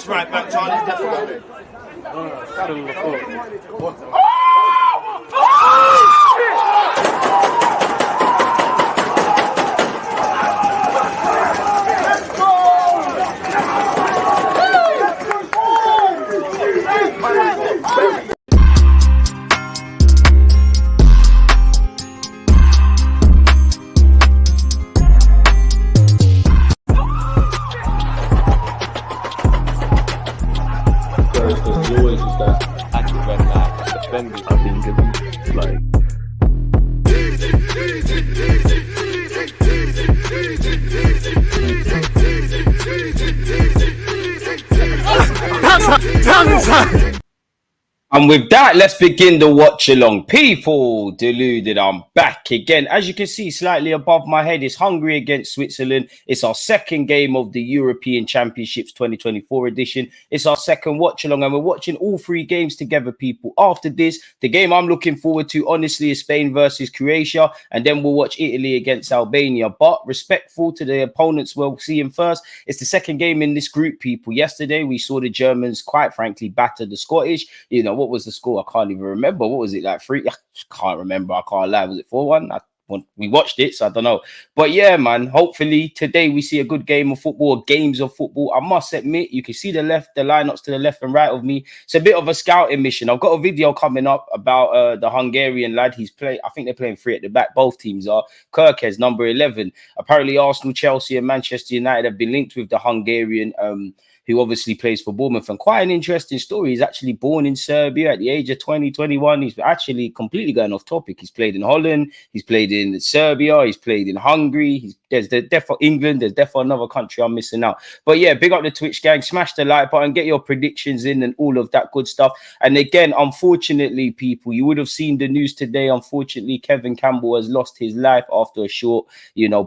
right back, Charlie. Definitely. And with that, let's begin the watch along. People, Deluded, I'm back again. As you can see, slightly above my head is Hungary against Switzerland. It's our second game of the European Championships 2024 edition. It's our second watch along, and we're watching all three games together, people. After this, the game I'm looking forward to, honestly, is Spain versus Croatia, and then we'll watch Italy against Albania. But respectful to the opponents we'll see them first, it's the second game in this group, people. Yesterday, we saw the Germans, quite frankly, batter the Scottish. You know, what was the score? I can't even remember. What was it, like 3? I can't remember. I can't lie. Was it 4-1? We watched it, so I don't know. But yeah, man, hopefully today we see a good game of football, games of football. I must admit, you can see the lineups to the left and right of me. It's a bit of a scouting mission. I've got a video coming up about the Hungarian lad. He's playing, I think they're playing 3 at the back. Both teams are. Kirkes, number 11. Apparently Arsenal, Chelsea and Manchester United have been linked with the Hungarian who obviously plays for Bournemouth. And quite an interesting story. He's actually born in Serbia at the age of 21. He's actually completely going off topic. He's played in Holland. He's played in Serbia. He's played in Hungary. There's definitely England. There's definitely another country I'm missing out. But yeah, big up the Twitch gang. Smash the like button. Get your predictions in and all of that good stuff. And again, unfortunately, people, you would have seen the news today. Unfortunately, Kevin Campbell has lost his life after a short,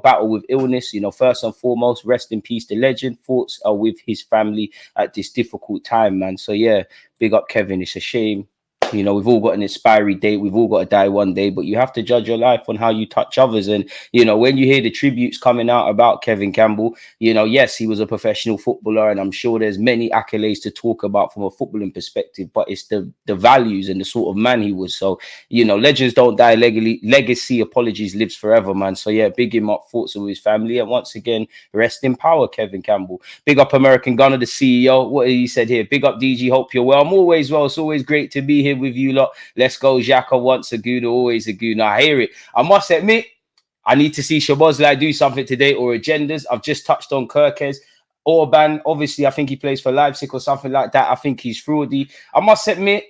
battle with illness. First and foremost, rest in peace, the legend. Thoughts are with his family at this difficult time, man. So yeah, big up Kevin. It's a shame. We've all got an expiry date. We've all got to die one day, but you have to judge your life on how you touch others. And, when you hear the tributes coming out about Kevin Campbell, yes, he was a professional footballer, and I'm sure there's many accolades to talk about from a footballing perspective, but it's the values and the sort of man he was. So, legends don't die. Legacy, apologies, lives forever, man. So yeah, big him up, thoughts with his family. And once again, rest in power, Kevin Campbell. Big up American Gunner, the CEO. What he said here. Big up DG. Hope you're well. I'm always well. It's always great to be here with you lot. Let's go, Xhaka. Once a Gooner, always a Gooner. I hear it. I must admit, I need to see Szoboszlai do something today, or agendas. I've just touched on Kirkes. Orban, obviously, I think he plays for Leipzig or something like that. I think he's fraudy. I must admit,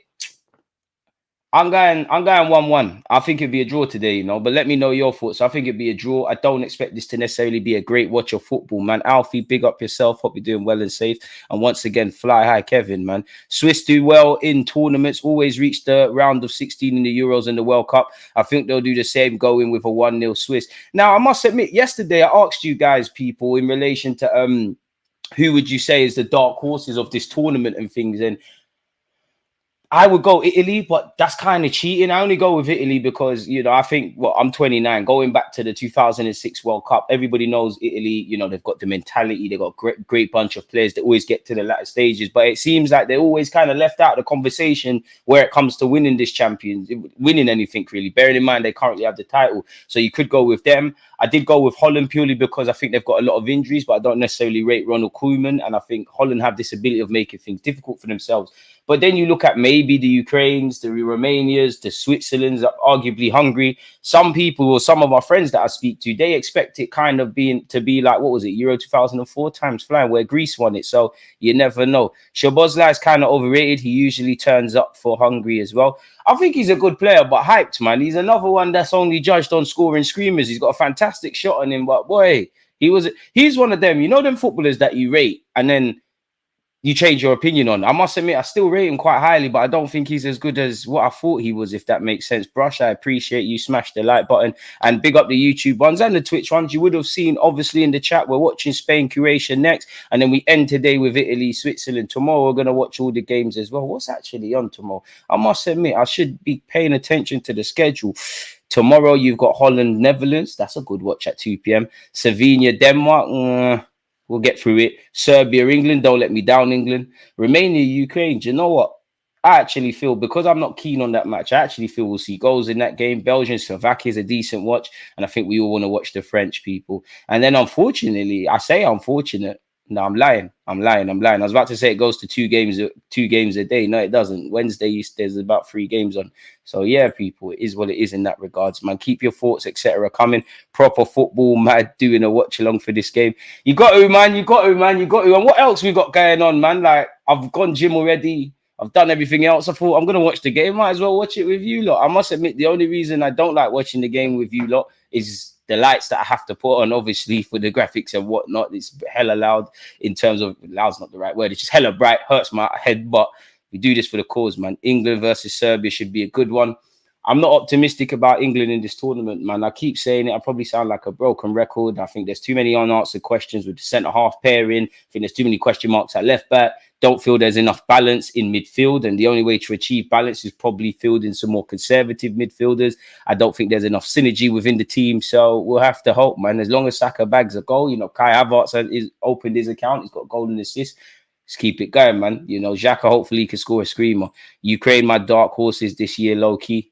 I'm going 1-1. I think it'd be a draw today, but let me know your thoughts. I think it'd be a draw. I don't expect this to necessarily be a great watch of football, man. Alfie, big up yourself. Hope you're doing well and safe. And once again, fly high, Kevin, man. Swiss do well in tournaments, always reach the round of 16 in the Euros and the World Cup. I think they'll do the same, going with a 1-0 Swiss. Now, I must admit, yesterday I asked you guys, people, in relation to who would you say is the dark horses of this tournament and things, and I would go Italy, but that's kind of cheating. I only go with Italy because, I think, I'm 29. Going back to the 2006 World Cup, everybody knows Italy, they've got the mentality. They've got a great bunch of players that always get to the latter stages. But it seems like they're always kind of left out of the conversation where it comes to winning this winning anything, really. Bearing in mind, they currently have the title. So you could go with them. I did go with Holland purely because I think they've got a lot of injuries, but I don't necessarily rate Ronald Koeman. And I think Holland have this ability of making things difficult for themselves. But then you look at maybe the Ukraines, the Romanias, the Switzerlands, arguably Hungary. Some people, or some of our friends that I speak to, they expect it kind of to be like, what was it, Euro 2004 times flying, where Greece won it. So you never know. Szoboszlai is kind of overrated. He usually turns up for Hungary as well. I think he's a good player, but hyped, man. He's another one that's only judged on scoring screamers. He's got a fantastic shot on him, but boy, he's one of them. Them footballers that you rate and then you change your opinion on. I must admit, I still rate him quite highly, but I don't think he's as good as what I thought he was, if that makes sense. Brush, I appreciate you. Smash the like button and big up the YouTube ones and the Twitch ones. You would have seen, obviously, in the chat, we're watching Spain, Croatia next, and then we end today with Italy, Switzerland. Tomorrow, we're going to watch all the games as well. What's actually on tomorrow? I must admit, I should be paying attention to the schedule. Tomorrow, you've got Holland, Netherlands. That's a good watch at 2 p.m. Slovenia, Denmark. We'll get through it. Serbia, England. Don't let me down, England. Romania, Ukraine. Do you know what? I actually feel, because I'm not keen on that match, I actually feel we'll see goals in that game. Belgium, Slovakia is a decent watch. And I think we all want to watch the French people. And then, unfortunately, I say unfortunate. No, I'm lying. I'm lying. I was about to say it goes to two games a day. No, it doesn't. Wednesday, there's about 3 games on. So yeah, people, it is what it is in that regards, man. Keep your thoughts, etc. coming. Proper football, mad, doing a watch along for this game. You got to, man. You got to. And what else we got going on, man? Like, I've gone gym already. I've done everything else. I thought I'm going to watch the game. Might as well watch it with you lot. I must admit, the only reason I don't like watching the game with you lot is the lights that I have to put on, obviously, for the graphics and whatnot. It's hella loud in terms of, loud's not the right word. It's just hella bright, hurts my head. But we do this for the cause, man. England versus Serbia should be a good one. I'm not optimistic about England in this tournament, man. I keep saying it. I probably sound like a broken record. I think there's too many unanswered questions with the centre-half pairing. I think there's too many question marks at left-back. Don't feel there's enough balance in midfield. And the only way to achieve balance is probably fielding some more conservative midfielders. I don't think there's enough synergy within the team. So we'll have to hope, man. As long as Saka bags a goal, you know, Kai Havertz has opened his account. He's got goal and assist. Let's keep it going, man. You know, Xhaka hopefully can score a screamer. Ukraine, my dark horses this year, low-key.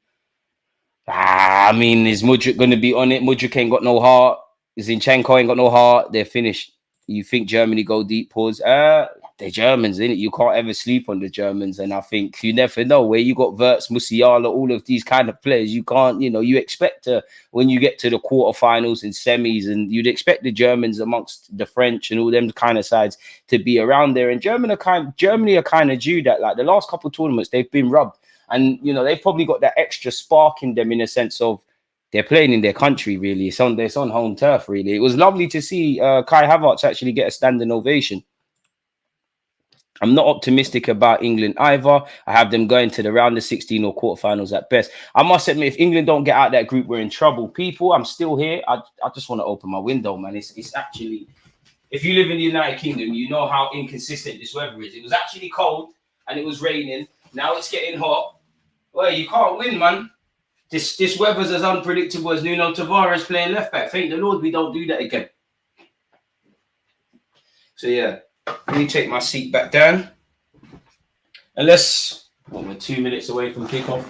I mean, is Mudryk going to be on it? Mudryk ain't got no heart. Zinchenko ain't got no heart. They're finished. You think Germany go deep? Pause. They're Germans, innit? You can't ever sleep on the Germans. And I think you never know where you got Wirtz, Musiala, all of these kind of players. You can't, you know, you expect to, when you get to the quarterfinals and semis, and you'd expect the Germans amongst the French and all them kind of sides to be around there. And Germany are kind of due that. Like the last couple of tournaments, they've been rubbed. And, you know, they've probably got that extra spark in them in a sense of they're playing in their country, really. It's on home turf, really. It was lovely to see Kai Havertz actually get a standing ovation. I'm not optimistic about England either. I have them going to the round of 16 or quarterfinals at best. I must admit, if England don't get out that group, we're in trouble. People, I'm still here. I just want to open my window, man. It's actually, if you live in the United Kingdom, you know how inconsistent this weather is. It was actually cold and it was raining. Now it's getting hot. Well, you can't win, man. This weather's as unpredictable as Nuno Tavares playing left back. Thank the Lord we don't do that again. So yeah. Let me take my seat back down. We're 2 minutes away from kickoff.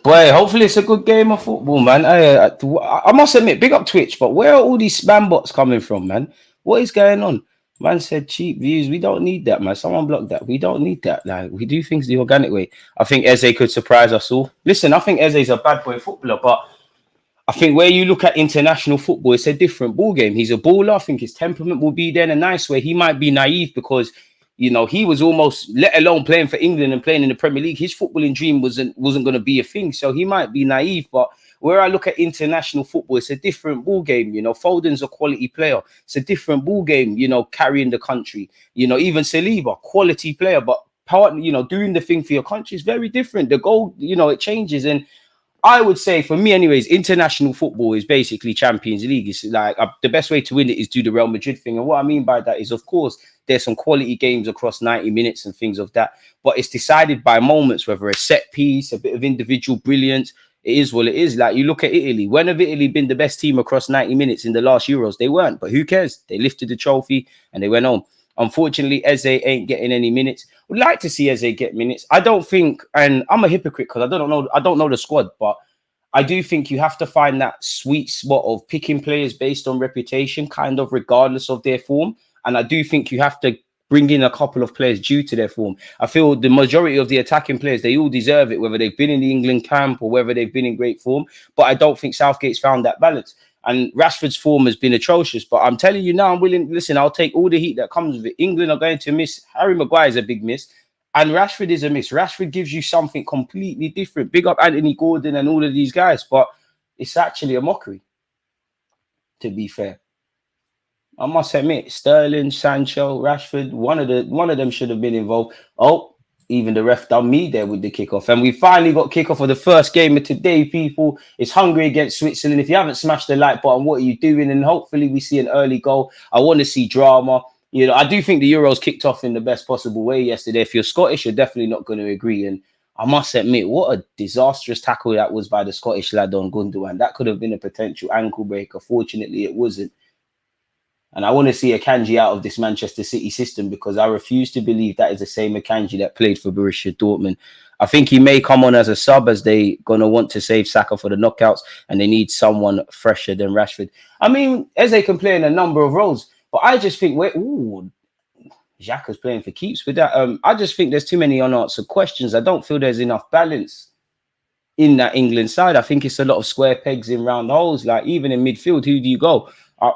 Boy, hopefully it's a good game of football, man. I must admit, big up Twitch, but where are all these spam bots coming from, man? What is going on? Man said cheap views. We don't need that, man. Someone blocked that. We don't need that. Like, we do things the organic way. I think Eze could surprise us all. Listen, I think Eze's a bad boy footballer, but I think where you look at international football, it's a different ball game. He's a baller. I think his temperament will be there in a nice way. He might be naive because, you know, he was almost, let alone playing for England and playing in the Premier League, his footballing dream wasn't going to be a thing. So he might be naive. But where I look at international football, it's a different ball game. You know, Foden's a quality player. It's a different ball game, you know, carrying the country. You know, even Saliba, quality player. But, you know, doing the thing for your country is very different. The goal, you know, it changes. And I would say, for me anyways, international football is basically Champions League. It's like the best way to win it is do the Real Madrid thing. And what I mean by that is, of course, there's some quality games across 90 minutes and things of that. But it's decided by moments, whether a set piece, a bit of individual brilliance. It is what it is. Like, you look at Italy. When have Italy been the best team across 90 minutes in the last Euros? They weren't. But who cares? They lifted the trophy and they went home. Unfortunately, Eze ain't getting any minutes. Would like to see Eze get minutes. I don't think, and I'm a hypocrite because I don't know the squad, but I do think you have to find that sweet spot of picking players based on reputation, kind of regardless of their form. And I do think you have to bring in a couple of players due to their form. I feel the majority of the attacking players, they all deserve it, whether they've been in the England camp or whether they've been in great form. But I don't think Southgate's found that balance. And Rashford's form has been atrocious. But I'm telling you now, I'm willing. Listen, I'll take all the heat that comes with it. England are going to miss. Harry Maguire is a big miss. And Rashford is a miss. Rashford gives you something completely different. Big up Anthony Gordon and all of these guys. But it's actually a mockery, to be fair. I must admit, Sterling, Sancho, Rashford, one of them should have been involved. Oh, even the ref done me there with the kickoff. And we finally got kickoff for the first game of today, people. It's Hungary against Switzerland. If you haven't smashed the like button, what are you doing? And hopefully we see an early goal. I want to see drama. You know, I do think the Euros kicked off in the best possible way yesterday. If you're Scottish, you're definitely not going to agree. And I must admit, what a disastrous tackle that was by the Scottish lad on Gundogan. That could have been a potential ankle breaker. Fortunately, it wasn't. And I want to see Akanji out of this Manchester City system because I refuse to believe that is the same Akanji that played for Borussia Dortmund. I think he may come on as a sub as they going to want to save Saka for the knockouts and they need someone fresher than Rashford. I mean, Eze can play in a number of roles, but I just think Xhaka's playing for keeps with that. I just think there's too many unanswered questions. I don't feel there's enough balance in that England side. I think it's a lot of square pegs in round holes. Like even in midfield, who do you go?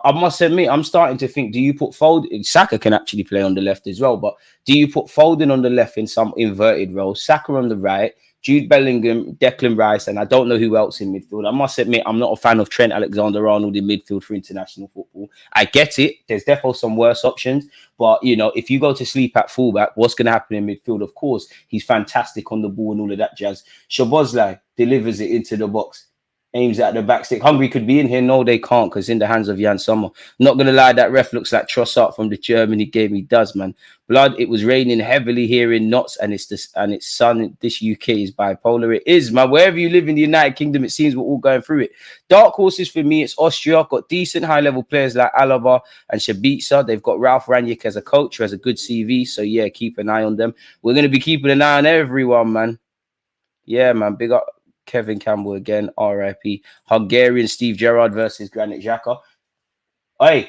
I must admit, I'm starting to think, do you put Foden? Saka can actually play on the left as well, but do you put Foden on the left in some inverted role, Saka on the right, Jude Bellingham, Declan Rice, and I don't know who else in midfield. I must admit, I'm not a fan of Trent Alexander-Arnold in midfield for international football. I get it. There's definitely some worse options, but, you know, if you go to sleep at fullback, what's going to happen in midfield? Of course, he's fantastic on the ball and all of that jazz. Szoboszlai delivers it into the box. Aims at the back stick. Hungary could be in here. No, they can't because in the hands of Jan Sommer. Not going to lie, that ref looks like Trossard from the Germany game. He does, man. Blood, it was raining heavily here in Notts and it's sun. This UK is bipolar. It is, man. Wherever you live in the United Kingdom, it seems we're all going through it. Dark horses for me, it's Austria. Got decent high-level players like Alaba and Shabica. They've got Ralf Rangnick as a coach who has a good CV. So, yeah, keep an eye on them. We're going to be keeping an eye on everyone, man. Yeah, man. Big up. Kevin Campbell again, RIP. Hungarian Steve Gerrard versus Granit Xhaka. Oi,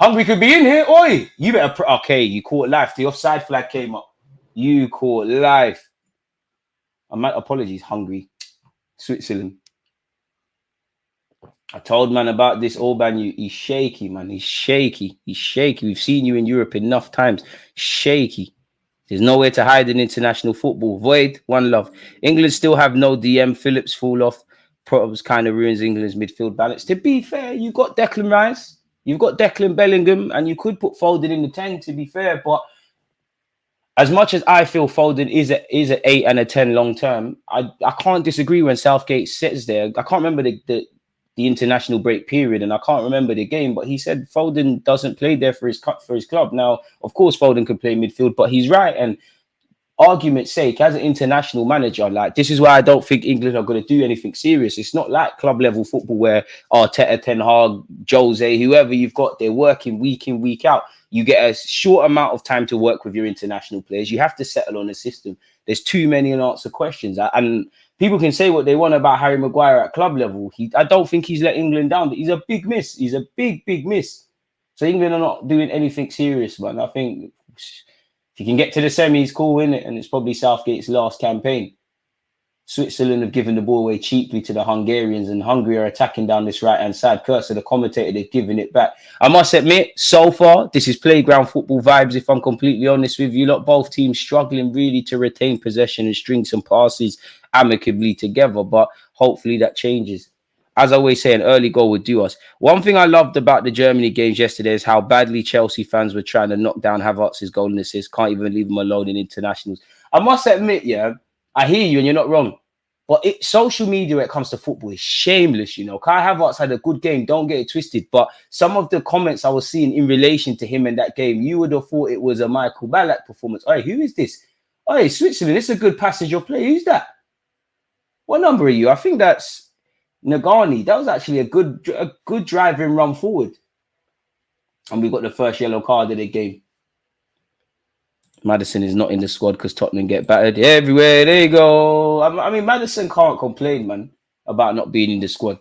Hungary could be in here. Oi, you better. Okay, you caught live. The offside flag came up. You caught live. Apologies, Hungary, Switzerland. I told man about this Orban. He's shaky, man. He's shaky. He's shaky. We've seen you in Europe enough times. Shaky. There's nowhere to hide in international football. Void, one love. England still have no DM. Phillips fall off. Probs kind of ruins England's midfield balance. To be fair, you've got Declan Rice. You've got Declan Bellingham. And you could put Foden in the 10, to be fair. But as much as I feel Foden is an 8 and a 10 long term, I can't disagree when Southgate sits there. I can't remember the international break period, and I can't remember the game, but he said Foden doesn't play there for his club. Now, of course, Foden can play midfield, but he's right. And argument's sake, as an international manager, like this is why I don't think England are going to do anything serious. It's not like club level football where Arteta, Ten Hag, Jose, whoever you've got, they're working week in, week out. You get a short amount of time to work with your international players. You have to settle on a system. There's too many unanswered questions. And people can say what they want about Harry Maguire at club level. I don't think he's let England down. He's a big miss. He's a big, big miss. So England are not doing anything serious, man. I think if you can get to the semis, cool, innit? And it's probably Southgate's last campaign. Switzerland have given the ball away cheaply to the Hungarians, and Hungary are attacking down this right-hand side. Curse to the commentator, they've given it back. I must admit, so far, this is playground football vibes, if I'm completely honest with you. Both teams struggling really to retain possession and string some passes amicably together, but hopefully that changes. As I always say, an early goal would do us. One thing I loved about the Germany games yesterday is how badly Chelsea fans were trying to knock down Havertz's goal and assist. Can't even leave him alone in internationals. I must admit, yeah, I hear you and you're not wrong. But social media when it comes to football is shameless, you know. Kai Havertz had a good game, don't get it twisted. But some of the comments I was seeing in relation to him in that game, you would have thought it was a Michael Ballack performance. Hey, who is this? Hey, Switzerland, it's a good passage of play. Who's that? What number are you? I think that's Nagani. That was actually a good driving run forward. And we got the first yellow card of the game. Maddison is not in the squad because Tottenham get battered everywhere they go. I mean, Maddison can't complain, man, about not being in the squad.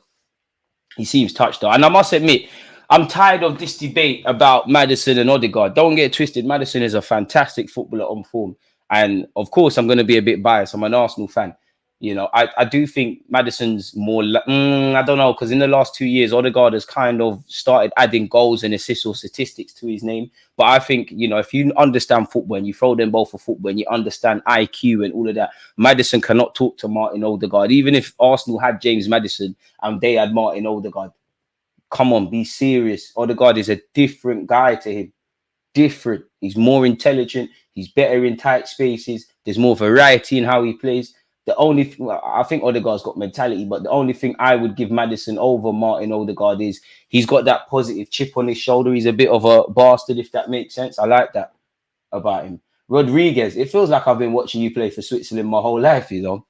He seems touched though. And I must admit, I'm tired of this debate about Maddison and Odegaard. Don't get it twisted. Maddison is a fantastic footballer on form. And of course, I'm going to be a bit biased. I'm an Arsenal fan. You know, I do think Maddison's more, I don't know, because in the last 2 years, Odegaard has kind of started adding goals and assists or statistics to his name. But I think, you know, if you understand football and you throw them both for football and you understand IQ and all of that, Maddison cannot talk to Martin Odegaard. Even if Arsenal had James Maddison and they had Martin Odegaard, come on, be serious. Odegaard is a different guy to him. Different. He's more intelligent. He's better in tight spaces. There's more variety in how he plays. I think Odegaard's got mentality, but the only thing I would give Maddison over Martin Odegaard is he's got that positive chip on his shoulder. He's a bit of a bastard, if that makes sense. I like that about him. Rodriguez, it feels like I've been watching you play for Switzerland my whole life, you know.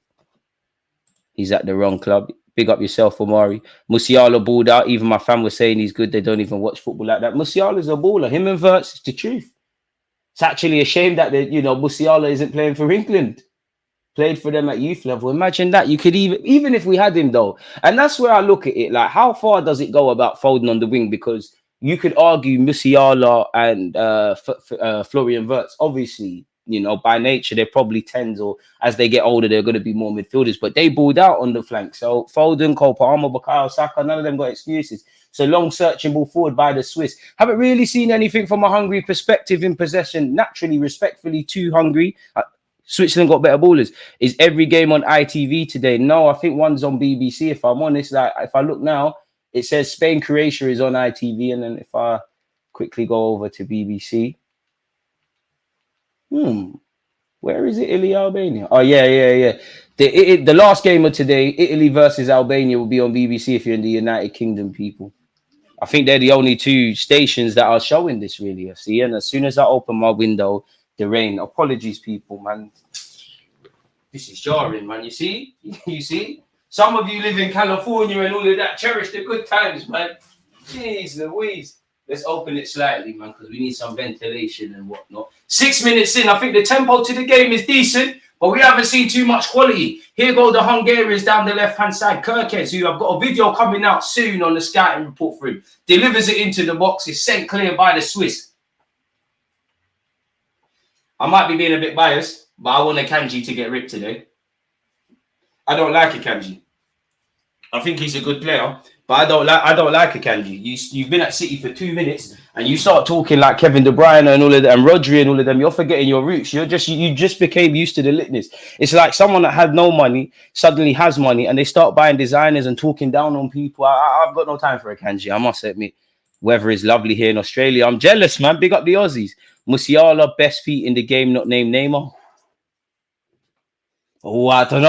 He's at the wrong club. Big up yourself, Omari. Musiala balled out. Even my fam was saying he's good. They don't even watch football like that. Musiala's a baller. Him and Verts, it's the truth. It's actually a shame that Musiala isn't playing for England. Played for them at youth level. Imagine that. You could even if we had him though, and that's where I look at it. Like, how far does it go about Foden on the wing? Because you could argue Musiala and Florian Wirtz. Obviously, by nature they're probably tens, or as they get older they're going to be more midfielders. But they balled out on the flank. So Foden, Cole Palmer, Bukayo Saka, none of them got excuses. So long searching ball forward by the Swiss. Haven't really seen anything from a Hungary perspective in possession. Naturally, respectfully to Hungary. Switzerland got better ballers. Is every game on ITV today? No, I think one's on BBC. If I'm honest, like if I look now, it says Spain Croatia is on ITV, and then if I quickly go over to BBC, where is it? Italy, Albania. Oh yeah. The last game of today, Italy versus Albania, will be on BBC if you're in the United Kingdom, people. I think they're the only two stations that are showing this, really. See, and as soon as I open my window, the rain. Apologies, people, man. This is jarring, man. You see? You see? Some of you live in California and all of that. Cherish the good times, man. Jeez Louise. Let's open it slightly, man, because we need some ventilation and whatnot. 6 minutes in, I think the tempo to the game is decent, but we haven't seen too much quality. Here go the Hungarians down the left-hand side. Kirkes, who I've got a video coming out soon on the scouting report for him, delivers it into the box. It's sent clear by the Swiss. I might be being a bit biased, but I want Akanji to get ripped today. I don't like Akanji. I think he's a good player, but I don't like Akanji. You've been at City for 2 minutes and you start talking like Kevin De Bruyne and all of them, and Rodri and all of them. You're forgetting your roots. You just became used to the litness. It's like someone that had no money suddenly has money, and they start buying designers and talking down on people. I've got no time for Akanji. I must admit. Weather is lovely here in Australia. I'm jealous, man. Big up the Aussies. Musiala, best feet in the game, not named Neymar. Oh, I don't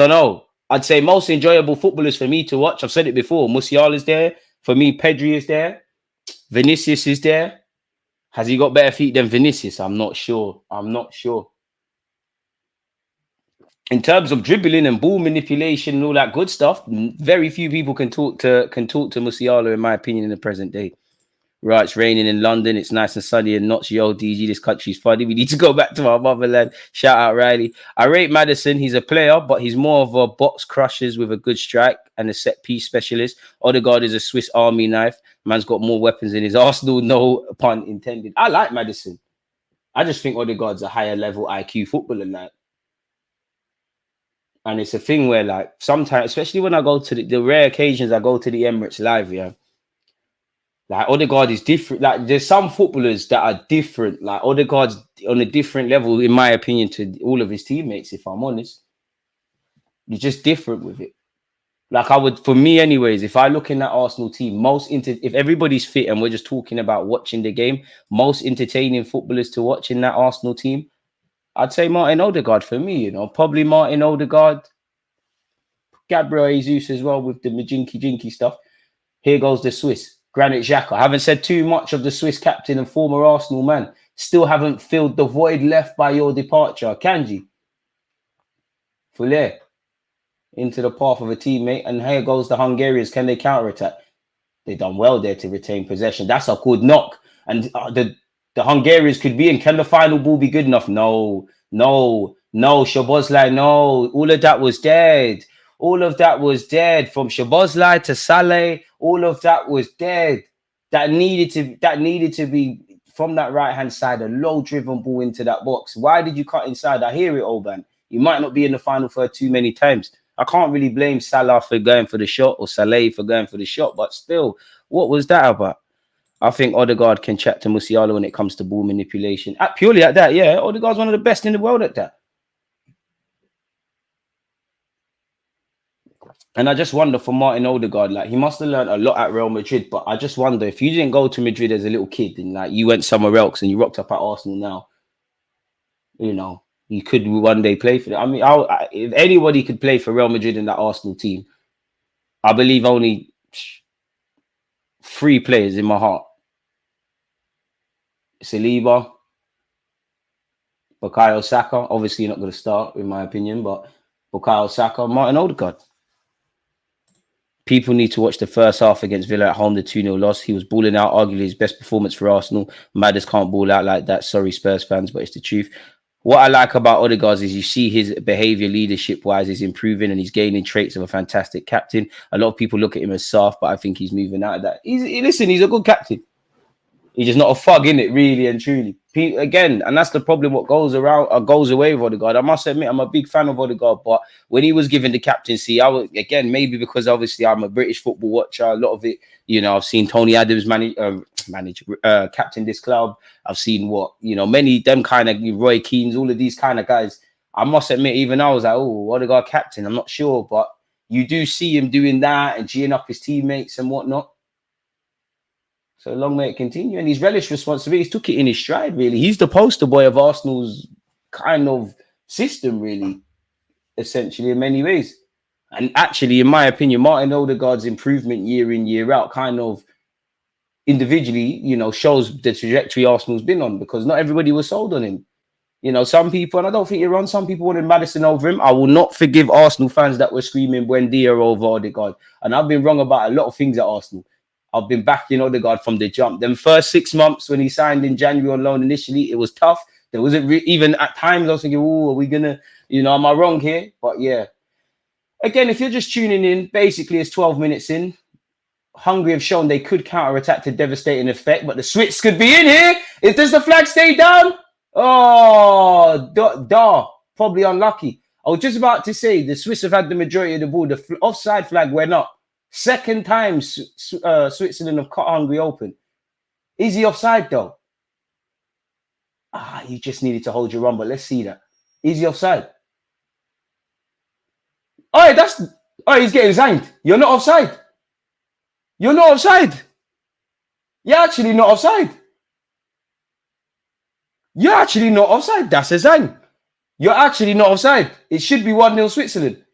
know. I'd say most enjoyable footballers for me to watch. I've said it before. Musiala is there. For me, Pedri is there. Vinicius is there. Has he got better feet than Vinicius? I'm not sure. In terms of dribbling and ball manipulation and all that good stuff, very few people can talk to Musiala, in my opinion, in the present day. Right, it's raining in London. It's nice and sunny and not yo, DG. This country's funny. We need to go back to our motherland. Shout out Riley. I rate Maddison. He's a player, but he's more of a box crushers with a good strike and a set piece specialist. Odegaard is a Swiss Army knife. Man's got more weapons in his arsenal. No pun intended. I like Maddison. I just think Odegaard's a higher level IQ footballer than that. And it's a thing where, like, sometimes, especially when I go to the rare occasions I go to the Emirates live, yeah, like Odegaard is different. Like, there's some footballers that are different. Like, Odegaard's on a different level, in my opinion, to all of his teammates, if I'm honest. He's just different with it. Like, for me anyways, if I look in that Arsenal team, if everybody's fit and we're just talking about watching the game, most entertaining footballers to watch in that Arsenal team, I'd say Martin Odegaard for me, probably Martin Odegaard, Gabriel Jesus as well with the jinky stuff. Here goes the Swiss, Granit Xhaka. I haven't said too much of the Swiss captain and former Arsenal man. Still haven't filled the void left by your departure. Kanji. Fuller. Into the path of a teammate. And here goes the Hungarians. Can they counterattack? They've done well there to retain possession. That's a good knock. And the Hungarians could be in. Can the final ball be good enough? No. Szoboszlai, no. All of that was dead. From Szoboszlai to Saleh. All of that was dead. That needed to be from that right-hand side, a low-driven ball into that box. Why did you cut inside? I hear it, Oban. You might not be in the final third too many times. I can't really blame Salah for going for the shot or Saleh for going for the shot, but still, what was that about? I think Odegaard can chat to Musiala when it comes to ball manipulation. Purely at that, yeah, Odegaard's one of the best in the world at that. And I just wonder for Martin Odegaard, like, he must have learned a lot at Real Madrid, but I just wonder if you didn't go to Madrid as a little kid and like you went somewhere else and you rocked up at Arsenal now, you could one day play for them. I mean, if anybody could play for Real Madrid in that Arsenal team, I believe only 3 players in my heart. Saliba, Bukayo Saka. Obviously, not going to start, in my opinion, but Bukayo Saka, Martin Odegaard. People need to watch the first half against Villa at home, the 2-0 loss. He was balling out, arguably his best performance for Arsenal. Madders can't ball out like that. Sorry, Spurs fans, but it's the truth. What I like about Odegaard is you see his behaviour leadership-wise is improving and he's gaining traits of a fantastic captain. A lot of people look at him as soft, but I think he's moving out of that. He's a good captain. He's just not a thug, in it, really and truly. Again, and that's the problem. What goes away with Odegaard. I must admit, I'm a big fan of Odegaard, but when he was given the captaincy, I was, again, maybe because obviously I'm a British football watcher. A lot of it, I've seen Tony Adams captain this club. I've seen many them kind of Roy Keanes, all of these kind of guys. I must admit, even I was like, oh, Odegaard captain. I'm not sure, but you do see him doing that and geeing up his teammates and whatnot. So long may it continue. And he's relished responsibility. He's took it in his stride, really. He's the poster boy of Arsenal's kind of system, really, essentially, in many ways. And actually, in my opinion, Martin Odegaard's improvement year in, year out kind of individually, shows the trajectory Arsenal's been on, because not everybody was sold on him. Some people, and I don't think you're wrong, some people wanted Maddison over him. I will not forgive Arsenal fans that were screaming Buendia over Odegaard. And I've been wrong about a lot of things at Arsenal. I've been backing Odegaard from the jump. Them first 6 months when he signed in January on loan initially, it was tough. There wasn't even at times I was thinking, oh, are we going to, am I wrong here? But yeah. Again, if you're just tuning in, basically it's 12 minutes in. Hungary have shown they could counter-attack to devastating effect, but the Swiss could be in here. Does the flag stay down? Oh, probably unlucky. I was just about to say the Swiss have had the majority of the ball. The offside flag went up. Second time Switzerland have cut Hungary open. Is he offside though? You just needed to hold your run, but let's see that. Is he offside? He's getting signed. You're not offside. You're not offside. You're actually not offside. You're actually not offside. That's a sign. You're actually not offside. It should be 1-0 Switzerland.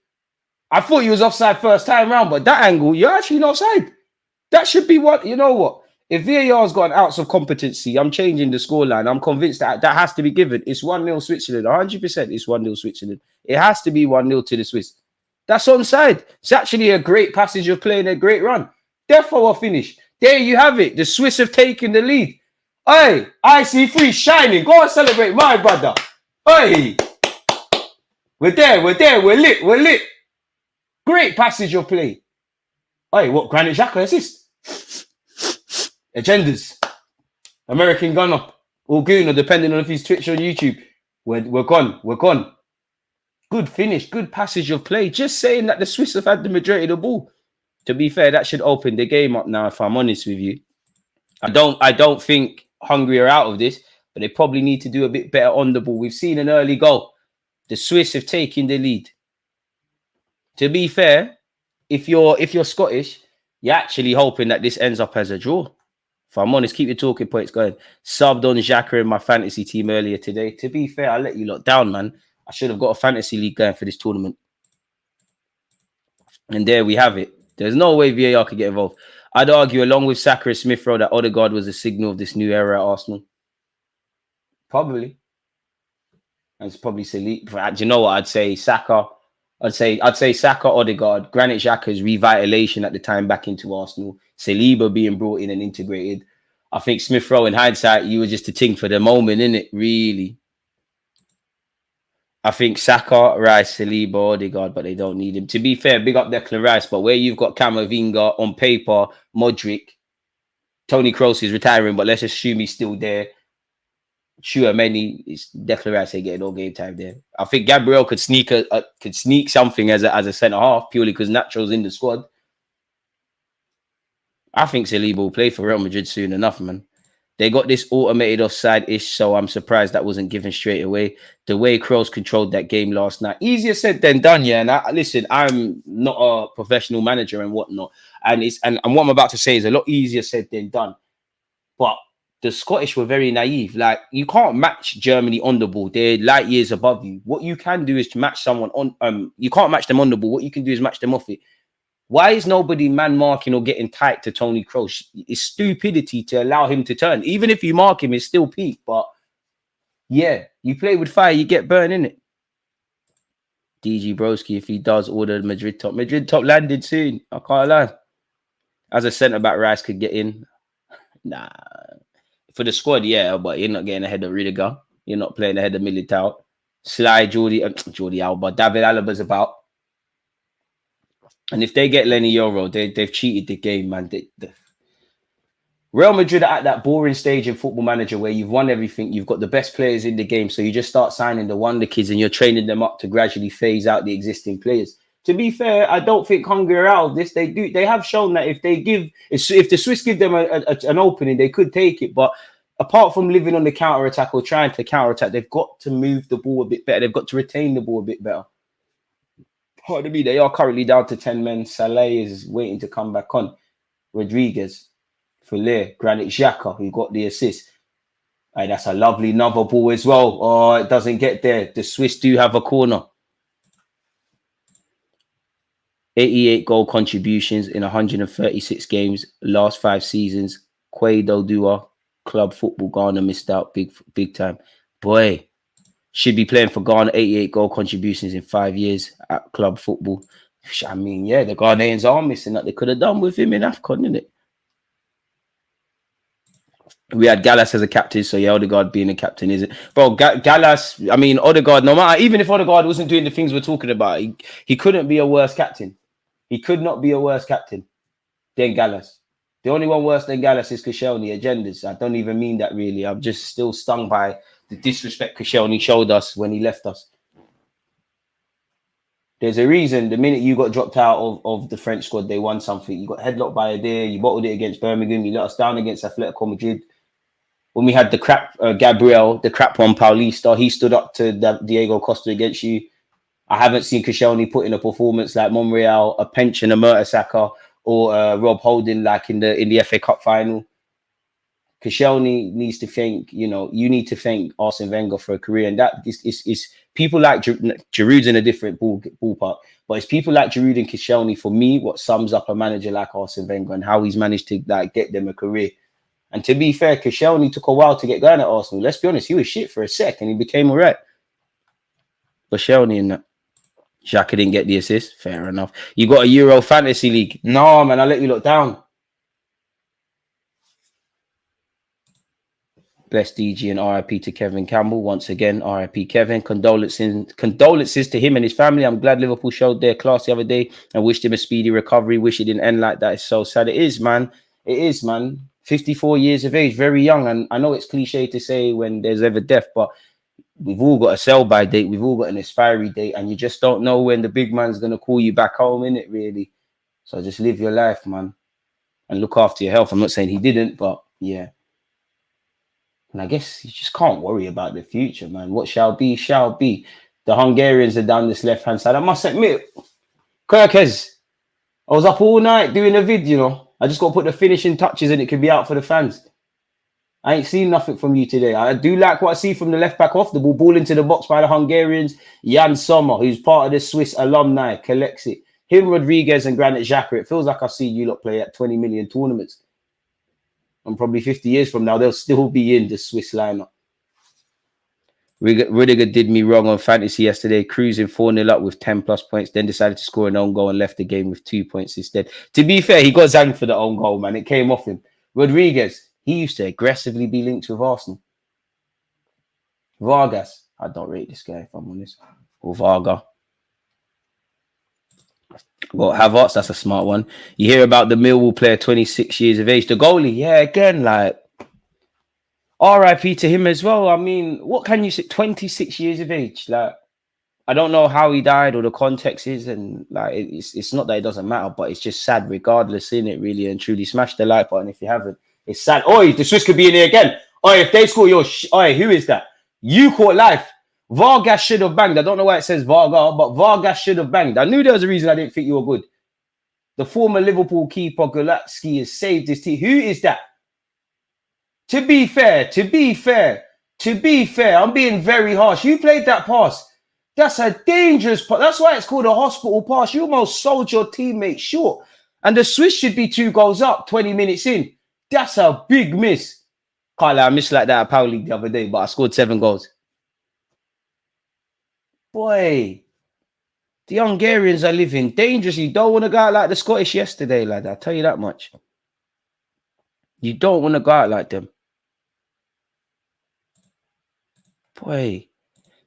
I thought you was offside first time round, but that angle, you're actually not offside. That should be what, you know what? If VAR's got an ounce of competency, I'm changing the scoreline. I'm convinced that has to be given. It's 1-0 Switzerland. 100% it's 1-0 Switzerland. It has to be 1-0 to the Swiss. That's onside. It's actually a great passage of play and a great run. Therefore, a finish. There you have it. The Swiss have taken the lead. Hey, IC3 shining. Go and celebrate, my brother. Hey. We're there. We're lit. Great passage of play. Hey, what? Granit Xhaka assist? Agendas. American gunner. Or Gooner, depending on if he's Twitch or YouTube. We're gone. Good finish. Good passage of play. Just saying that the Swiss have had the majority of the ball. To be fair, that should open the game up now, if I'm honest with you. I don't think Hungary are out of this, but they probably need to do a bit better on the ball. We've seen an early goal. The Swiss have taken the lead. To be fair, if you're Scottish, you're actually hoping that this ends up as a draw. If I'm honest, keep your talking points going. Subbed on Xhaka in my fantasy team earlier today. To be fair, I let you lot down, man. I should have got a fantasy league going for this tournament. And there we have it. There's no way VAR could get involved. I'd argue, along with Saka and Smith Rowe, that Odegaard was a signal of this new era at Arsenal. Probably. And it's probably Saliba. Do you know what I'd say? Saka. I'd say Saka, Odegaard, Granit Xhaka's revitalization at the time back into Arsenal, Saliba being brought in and integrated. I think Smith Rowe, in hindsight, you were just a ting for the moment, innit? Really. I think Saka, Rice, Saliba, Odegaard, but they don't need him. To be fair, big up Declan Rice, but where you've got Camavinga on paper, Modric, Tony Kroos is retiring, but let's assume he's still there. Tchouameni, it's Declan Rice ain't getting no game time there. I think Gabriel could sneak something as a centre half purely because Nacho's in the squad. I think Saliba will play for Real Madrid soon enough, man. They got this automated offside-ish, so I'm surprised that wasn't given straight away. The way Kroos controlled that game last night, easier said than done, yeah. And listen, I'm not a professional manager and whatnot, and what I'm about to say is a lot easier said than done. But the Scottish were very naive. Like, you can't match Germany on the ball. They're light years above you. What you can do is to match someone on. You can't match them on the ball. What you can do is match them off it. Why is nobody man marking or getting tight to Tony Kroos? It's stupidity to allow him to turn. Even if you mark him, it's still peak. But yeah, you play with fire, you get burned, innit? DG Broski, if he does order the Madrid top landed soon. I can't lie. As a centre back, Rice could get in. Nah, for the squad, yeah, but you're not getting ahead of Rudiger. You're not playing ahead of Militao. Sly, Jordi Alba, David Alaba's about. And if they get Lenny Yoro, they've cheated the game, man. Real Madrid are at that boring stage in Football Manager where you've won everything. You've got the best players in the game. So you just start signing the wonder kids and you're training them up to gradually phase out the existing players. To be fair, I don't think Hungary are out of this. They have shown that if the Swiss give them an opening, they could take it. But apart from living on the counter-attack or trying to counter-attack, they've got to move the ball a bit better. They've got to retain the ball a bit better. Pardon me, they are currently down to 10 men. Salah is waiting to come back on. Rodriguez, Fuller, Granit Xhaka, who got the assist. Hey, that's a lovely another ball as well. Oh, it doesn't get there. The Swiss do have a corner. 88 goal contributions in 136 games, last 5 seasons. Quado Dua, club football, Ghana missed out big time. Boy, should be playing for Ghana, 88 goal contributions in 5 years at club football. I mean, yeah, the Ghanaians are missing that. They could have done with him in AFCON, didn't it? We had Gallas as a captain, so yeah, Odegaard being a captain, is it? Bro, Gallas, I mean, Odegaard, no matter, even if Odegaard wasn't doing the things we're talking about, he couldn't be a worse captain. He could not be a worse captain than Gallas. The only one worse than Gallas is Koscielny, agendas. I don't even mean that really. I'm just still stung by the disrespect Koscielny showed us when he left us. There's a reason the minute you got dropped out of the French squad, they won something. You got headlocked by Adair, you bottled it against Birmingham, you let us down against Atletico Madrid. When we had the crap Gabriel, the crap one Paulista, he stood up to Diego Costa against you. I haven't seen Koscielny put in a performance like Monreal, a pension, a Mertesacker, or Rob Holding like in the FA Cup final. Koscielny needs to thank, you need to thank Arsene Wenger for a career. And that is people like Giroud's in a different ballpark, but it's people like Giroud and Koscielny, for me, what sums up a manager like Arsene Wenger and how he's managed to get them a career. And to be fair, Koscielny took a while to get going at Arsenal. Let's be honest, he was shit for a sec and he became all right. Koscielny in that. Xhaka didn't get the assist. Fair enough. You got a Euro Fantasy League. No, man, I let you look down. Bless DG and RIP to Kevin Campbell. Once again, RIP Kevin. Condolences to him and his family. I'm glad Liverpool showed their class the other day and wished him a speedy recovery. Wish it didn't end like that. It's so sad. It is, man. It is, man. 54 years of age, very young. And I know it's cliche to say when there's ever death, but we've all got a sell-by date. We've all got an expiry date. And you just don't know when the big man's going to call you back home, innit, really? So just live your life, man. And look after your health. I'm not saying he didn't, but yeah. And I guess you just can't worry about the future, man. What shall be, shall be. The Hungarians are down this left-hand side. I must admit, Kirkes, I was up all night doing a vid, I just got to put the finishing touches and it could be out for the fans. I ain't seen nothing from you today. I do like what I see from the left back off the ball into the box by the Hungarians. Jan Sommer, who's part of the Swiss alumni, collects it. Him, Rodriguez and Granit Xhaka. It feels like I've seen you lot play at 20 million tournaments. And probably 50 years from now, they'll still be in the Swiss lineup. Rudiger did me wrong on fantasy yesterday, cruising 4-0 up with 10 plus points, then decided to score an own goal and left the game with 2 points instead. To be fair, he got zanged for the own goal, man. It came off him. Rodriguez, he used to aggressively be linked with Arsenal. Vargas, I don't rate this guy, if I'm honest. Or Varga. Well, Havertz, that's a smart one. You hear about the Millwall player, 26 years of age. The goalie, yeah, again, like, RIP to him as well. I mean, what can you say? 26 years of age. Like, I don't know how he died or the context is. And, like, it's not that it doesn't matter, but it's just sad regardless, isn't it, really? And truly, smash the like button if you haven't. It's sad. Oi, the Swiss could be in here again. Oi, if they score your... Oi, who is that? You caught life. Vargas should have banged. I don't know why it says Varga, but Vargas should have banged. I knew there was a reason I didn't think you were good. The former Liverpool keeper, Golatsky, has saved his team. Who is that? To be fair, I'm being very harsh. You played that pass. That's a dangerous pass. That's why it's called a hospital pass. You almost sold your teammate short. And the Swiss should be 2 goals up 20 minutes in. That's a big miss. Can't lie, I missed like that at Power League the other day, but I scored 7 goals. Boy, The Hungarians are living dangerously. You don't want to go out like the Scottish yesterday, lad. I'll tell you that much. You don't want to go out like them. Boy.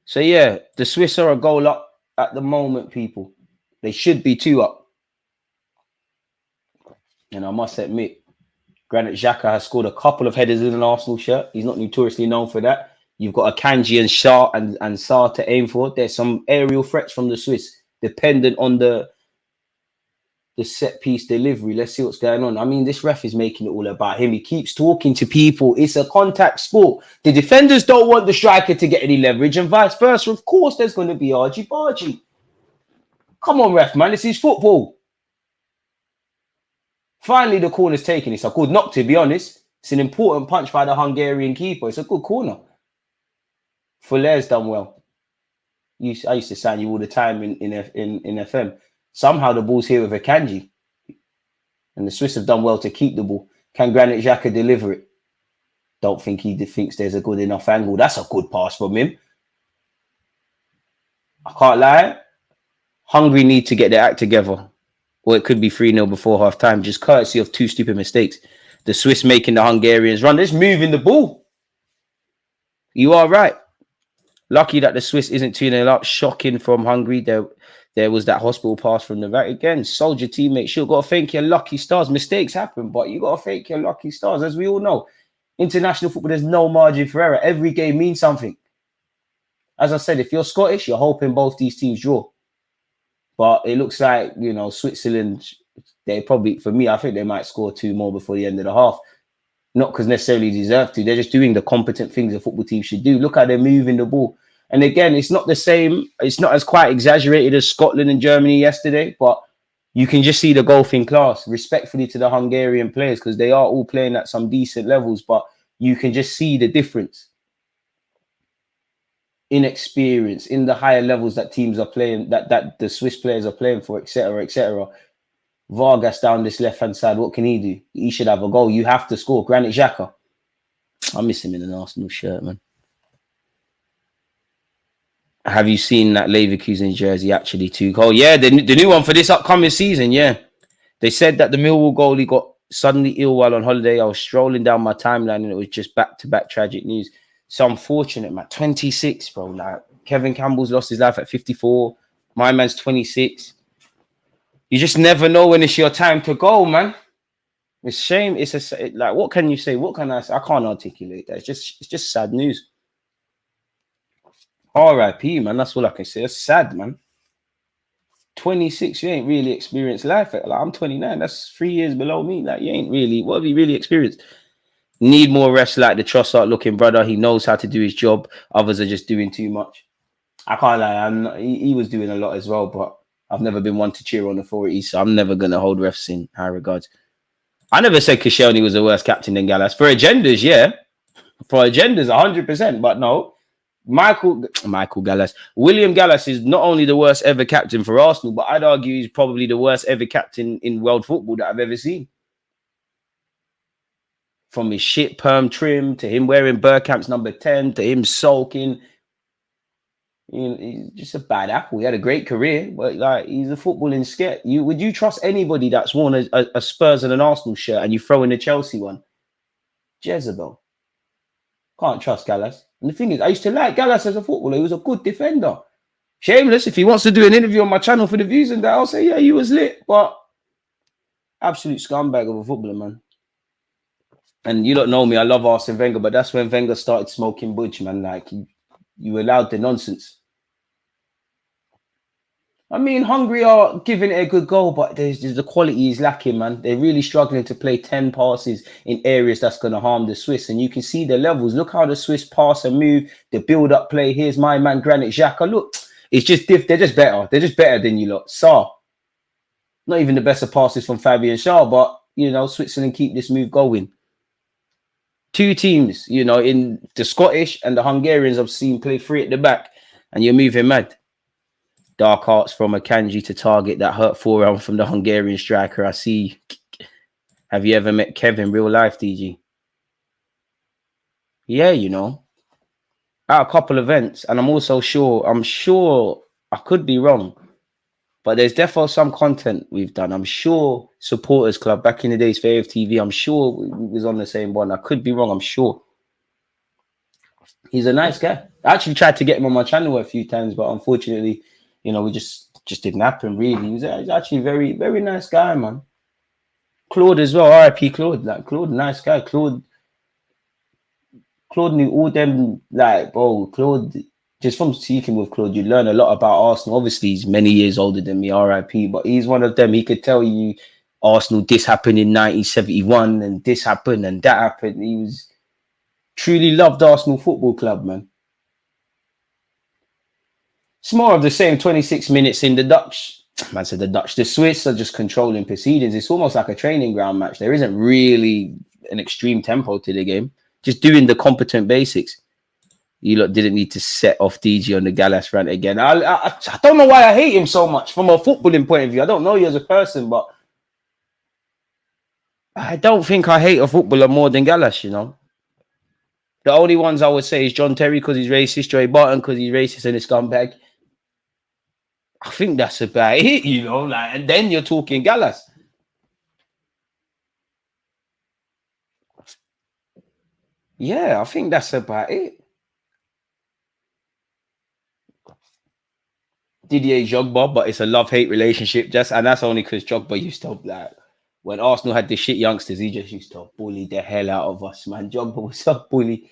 So, yeah, the Swiss are a goal up at the moment, people. They should be 2 up. And I must admit, Granit Xhaka has scored a couple of headers in an Arsenal shirt. He's not notoriously known for that. You've got Akanji and Shah and Sarr to aim for. There's some aerial threats from the Swiss, dependent on the set piece delivery. Let's see what's going on. I mean, this ref is making it all about him. He keeps talking to people. It's a contact sport. The defenders don't want the striker to get any leverage and vice versa. Of course, there's going to be argy-bargy. Come on, ref, man. This is football. Finally, the corner's taken. It's a good knock, to be honest. It's an important punch by the Hungarian keeper. It's a good corner. Fuller's done well. I used to sign you all the time in FM. Somehow the ball's here with Akanji. And the Swiss have done well to keep the ball. Can Granit Xhaka deliver it? Don't think he thinks there's a good enough angle. That's a good pass from him. I can't lie. Hungary need to get their act together. Or it could be 3-0 before half time, just courtesy of 2 stupid mistakes. The Swiss making the Hungarians run. They're just moving the ball. You are right. Lucky that the Swiss isn't 2-0 up. Shocking from Hungary. There was that hospital pass from the right again. Soldier teammate, sure, got to thank your lucky stars. Mistakes happen, but you got to thank your lucky stars. As we all know, international football, there's no margin for error. Every game means something. As I said, if you're Scottish, you're hoping both these teams draw. But it looks like, you know, Switzerland, they probably, for me, I think they might score 2 more before the end of the half. Not because necessarily deserve to. They're just doing the competent things a football team should do. Look how they're moving the ball. And again, it's not the same. It's not as quite exaggerated as Scotland and Germany yesterday, but you can just see the golfing class, respectfully to the Hungarian players, because they are all playing at some decent levels, but you can just see the difference in experience, in the higher levels that teams are playing, that the Swiss players are playing for, etc., etc. Vargas down this left-hand side, what can he do? He should have a goal. You have to score. Granit Xhaka. I miss him in an Arsenal shirt, man. Have you seen that Leverkusen jersey actually too? Oh, yeah, the new one for this upcoming season, yeah. They said that the Millwall goalie got suddenly ill while on holiday. I was strolling down my timeline and it was just back-to-back tragic news. So unfortunate, man. 26, bro. Like, Kevin Campbell's lost his life at 54. My man's 26. You just never know when it's your time to go, man. It's a shame. Like, what can you say? What can I say? I can't articulate that. It's just sad news. R.I.P., man. That's all I can say. It's sad, man. 26, you ain't really experienced life. Like, I'm 29. That's 3 years below me. Like, you ain't really. What have you really experienced? Need more rest like the Trossard looking brother. He knows how to do his job. Others are just doing too much. I can't lie. He was doing a lot as well, but I've never been one to cheer on authorities, so I'm never going to hold refs in high regards. I never said Koscielny was a worse captain than Gallas. For agendas, yeah. For agendas, 100%. But no, Michael Gallas. William Gallas is not only the worst ever captain for Arsenal, but I'd argue he's probably the worst ever captain in world football that I've ever seen. From his shit perm trim, to him wearing Bergkamp's number 10, to him sulking. You know, he's just a bad apple. He had a great career, but like, he's a footballing skit. Would you trust anybody that's worn a Spurs and an Arsenal shirt and you throw in a Chelsea one? Jezebel. Can't trust Gallas. And the thing is, I used to like Gallas as a footballer. He was a good defender. Shameless. If he wants to do an interview on my channel for the views and that, I'll say, yeah, he was lit. But absolute scumbag of a footballer, man. And you don't know me. I love Arsene Wenger, but that's when Wenger started smoking budge, man. Like, you allowed the nonsense. I mean, Hungary are giving it a good goal, but there's the quality is lacking, man. They're really struggling to play 10 passes in areas that's going to harm the Swiss. And you can see the levels. Look how the Swiss pass and move, the build-up play. Here's my man, Granit Xhaka. Look, it's just they're just better. They're just better than you lot. Sarr. Not even the best of passes from Fabian Schär, but, you know, Switzerland keep this move going. 2 teams, you know, in the Scottish and the Hungarians I've seen play 3 at the back, and you're moving mad. Dark arts from Akanji to target that hurt forearm from the Hungarian striker. I see. Have you ever met Kevin real life, DG? Yeah, you know, at a couple events, and I'm sure I could be wrong, But there's definitely some content we've done. I'm sure Supporters Club back in the days for AFTV, I'm sure we was on the same one. I could be wrong, I'm sure. He's a nice guy. I actually tried to get him on my channel a few times, but unfortunately, we just didn't happen really. He's actually a very, very nice guy, man. Claude as well, RIP Claude. Like Claude, nice guy. Claude knew all them, like, bro, Claude, just from speaking with Claude, you learn a lot about Arsenal. Obviously, he's many years older than me, RIP, but he's one of them. He could tell you Arsenal, this happened in 1971 and this happened and that happened. He was truly loved Arsenal Football Club, man. It's more of the same 26 minutes in the Dutch. Man said the Dutch. The Swiss are just controlling proceedings. It's almost like a training ground match. There isn't really an extreme tempo to the game. Just doing the competent basics. You lot didn't need to set off DG on the Gallas rant again. I don't know why I hate him so much from a footballing point of view. I don't know you as a person, but I don't think I hate a footballer more than Gallas, The only ones I would say is John Terry because he's racist, Joey Barton because he's racist and a scumbag. I think that's about it, and then you're talking Gallas. Yeah, I think that's about it. Didier Drogba, but it's a love-hate relationship, and that's only because Drogba used to, like, when Arsenal had the shit youngsters, he just used to bully the hell out of us, man. Drogba was a bully.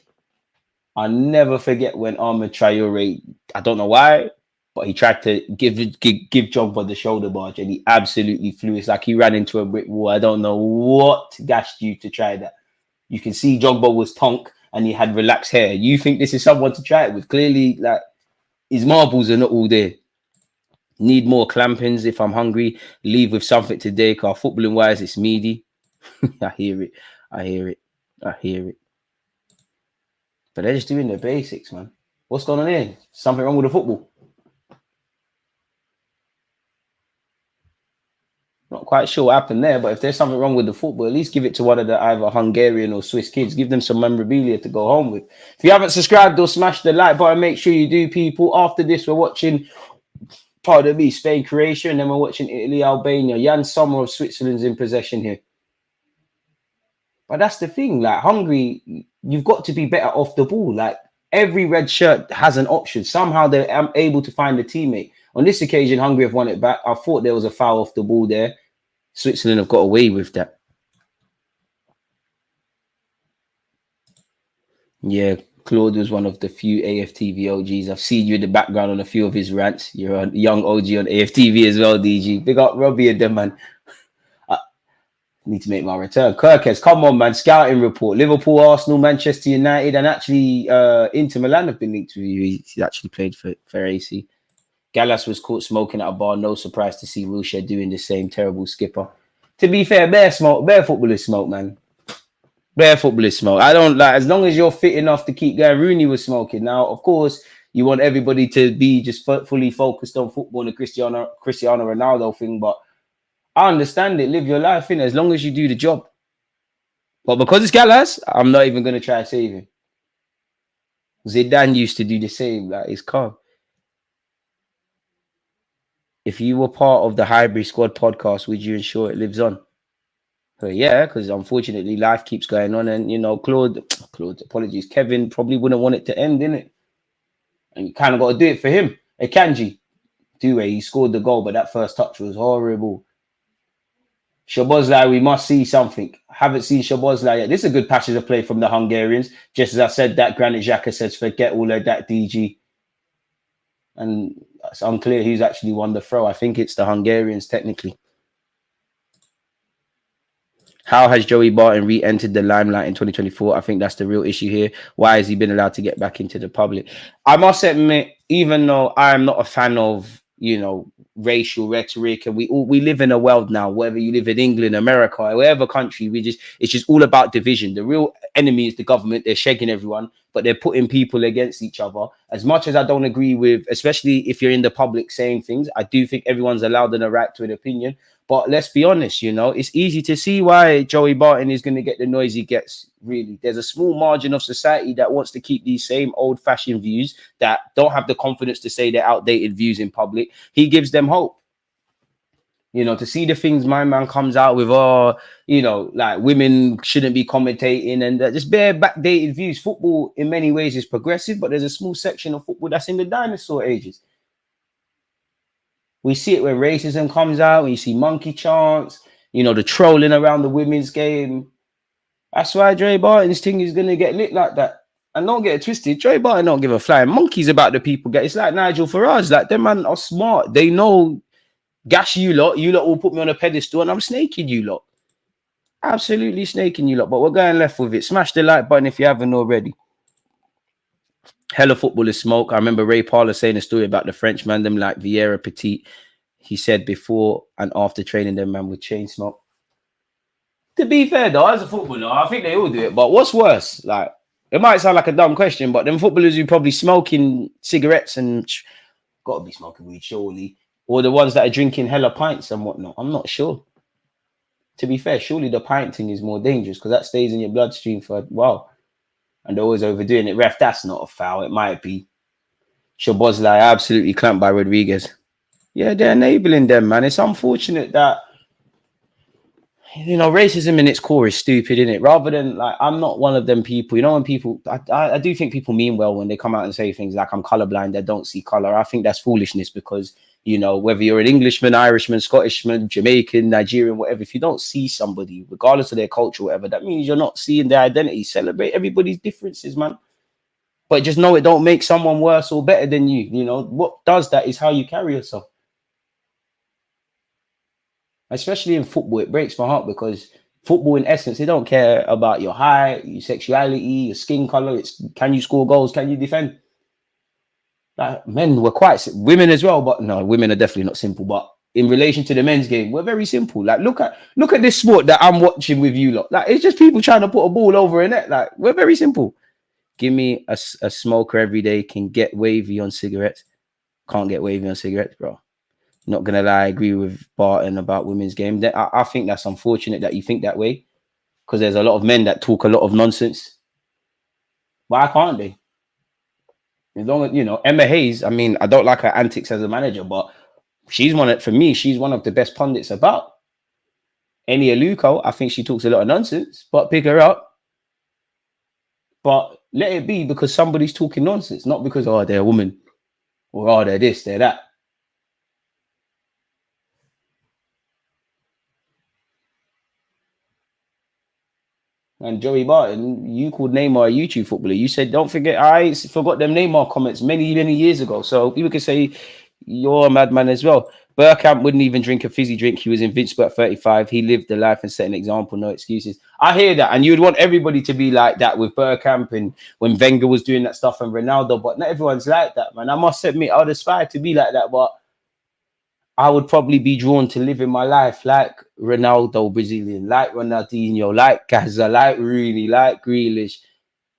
I'll never forget when Ahmed Traore, I don't know why, but he tried to give Drogba the shoulder barge and he absolutely flew. It's like he ran into a brick wall. I don't know what gassed you to try that. You can see Drogba was tonk and he had relaxed hair. You think this is someone to try it with? Clearly, like, his marbles are not all there. Need more clampings if I'm hungry. Leave with something today, because footballing wise, it's meaty. I hear it. But they're just doing the basics, man. What's going on here? Something wrong with the football? Not quite sure what happened there, but if there's something wrong with the football, at least give it to one of the either Hungarian or Swiss kids. Give them some memorabilia to go home with. If you haven't subscribed or smashed the like button, make sure you do, people. After this, we're watching, pardon me, Spain, Croatia, and then we're watching Italy, Albania. Jan Sommer of Switzerland's in possession here. But that's the thing, like, Hungary, you've got to be better off the ball. Like, every red shirt has an option. Somehow they're able to find a teammate. On this occasion, Hungary have won it back. I thought there was a foul off the ball there. Switzerland have got away with that. Yeah, Claude was one of the few AFTV OGs. I've seen you in the background on a few of his rants. You're a young OG on AFTV as well, DG. Big up Robbie and them, man. I need to make my return. Kirkes, come on, man. Scouting report. Liverpool, Arsenal, Manchester United, and actually Inter Milan have been linked with you. He's actually played for AC. Gallas was caught smoking at a bar. No surprise to see Wilshere doing the same. Terrible skipper. To be fair, bare footballers smoke, man. Bare footballers smoke. I don't like, as long as you're fit enough to keep going. Rooney was smoking. Now, of course, you want everybody to be just fully focused on football and the Cristiano Ronaldo thing, but I understand it. Live your life in as long as you do the job. But because it's Gallas, I'm not even going to try to save him. Zidane used to do the same. Like, it's calm. If you were part of the Hybrid Squad podcast, would you ensure it lives on? Yeah, because unfortunately life keeps going on, and Claude, apologies, Kevin probably wouldn't want it to end, innit? And you kind of got to do it for him. Akanji, he scored the goal, but that first touch was horrible. Szoboszlai, we must see something. Haven't seen Szoboszlai yet. This is a good passage of play from the Hungarians. Just as I said, that Granit Xhaka says, forget all of that, DG. And it's unclear who's actually won the throw. I think it's the Hungarians, technically. How has Joey Barton re-entered the limelight in 2024? I think that's the real issue here. Why has he been allowed to get back into the public? I must admit, even though I'm not a fan of, racial rhetoric, and we live in a world now, whether you live in England, America, or whatever country, it's just all about division. The real enemy is the government. They're shaking everyone, but they're putting people against each other. As much as I don't agree with, especially if you're in the public saying things, I do think everyone's allowed in a right to an opinion. But let's be honest, it's easy to see why Joey Barton is going to get the noise he gets, really. There's a small margin of society that wants to keep these same old-fashioned views, that don't have the confidence to say their outdated views in public. He gives them hope. You know, to see the things my man comes out with, oh, you know, like women shouldn't be commentating and just bare backdated views. Football in many ways is progressive, but there's a small section of football that's in the dinosaur ages. We see it when racism comes out, when you see monkey chants, you know, the trolling around the women's game. That's why Dre Barton's thing is going to get lit like that. And don't get it twisted. Dre Barton don't give a flying monkeys about the people get. It's like Nigel Farage. Like, them man are smart. They know, gash you lot will put me on a pedestal and I'm snaking you lot. Absolutely snaking you lot. But we're going left with it. Smash the like button if you haven't already. Hella football is smoke. I remember Ray Parler saying a story about the French man, them like Vieira Petit. He said before and after training, them man with chain smoke. To be fair though, as a footballer, I think they all do it. But what's worse? Like, it might sound like a dumb question, but them footballers who probably smoking cigarettes and gotta be smoking weed, surely. Or the ones that are drinking hella pints and whatnot. I'm not sure. To be fair, surely the pint thing is more dangerous because that stays in your bloodstream for a while. And they're always overdoing it. Ref, that's not a foul. It might be. Szoboszlai absolutely clamped by Rodriguez. Yeah, they're enabling them, man. It's unfortunate that, you know, racism in its core is stupid, isn't it? Rather than, like, I'm not one of them people. You know, when people, I do think people mean well when they come out and say things like, I'm colorblind, I don't see color. I think that's foolishness because, you know, whether you're an Englishman, Irishman, Scottishman, Jamaican, Nigerian, whatever, if you don't see somebody, regardless of their culture, whatever, that means you're not seeing their identity. Celebrate everybody's differences, man. But just know it don't make someone worse or better than you. You know, what does that is how you carry yourself. Especially in football, it breaks my heart because football, in essence, they don't care about your height, your sexuality, your skin color. It's, can you score goals? Can you defend? Like, men were quite, women as well, but no, women are definitely not simple. But in relation to the men's game, we're very simple. Like, look at this sport that I'm watching with you lot. Like, it's just people trying to put a ball over a net. Like, we're very simple. Give me a smoker every day, can get wavy on cigarettes. Can't get wavy on cigarettes, bro. Not gonna lie, I agree with Barton about women's game. I think that's unfortunate that you think that way, because there's a lot of men that talk a lot of nonsense. Why can't they? As long as, you know, Emma Hayes, I mean, I don't like her antics as a manager, but she's one of the best pundits about. Eni Aluko, I think she talks a lot of nonsense, but pick her up. But let it be because somebody's talking nonsense, not because, oh, they're a woman, or oh, they're this, they're that. And Joey Barton, you called Neymar a YouTube footballer. You said, don't forget, I forgot them Neymar comments many, many years ago. So people can say you're a madman as well. Bergkamp wouldn't even drink a fizzy drink. He was invincible at 35. He lived the life and set an example. No excuses. I hear that. And you would want everybody to be like that with Bergkamp and when Wenger was doing that stuff and Ronaldo. But not everyone's like that, man. I must admit, I would aspire to be like that. But I would probably be drawn to living my life like Ronaldo, Brazilian, like Ronaldinho, like Gaza, like Rooney, like Grealish,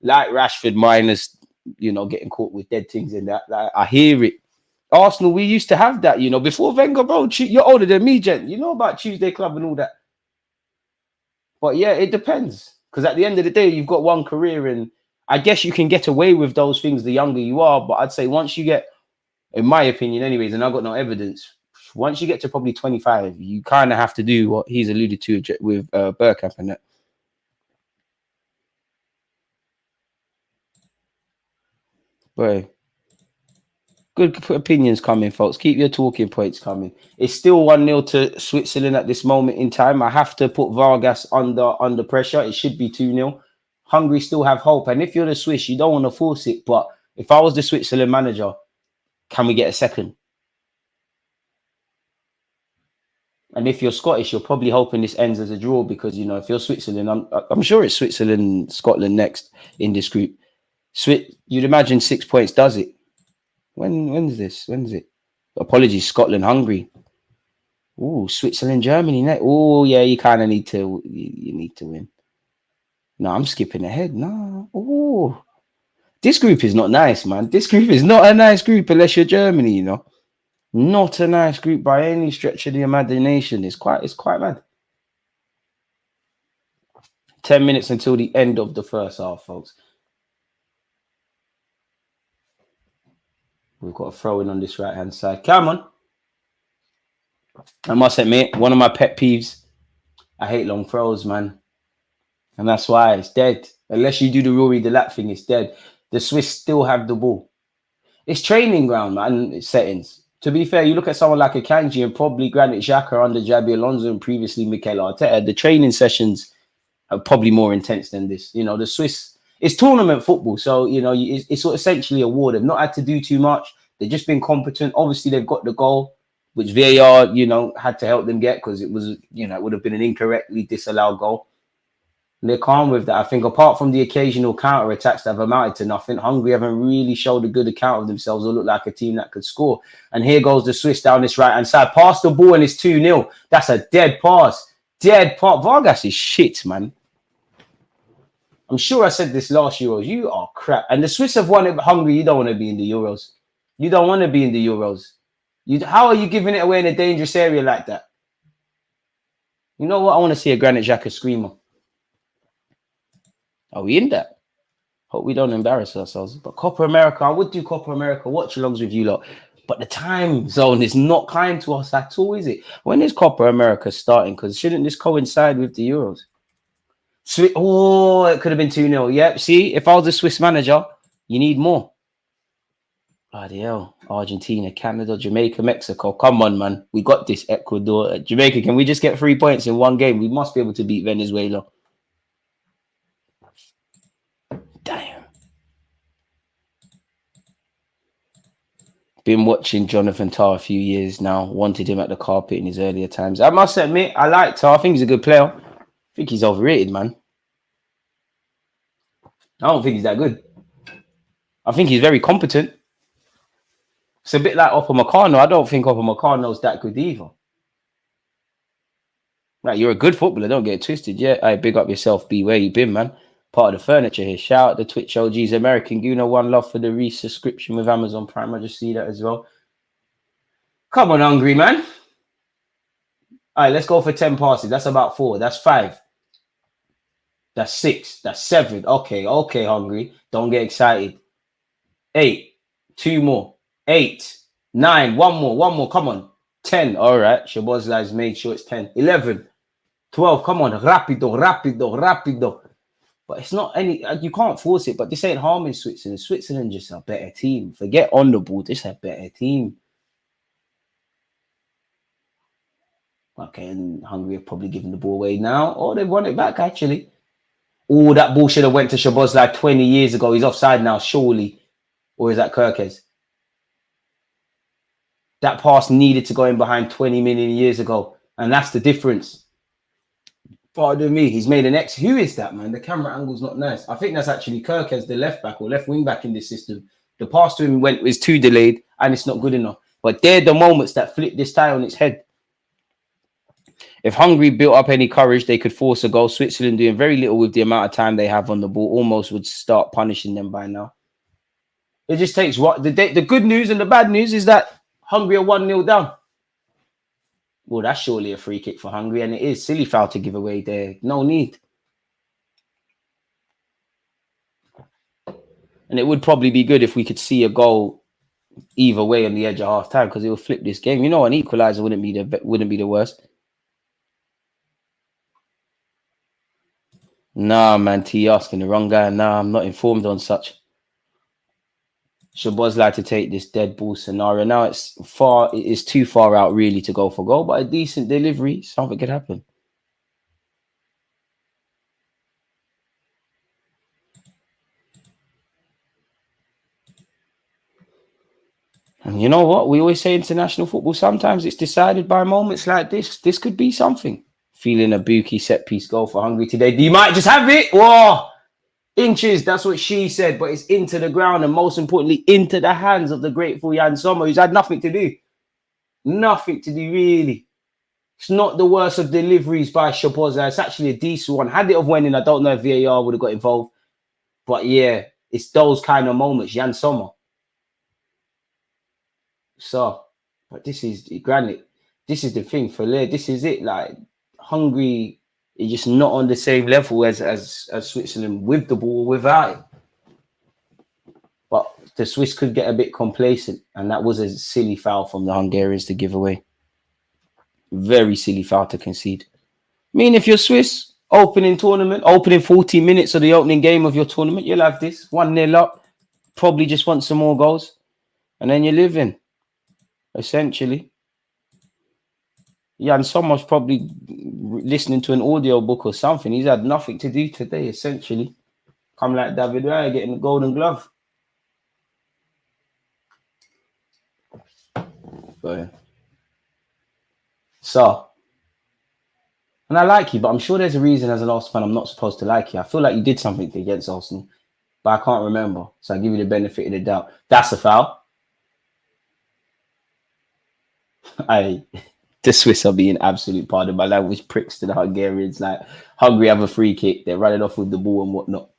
like Rashford, minus, you know, getting caught with dead things in that. Like, I hear it. Arsenal, we used to have that, you know, before Wenger, bro. You're older than me, Jen. You know about Tuesday Club and all that. But yeah, it depends. Because at the end of the day, you've got one career, and I guess you can get away with those things the younger you are. But I'd say once you get, in my opinion, anyways, and I've got no evidence, once you get to probably 25, you kind of have to do what he's alluded to with Bergkamp and that. Boy, good opinions coming, folks. Keep your talking points coming. It's still 1-0 to Switzerland at this moment in time. I have to put Vargas under pressure. It should be 2-0. Hungary still have hope. And if you're the Swiss, you don't want to force it. But if I was the Switzerland manager, can we get a second? And if you're Scottish, you're probably hoping this ends as a draw because, you know, if you're Switzerland, I'm sure it's Switzerland, Scotland next in this group. You'd imagine 6 points does it. When's this? When's it? Apologies, Scotland, Hungary. Oh, Switzerland, Germany. Oh, yeah, you kind of need to. You need to win. No, I'm skipping ahead. No. Oh, this group is not nice, man. This group is not a nice group unless you're Germany. You know, not a nice group by any stretch of the imagination. It's quite mad. 10 minutes until the end of the first half, folks. We've got a throw in on this right-hand side. Come on. I must admit, one of my pet peeves, I hate long throws, man. And that's why it's dead. Unless you do the Rory the lap thing, it's dead. The Swiss still have the ball. It's training ground, man. It's settings. To be fair, you look at someone like a Kanji and probably Granit Xhaka under Jabi Alonso and previously Mikel Arteta. The training sessions are probably more intense than this. You know, the Swiss, it's tournament football. So, you know, it's essentially a war. They've not had to do too much. They've just been competent. Obviously, they've got the goal, which VAR, you know, had to help them get because it was, you know, it would have been an incorrectly disallowed goal. And they're calm with that. I think apart from the occasional counter attacks that have amounted to nothing, Hungary haven't really showed a good account of themselves or look like a team that could score. And here goes the Swiss down this right-hand side. Pass the ball and it's 2-0. That's a dead pass. Dead pass. Vargas is shit, man. I'm sure I said this last Euros. You are crap. And the Swiss have won it, but Hungary, you don't want to be in the Euros. You don't want to be in the Euros. How are you giving it away in a dangerous area like that? You know what? I want to see a Granit Xhaka screamer. Are we in that? Hope we don't embarrass ourselves. But Copa America, I would do Copa America watch-alongs with you lot. But the time zone is not kind to us at all, is it? When is Copa America starting? Because shouldn't this coincide with the Euros? Oh, it could have been 2-0. Yep, see, if I was a Swiss manager, you need more. Bloody hell. Argentina, Canada, Jamaica, Mexico. Come on, man. We got this. Ecuador. Jamaica, can we just get 3 points in one game? We must be able to beat Venezuela. Damn. Been watching Jonathan Tah a few years now. Wanted him at the carpet in his earlier times. I must admit, I like Tah. I think he's a good player. I think he's overrated, man. I don't think he's that good. I think he's very competent. It's a bit like Upamecano. I don't think Upamecano's that good either. Right, you're a good footballer. Don't get it twisted. Yeah, I big up yourself. B, where you been, man? Part of the furniture here. Shout out the Twitch OGs. American Gooner, one love for the resubscription with Amazon Prime. I just see that as well. Come on, Hungry, man. All right, let's go for 10 passes. That's about 4. That's 5. That's 6. That's 7. Okay, Hungry. Don't get excited. 8. 2 more. 8. 9. One more. Come on. 10. All right. Shabozlai's made sure it's 10. 11. 12. Come on. Rapido. But it's not any, you can't force it, but this ain't harming Switzerland. Switzerland just a better team. Forget on the ball. This is a better team. Okay, and Hungary have probably given the ball away now. Oh, they've won it back, actually. Oh, that ball should have went to Shabozlai 20 years ago. He's offside now, surely. Or is that Kirkes? That pass needed to go in behind 20 million years ago. And that's the difference. Pardon me, he's made an X. Who is that, man? The camera angle's not nice. I think that's actually Kirkes, the left back or left wing back in this system. The pass to him was too delayed and it's not good enough. But they're the moments that flip this tie on its head. If Hungary built up any courage, they could force a goal. Switzerland doing very little with the amount of time they have on the ball. Almost would start punishing them by now. It just takes what the good news and the bad news is that Hungary are 1-0 down. Well, that's surely a free kick for Hungary, and it is silly foul to give away there. No need. And it would probably be good if we could see a goal either way on the edge of half time because it will flip this game. You know, an equalizer wouldn't be the worst. Nah, man, T asking the wrong guy. Nah, I'm not informed on such. Shabozlai to take this dead ball scenario. Now it is too far out really to go for goal, but a decent delivery, something could happen. And you know what? We always say international football, sometimes it's decided by moments like this. This could be something. Feeling a Buki set piece goal for Hungary today. You might just have it. Whoa! Inches, that's what she said, but it's into the ground and most importantly, into the hands of the grateful Jan Sommer, who's had nothing to do. Nothing to do, really. It's not the worst of deliveries by Shabozlai. It's actually a decent one. Had it have went in, I don't know if VAR would have got involved. But yeah, it's those kind of moments. Jan Sommer. So, but this is, granted, this is the thing for Lear. This is it. Like, Hungary is just not on the same level as Switzerland with the ball, without it. But the Swiss could get a bit complacent, and that was a silly foul from the Hungarians to give away. Very silly foul to concede. I mean, if you're Swiss, opening 14 minutes of the opening game of your tournament, you'll have this 1-0 up. Probably just want some more goals. And then you're living, essentially. Yeah, and someone's probably listening to an audio book or something. He's had nothing to do today, essentially. Come like David Raya getting the golden glove. But, so, and I like you, but I'm sure there's a reason as an Arsenal fan I'm not supposed to like you. I feel like you did something against Arsenal, but I can't remember. So I give you the benefit of the doubt. That's a foul. The Swiss are being absolute, pardon my language, pricks to the Hungarians. Like, Hungary have a free kick. They're running off with the ball and whatnot.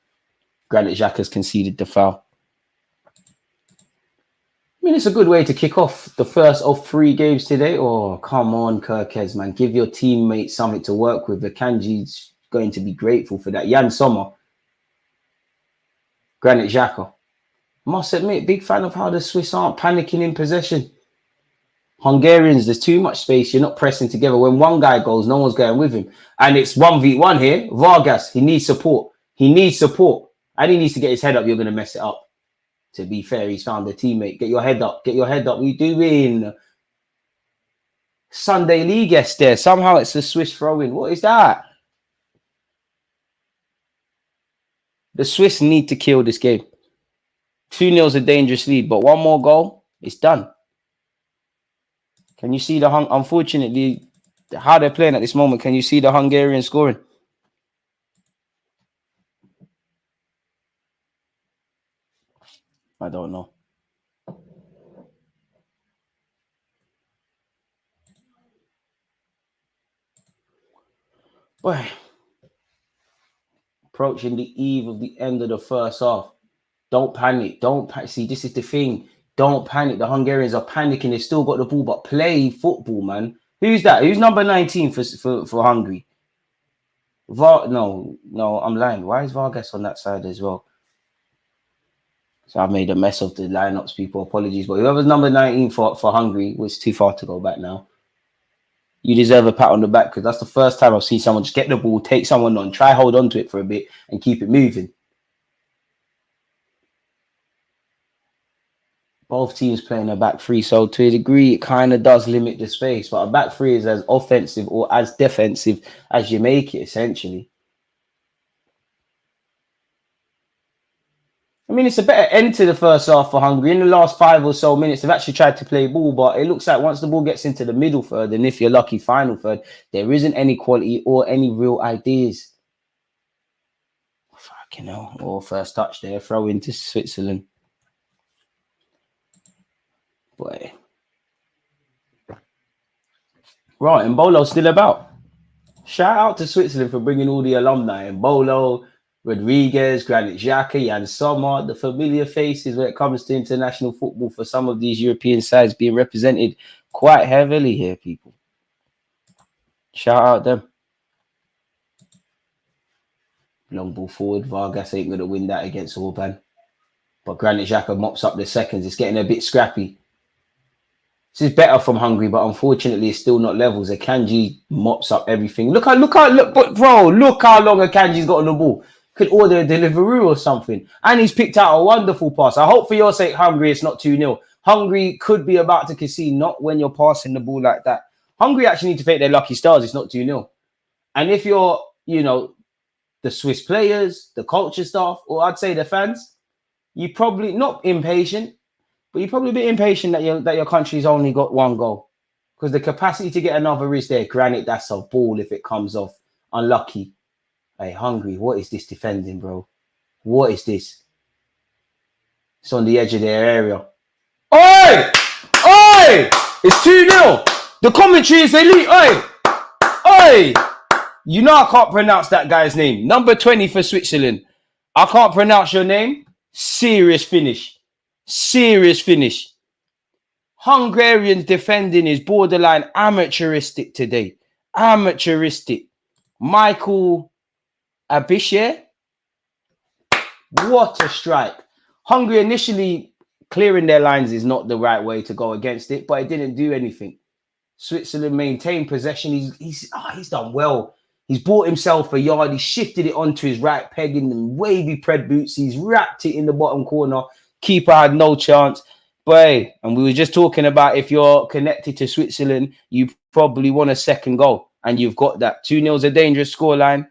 Granit Xhaka's conceded the foul. I mean, it's a good way to kick off the first of 3 games today. Oh, come on, Kirkez, man. Give your teammates something to work with. The Kanji's going to be grateful for that. Jan Sommer. Granit Xhaka. Must admit, big fan of how the Swiss aren't panicking in possession. Hungarians, there's too much space. You're not pressing together. When one guy goes, no one's going with him. And it's 1v1 here. Vargas, he needs support. He needs support. And he needs to get his head up. You're going to mess it up. To be fair, he's found a teammate. Get your head up. Get your head up. What are you doing? Sunday League guest there. Somehow it's a Swiss throw-in. What is that? The Swiss need to kill this game. 2-0 is a dangerous lead, but one more goal, it's done. Can you see unfortunately, how they're playing at this moment? Can you see the Hungarian scoring? I don't know. Boy, approaching the eve of the end of the first half. Don't panic. See, this is the thing. Don't panic. The Hungarians are panicking. They've still got the ball, but play football, man. Who's that? Who's number 19 for Hungary? No, I'm lying. Why is Vargas on that side as well? So I've made a mess of the lineups, people. Apologies. But whoever's number 19 for Hungary was too far to go back now. You deserve a pat on the back because that's the first time I've seen someone just get the ball, take someone on, try hold on to it for a bit and keep it moving. Both teams playing a back three, so to a degree, it kind of does limit the space. But a back three is as offensive or as defensive as you make it, essentially. I mean, it's a better end to the first half for Hungary. In the last 5 or so minutes, they've actually tried to play ball, but it looks like once the ball gets into the middle third, and if you're lucky, final third, there isn't any quality or any real ideas. Fucking hell. Or first touch there, throw into Switzerland. Boy. Right, and Mbolo's still about. Shout out to Switzerland for bringing all the alumni. Mbolo, Rodriguez, Granit Xhaka, Jan Sommer, the familiar faces when it comes to international football for some of these European sides being represented quite heavily here, people. Shout out them. Long ball forward. Vargas ain't going to win that against Orban. But Granit Xhaka mops up the seconds. It's getting a bit scrappy. This is better from Hungary, but unfortunately, it's still not levels. Akanji mops up everything. Look how long Akanji's got on the ball. Could order a Deliveroo or something. And he's picked out a wonderful pass. I hope for your sake, Hungary, it's not 2-0. Hungary could be about to concede, not when you're passing the ball like that. Hungary actually need to fake their lucky stars. It's not 2-0. And if you're, the Swiss players, the culture staff, or I'd say the fans, you probably not impatient, but you're probably a bit impatient that your country's only got 1 goal. Because the capacity to get another is there. Granted, that's a ball if it comes off. Unlucky. Hey, Hungary, what is this defending, bro? What is this? It's on the edge of their area. Oi! Oi! It's 2-0. The commentary is elite. Oi! Oi! You know I can't pronounce that guy's name. Number 20 for Switzerland. I can't pronounce your name. Serious finish. Serious finish. Hungarian defending is borderline amateuristic today. Amateuristic. Michael Abishe. What a strike. Hungary initially clearing their lines is not the right way to go against it, but it didn't do anything. Switzerland maintained possession. He's done well. He's bought himself a yard. He shifted it onto his right peg in the wavy pred boots. He's wrapped it in the bottom corner. Keeper had no chance. But and we were just talking about if you're connected to Switzerland, you probably want a second goal. And you've got that. 2-0 is a dangerous scoreline.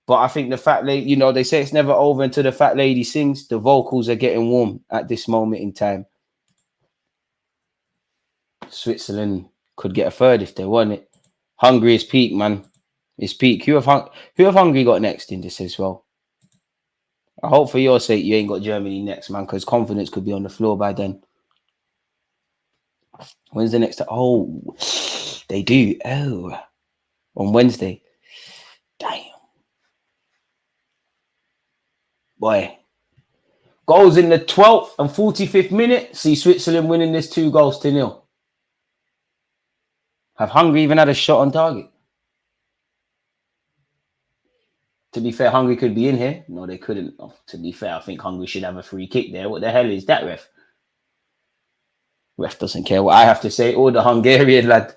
But I think the fat lady, they say it's never over until the fat lady sings. The vocals are getting warm at this moment in time. Switzerland could get a third if they want it. Hungary is peak, man. It's peak. Who have Hungary got next in this as well? I hope for your sake you ain't got Germany next, man, because confidence could be on the floor by then. When's the next? Oh, they do. Oh, on Wednesday. Damn. Boy. Goals in the 12th and 45th minute. See Switzerland winning this 2-0. Have Hungary even had a shot on target? To be fair, Hungary could be in here. No, they couldn't. Oh, to be fair, I think Hungary should have a free kick there. What the hell is that, ref? Ref doesn't care what I have to say. Or the Hungarian lad.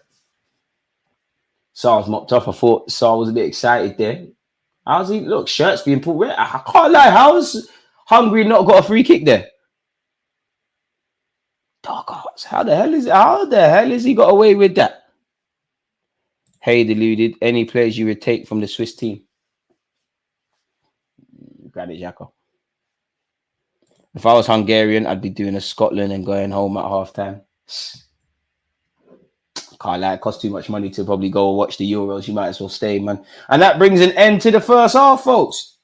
Sar's mopped up. I thought Sar was a bit excited there. How's he? Look, shirts being put. I can't lie. How's Hungary not got a free kick there? Dark arts. How the hell is he got away with that? Hey, Deluded. Any players you would take from the Swiss team? Grab it, Jacko. If I was Hungarian, I'd be doing a Scotland and going home at halftime. Can't lie, it costs too much money to probably go and watch the Euros. You might as well stay, man. And that brings an end to the first half, folks.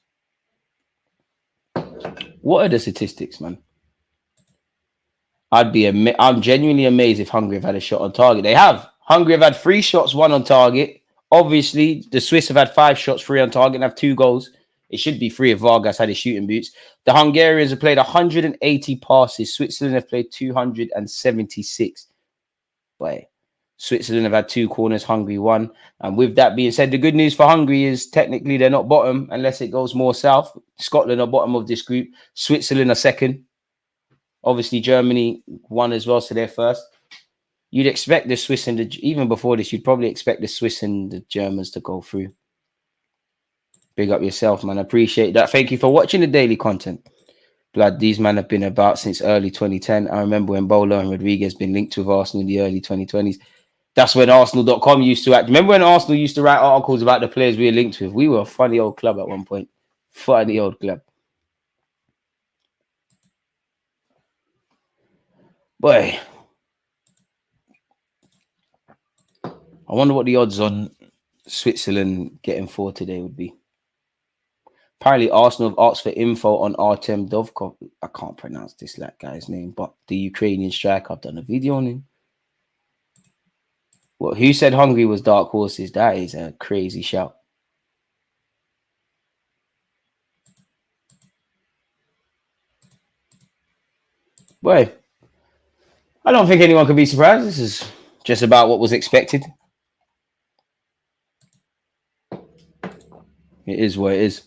What are the statistics, man? I'm genuinely amazed if Hungary have had a shot on target. They have. Hungary have had 3 shots, 1 on target. Obviously, the Swiss have had 5 shots, 3 on target, and have 2 goals. It should be 3 if Vargas had his shooting boots. The Hungarians have played 180 passes. Switzerland have played 276. But Switzerland have had 2 corners, Hungary 1. And with that being said, the good news for Hungary is technically they're not bottom unless it goes more south. Scotland are bottom of this group. Switzerland are second. Obviously, Germany won as well, so they're first. You'd expect the Swiss and even before this, you'd probably expect the Swiss and the Germans to go through. Big up yourself, man. I appreciate that. Thank you for watching the daily content. Blood, these men have been about since early 2010. I remember when Bolo and Rodriguez been linked with Arsenal in the early 2020s. That's when Arsenal.com used to act. Remember when Arsenal used to write articles about the players we were linked with? We were a funny old club at one point. Funny old club. Boy. I wonder what the odds on Switzerland getting 4 today would be. Apparently, Arsenal have asked for info on Artem Dovkov. I can't pronounce this guy's name, but the Ukrainian striker. I've done a video on him. Well, who said Hungary was dark horses? That is a crazy shout. Boy, I don't think anyone could be surprised. This is just about what was expected. It is what it is.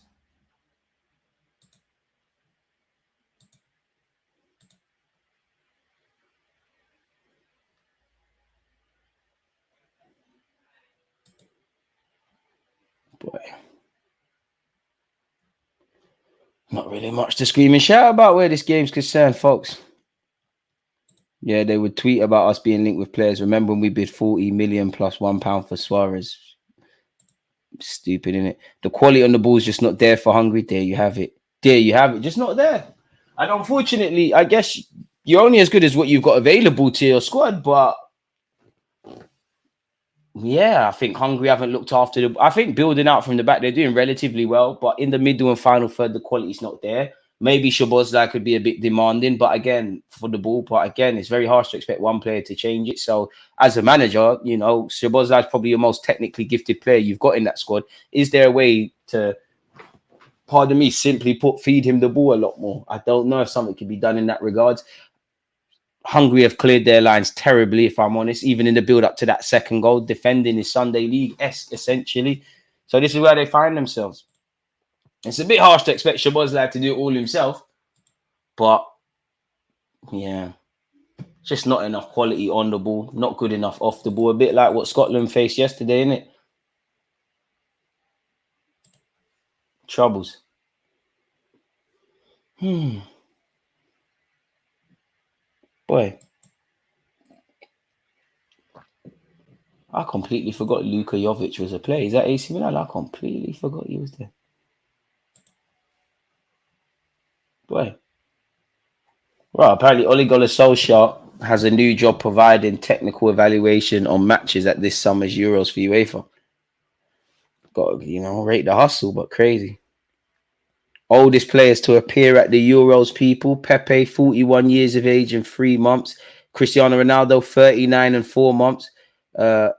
Boy. Not really much to scream and shout about where this game's concerned, folks. Yeah, they would tweet about us being linked with players. Remember when we bid 40 million plus £1 for Suarez? Stupid, innit? The quality on the ball is just not there for Hungary. There you have it. There you have it. Just not there. And unfortunately, I guess you're only as good as what you've got available to your squad. But yeah, I think Hungary haven't looked after I think building out from the back, they're doing relatively well. But in the middle and final third, the quality's not there. Maybe Szoboszlai could be a bit demanding, but again, for the ball part, again, it's very harsh to expect one player to change it. So as a manager, Szoboszlai is probably your most technically gifted player you've got in that squad. Is there a way to, pardon me, simply feed him the ball a lot more? I don't know if something could be done in that regard. Hungary have cleared their lines terribly, if I'm honest, even in the build-up to that second goal, defending is Sunday League-esque, essentially. So this is where they find themselves. It's a bit harsh to expect Szoboszlai to do it all himself, but yeah, Just not enough quality on the ball, not good enough off the ball. A bit like what Scotland faced yesterday, innit? Troubles. Boy, I completely forgot Luka Jovic was a player. Is that AC Milan? I completely forgot he was there. Boy. Well, apparently Ole Gunnar Solskjaer has a new job providing technical evaluation on matches at this summer's Euros for UEFA. Got to, rate the hustle, but crazy. Oldest players to appear at the Euros, people. Pepe, 41 years of age and 3 months. Cristiano Ronaldo, 39 and 4 months. Who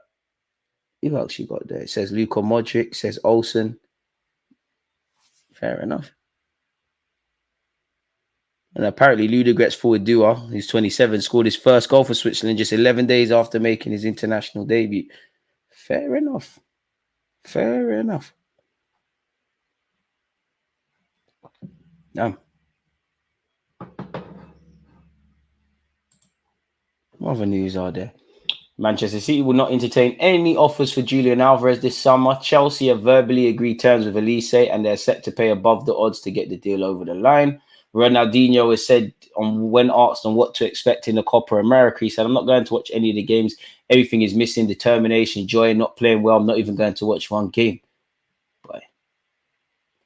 else you got there? It says Luka Modric, says Olsen. Fair enough. And apparently Ludogorets forward Dua, who's 27, scored his first goal for Switzerland just 11 days after making his international debut. Fair enough. Fair enough. Damn. What other news are there? Manchester City will not entertain any offers for Julian Alvarez this summer. Chelsea have verbally agreed terms with Elise and they're set to pay above the odds to get the deal over the line. Ronaldinho has said when asked on what to expect in the Copa America, he said, I'm not going to watch any of the games. Everything is missing: determination, joy, not playing well. I'm not even going to watch one game. Boy.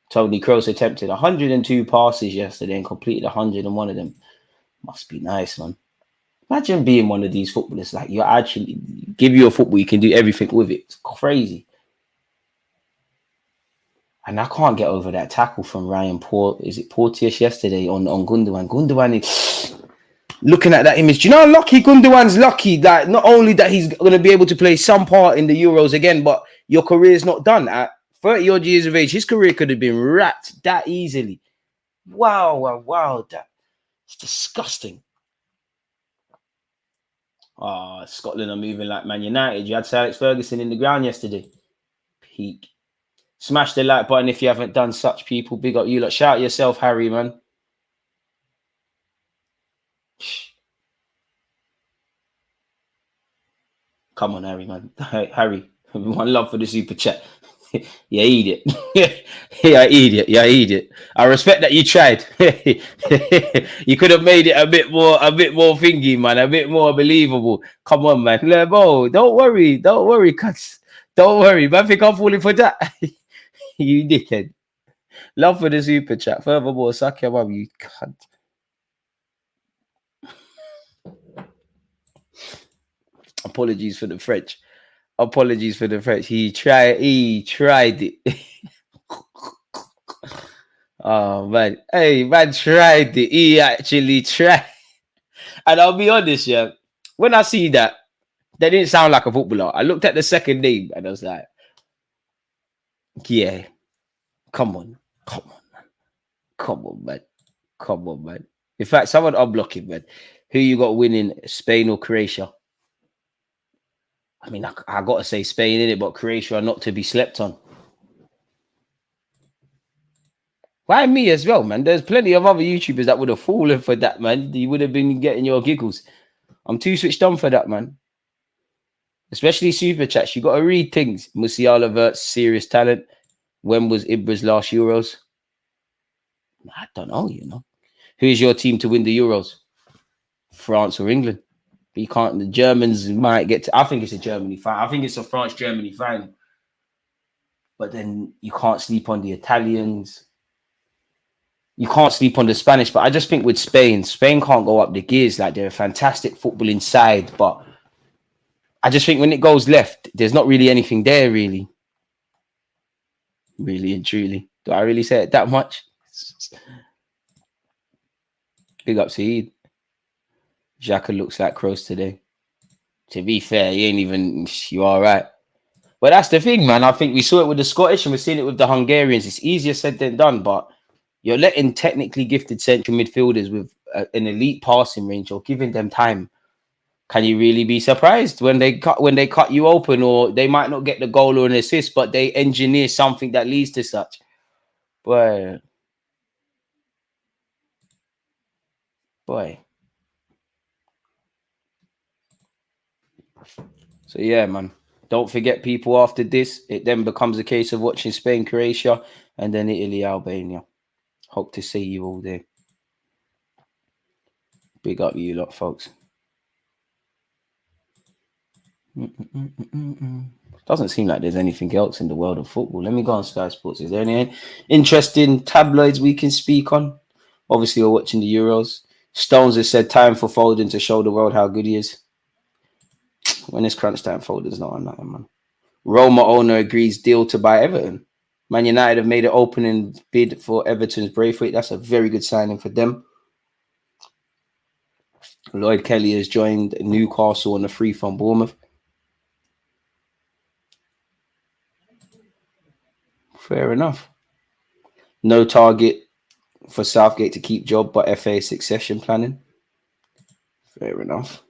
Toni Kroos attempted 102 passes yesterday and completed 101 of them. Must be nice, man. Imagine being one of these footballers. Like, you're actually, give you a football, you can do everything with it. It's crazy. And I can't get over that tackle from Ryan Porteous yesterday on Gundogan. Gundogan is looking at that image. Do you know how lucky Gundogan's lucky that not only that he's going to be able to play some part in the Euros again, but your career's not done. At 30 odd years of age, his career could have been wrapped that easily. Wow. That's disgusting. Scotland are moving like Man United. You had Sir Alex Ferguson in the ground yesterday. Peak. Smash the like button if you haven't done such, people. Big up you lot. Shout yourself, Harry, man. Come on, Harry, man. Harry, one love for the super chat. You idiot. Yeah, idiot. I respect that you tried. You could have made it a bit more thingy, man, a bit more believable. Come on, man. Lebo, don't worry, cuz. Don't worry, man. I think I'm falling for that. You dickhead. Love for the super chat. Furthermore, suck your mum, you cunt. Apologies for the French. He tried it. Oh man, hey man, tried it. He actually tried. And I'll be honest, yeah. When I see that didn't sound like a footballer. I looked at the second name and I was like, yeah, come on, man. In fact, someone unblock him, man. Who you got winning, Spain or Croatia? I mean, I got to say Spain in it, but Croatia are not to be slept on. Why me as well, man? There's plenty of other YouTubers that would have fallen for that, man. You would have been getting your giggles. I'm too switched on for that, man. Especially super chats. You got to read things. Musiala verts serious talent. When was Ibra's last Euros? I don't know, Who's your team to win the Euros? France or England? You can't. The Germans might get to. I think it's a Germany final. I think it's a France-Germany final. But then you can't sleep on the Italians. You can't sleep on the Spanish. But I just think with Spain can't go up the gears. Like, they're a fantastic footballing side, but I just think when it goes left, there's not really anything there, really. Really and truly. Do I really say it that much? Big up Saeed. Xhaka looks like Kroos today. To be fair, you all right. But that's the thing, man. I think we saw it with the Scottish and we're seeing it with the Hungarians. It's easier said than done, but you're letting technically gifted central midfielders with an elite passing range or giving them time. Can you really be surprised when they cut you open, or they might not get the goal or an assist, but they engineer something that leads to such? Boy. So yeah, man. Don't forget, people, after this, it then becomes a case of watching Spain, Croatia, and then Italy, Albania. Hope to see you all there. Big up you lot, folks. Doesn't seem like there's anything else in the world of football. Let me go on Sky Sports. Is there any interesting tabloids we can speak on? Obviously, we're watching the Euros. Stones has said time for Foden to show the world how good he is. When it's crunch time, Foden's not on nothing, man. Roma owner agrees deal to buy Everton. Man United have made an opening bid for Everton's Braithwaite. That's a very good signing for them. Lloyd Kelly has joined Newcastle on a free from Bournemouth. Fair enough. No target for Southgate to keep job, but FA succession planning. Fair enough.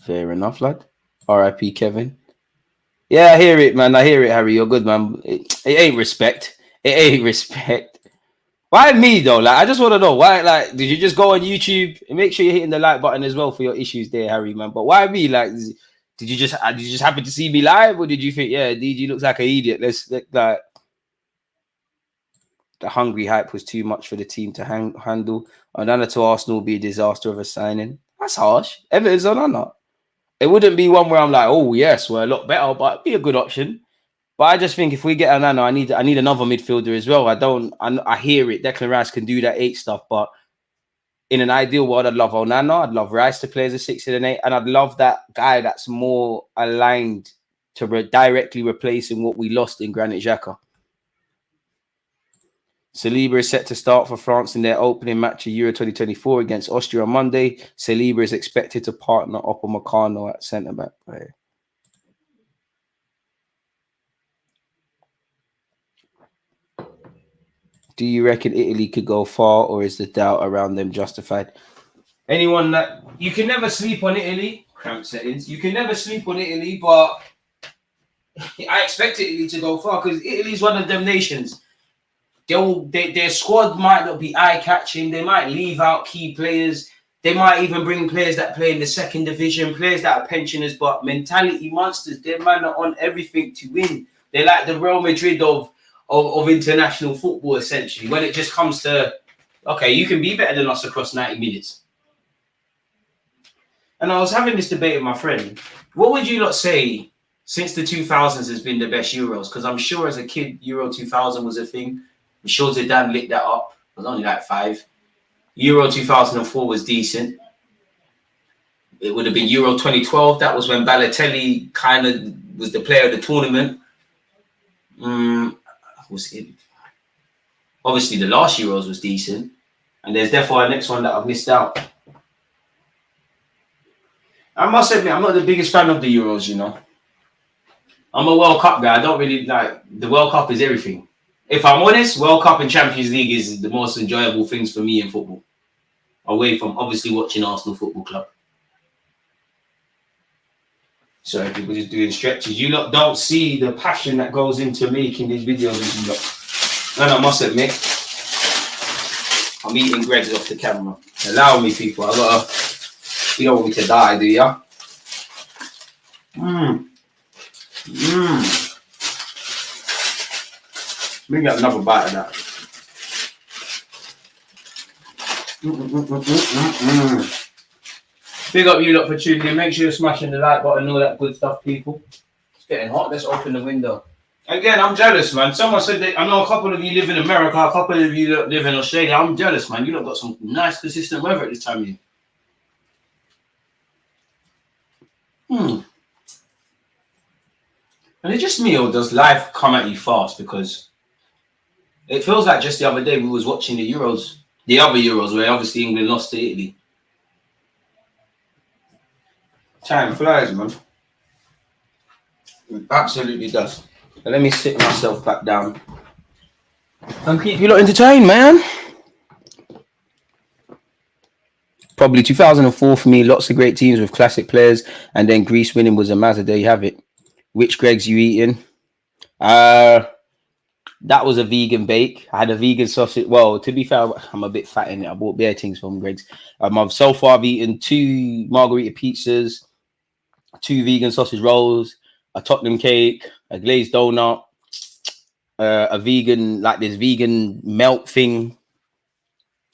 Fair enough, lad. R.I.P. Kevin. Yeah, I hear it, man. I hear it, Harry. You're good, man. It ain't respect. It ain't respect. Why me though? Like, I just want to know why. Like, did you just go on YouTube and make sure you're hitting the like button as well for your issues there, Harry, man? But why me? Like, did you just happen to see me live, or did you think, yeah, DG looks like an idiot? Let's like the hungry hype was too much for the team to handle. Onana to Arsenal will be a disaster of a signing. That's harsh. Everton's Onana. It wouldn't be one where I'm like, oh yes, we're a lot better, but it'd be a good option. But I just think if we get Onana, I need another midfielder as well. I hear it. Declan Rice can do that 8 stuff, but in an ideal world, I'd love Onana. I'd love Rice to play as a 6 and an 8, and I'd love that guy that's more aligned to directly replacing what we lost in Granit Xhaka. Saliba is set to start for France in their opening match of Euro 2024 against Austria on Monday. Saliba is expected to partner up on Upamecano at centre back. Right. Do you reckon Italy could go far, or is the doubt around them justified? Anyone that you can never sleep on Italy, cramp settings. You can never sleep on Italy, but I expect Italy to go far because Italy's one of them nations. Their squad might not be eye-catching. They might leave out key players. They might even bring players that play in the second division, players that are pensioners, but mentality monsters. They're man are on everything to win. They're like the Real Madrid of international football, essentially. When it just comes to, okay, you can be better than us across 90 minutes. And I was having this debate with my friend. What would you lot say since the 2000s has been the best Euros? Because I'm sure as a kid, Euro 2000 was a thing. I'm sure Zidane lit that up. It was only like 5. Euro 2004 was decent. It would have been Euro 2012. That was when Balotelli kind of was the player of the tournament. Was it? Obviously, the last Euros was decent. And there's therefore a next one that I've missed out. I must admit, I'm not the biggest fan of the Euros, you know. I'm a World Cup guy. I don't really like... The World Cup is everything. If I'm honest, World Cup and Champions League is the most enjoyable things for me in football. Away from obviously watching Arsenal Football Club. Sorry, people just doing stretches. You lot don't see the passion that goes into making these videos. And I must admit, I'm eating Greg's off the camera. Allow me, people. You don't want me to die, do ya? Let me get another bite of that. Big up you lot for tuning in. Make sure you're smashing the like button and all that good stuff, people. It's getting hot. Let's open the window. Again, I'm jealous, man. Someone said that I know a couple of you live in America, a couple of you live in Australia. I'm jealous, man. You lot got some nice, consistent weather at this time of year. And it's just me, or does life come at you fast? Because it feels like just the other day we was watching the Euros, the other Euros, where obviously England lost to Italy. Time flies, man. It absolutely does. But let me sit myself back down and keep you lot entertained, man. Probably 2004 for me. Lots of great teams with classic players, and then Greece winning was a matter. There you have it. Which Greg's you eating? That was a vegan bake. I had a vegan sausage. Well, to be fair, I'm a bit fat in it. I bought bare things from Greg's. I've so far I've eaten 2 margarita pizzas, 2 vegan sausage rolls, a Tottenham cake, a glazed donut, a vegan, like this vegan melt thing,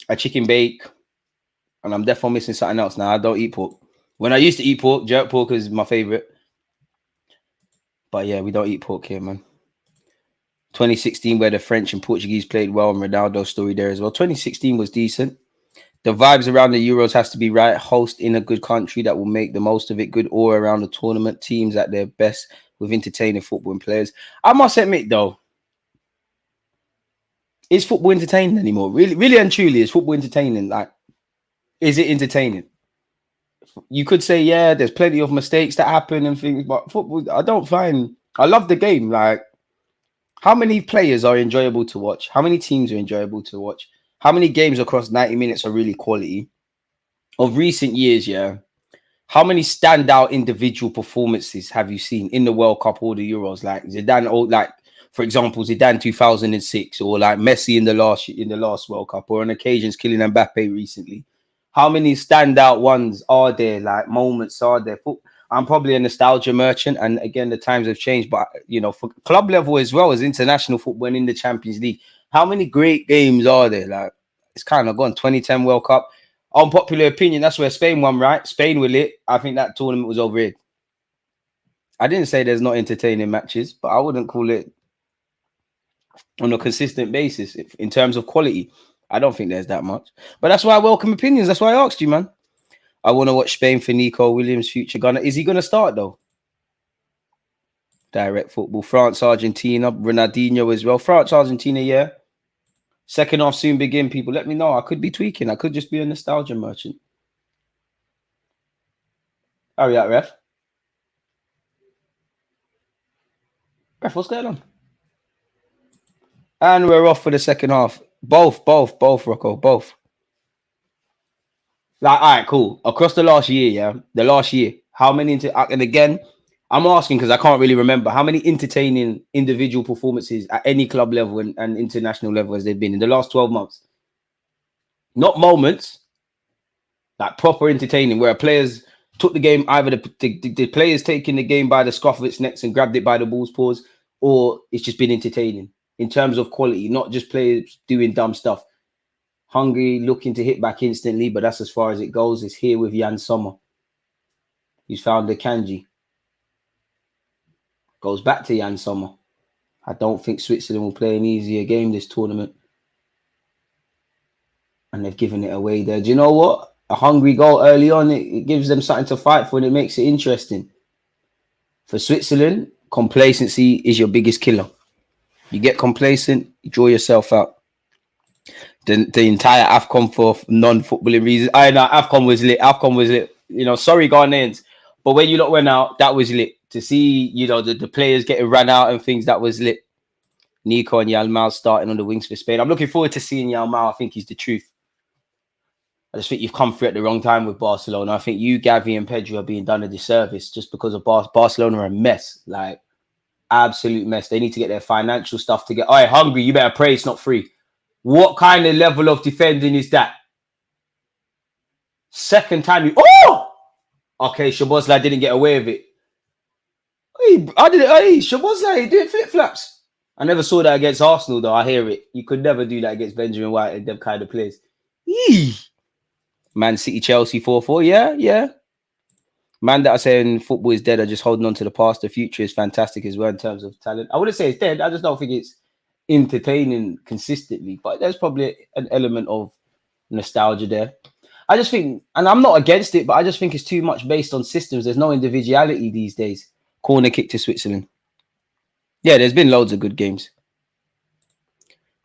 a chicken bake, and I'm definitely missing something else now. I don't eat pork. When I used to eat pork, jerk pork is my favorite. But yeah, we don't eat pork here, man. 2016, where the French and Portuguese played well, and Ronaldo's story there as well. 2016 was decent. The vibes around the Euros has to be right. Host in a good country that will make the most of it. Good aura around the tournament. Teams at their best with entertaining football and players. I must admit, though, is football entertaining anymore? Really, really and truly, is football entertaining? Like, is it entertaining? You could say, yeah, there's plenty of mistakes that happen and things, but football, I don't find. I love the game. Like, how many players are enjoyable to watch? How many teams are enjoyable to watch? How many games across 90 minutes are really quality? Of recent years, yeah. How many standout individual performances have you seen in the World Cup or the Euros? Like Zidane, or like, for example, Zidane 2006, or like Messi in the last World Cup, or on occasions Kylian Mbappe recently. How many standout ones are there? Like moments are there? I'm probably a nostalgia merchant, and again, the times have changed. But you know, for club level as well as international football and in the Champions League, how many great games are there? Like, it's kind of gone. 2010 World Cup. Unpopular opinion, that's where Spain won, right? Spain with it. I think that tournament was overrated. I didn't say there's not entertaining matches, but I wouldn't call it on a consistent basis. In terms of quality, I don't think there's that much. But that's why I welcome opinions. That's why I asked you, man. I want to watch Spain for Nico Williams, future gunner. Is he going to start, though? Direct football. France, Argentina, Ronaldinho as well. France, Argentina, yeah. Second half soon begin, people. Let me know. I could be tweaking. I could just be a nostalgia merchant. Hurry up, ref. Ref, what's going on? And we're off for the second half. Both, Rocco, both. Like, all right, cool. Across the last year, yeah, the last year, how many? And again, I'm asking because I can't really remember how many entertaining individual performances at any club level and international level has there been in the last 12 months. Not moments, like proper entertaining, where players took the game, either the players taking the game by the scruff of its necks and grabbed it by the ball's paws, or it's just been entertaining in terms of quality, not just players doing dumb stuff. Hungary looking to hit back instantly, but that's as far as it goes. It's here with Jan Sommer. He's found the kanji. Goes back to Jan Sommer. I don't think Switzerland will play an easier game this tournament. And they've given it away there. Do you know what? A Hungary goal early on, it gives them something to fight for and it makes it interesting. For Switzerland, complacency is your biggest killer. You get complacent, you draw yourself out. The entire AFCON for non-footballing reasons. I know AFCON was lit. You know, sorry, Ghanaians. But when you lot went out, that was lit. To see, you know, the players getting run out and things, that was lit. Nico and Yalmao starting on the wings for Spain. I'm looking forward to seeing Yalmao. I think he's the truth. I just think you've come through at the wrong time with Barcelona. I think you, Gavi, and Pedro are being done a disservice just because of Barcelona are a mess. Like, absolute mess. They need to get their financial stuff together. All right, Hungary, you better pray it's not free. What kind of level of defending is that? Second time you... Oh! Okay, Szoboszlai didn't get away with it. Szoboszlai did flip-flaps. I never saw that against Arsenal, though. I hear it. You could never do that against Benjamin White and them kind of players. Eee. Man City, Chelsea 4-4. Yeah. Man that are saying football is dead are just holding on to the past. The future is fantastic as well in terms of talent. I wouldn't say it's dead. I just don't think it's entertaining consistently. But there's probably an element of nostalgia there. I just think, and I'm not against it, but I just think it's too much based on systems. There's no individuality these days. Corner kick to Switzerland. Yeah, there's been loads of good games.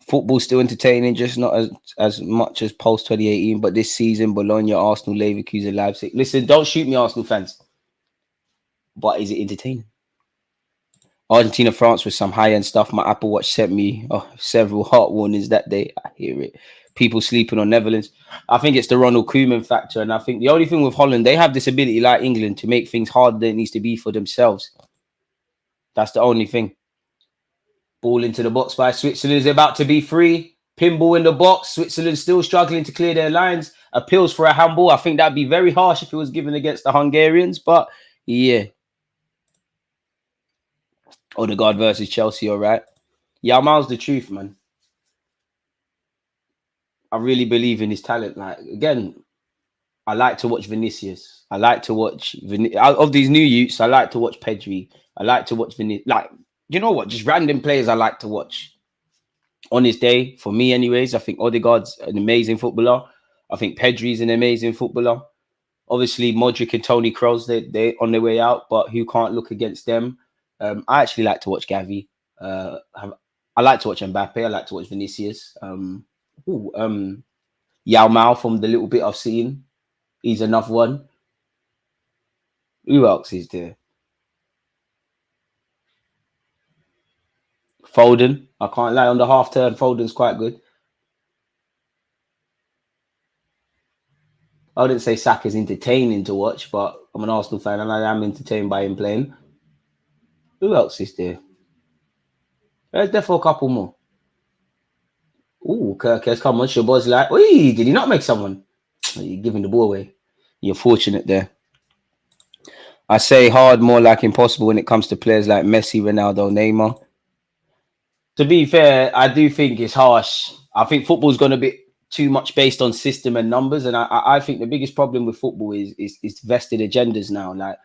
Football's still entertaining, just not as much as post 2018. But this season, Bologna, Arsenal, Leverkusen, Leipzig. Listen, don't shoot me, Arsenal fans. But is it entertaining? Argentina, France with some high-end stuff. My Apple Watch sent me several heart warnings that day. I hear it. People sleeping on Netherlands. I think it's the Ronald Koeman factor. And I think the only thing with Holland, they have this ability like England to make things harder than it needs to be for themselves. That's the only thing. Ball into the box by Switzerland is about to be free. Pinball in the box. Switzerland still struggling to clear their lines. Appeals for a handball. I think that'd be very harsh if it was given against the Hungarians. But, Yeah. Odegaard versus Chelsea, all right. Yeah, Miles, the truth, man. I really believe in his talent. Like, again, I like to watch Vinicius. I like to watch out of these new youths. I like to watch Pedri. I like to watch Vinicius. Like, you know what? Just random players I like to watch. On his day, for me, anyways, I think Odegaard's an amazing footballer. I think Pedri's an amazing footballer. Obviously, Modric and Tony Kroos, they're on their way out, but who can't look against them? I actually like to watch Gavi. I like to watch Mbappe. I like to watch Vinicius. Yao Mao from the little bit I've seen. He's another one. Who else is there? Foden. I can't lie. On the half turn, Foden's quite good. I wouldn't say Saka's entertaining to watch, but I'm an Arsenal fan and I am entertained by him playing. Who else is there? There's definitely a couple more. Ooh, Kirkes, come on. Shabazz like, wee, did he not make someone? You're giving the ball away. You're fortunate there. I say hard, more like impossible when it comes to players like Messi, Ronaldo, Neymar. To be fair, I do think it's harsh. I think football's going to be too much based on system and numbers, and I think the biggest problem with football is vested agendas now. Like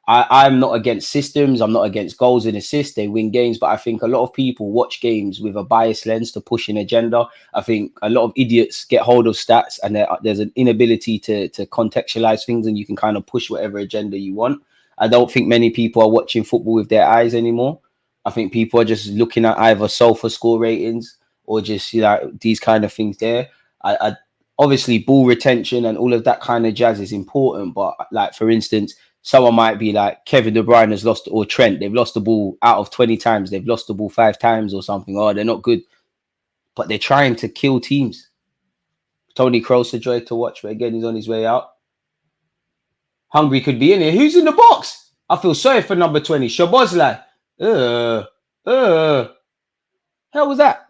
I'm not against systems, I'm not against goals and assists. They win games, but I think a lot of people watch games with a biased lens to push an agenda. I think a lot of idiots get hold of stats, and there's an inability to contextualize things, and you can kind of push whatever agenda you want. I don't think many people are watching football with their eyes anymore. I think people are just looking at either sofa score ratings or just these kind of things there. I obviously ball retention and all of that kind of jazz is important, but like for instance, someone might be like Kevin De Bruyne has lost, or Trent, they've lost the ball out of 20 times, they've lost the ball 5 times or something. Oh, they're not good, but they're trying to kill teams. Tony Kroos, a joy to watch, but again, he's on his way out. Hungary could be in here. Who's in the box? I feel sorry for number 20, Shabozlai. Hell was that?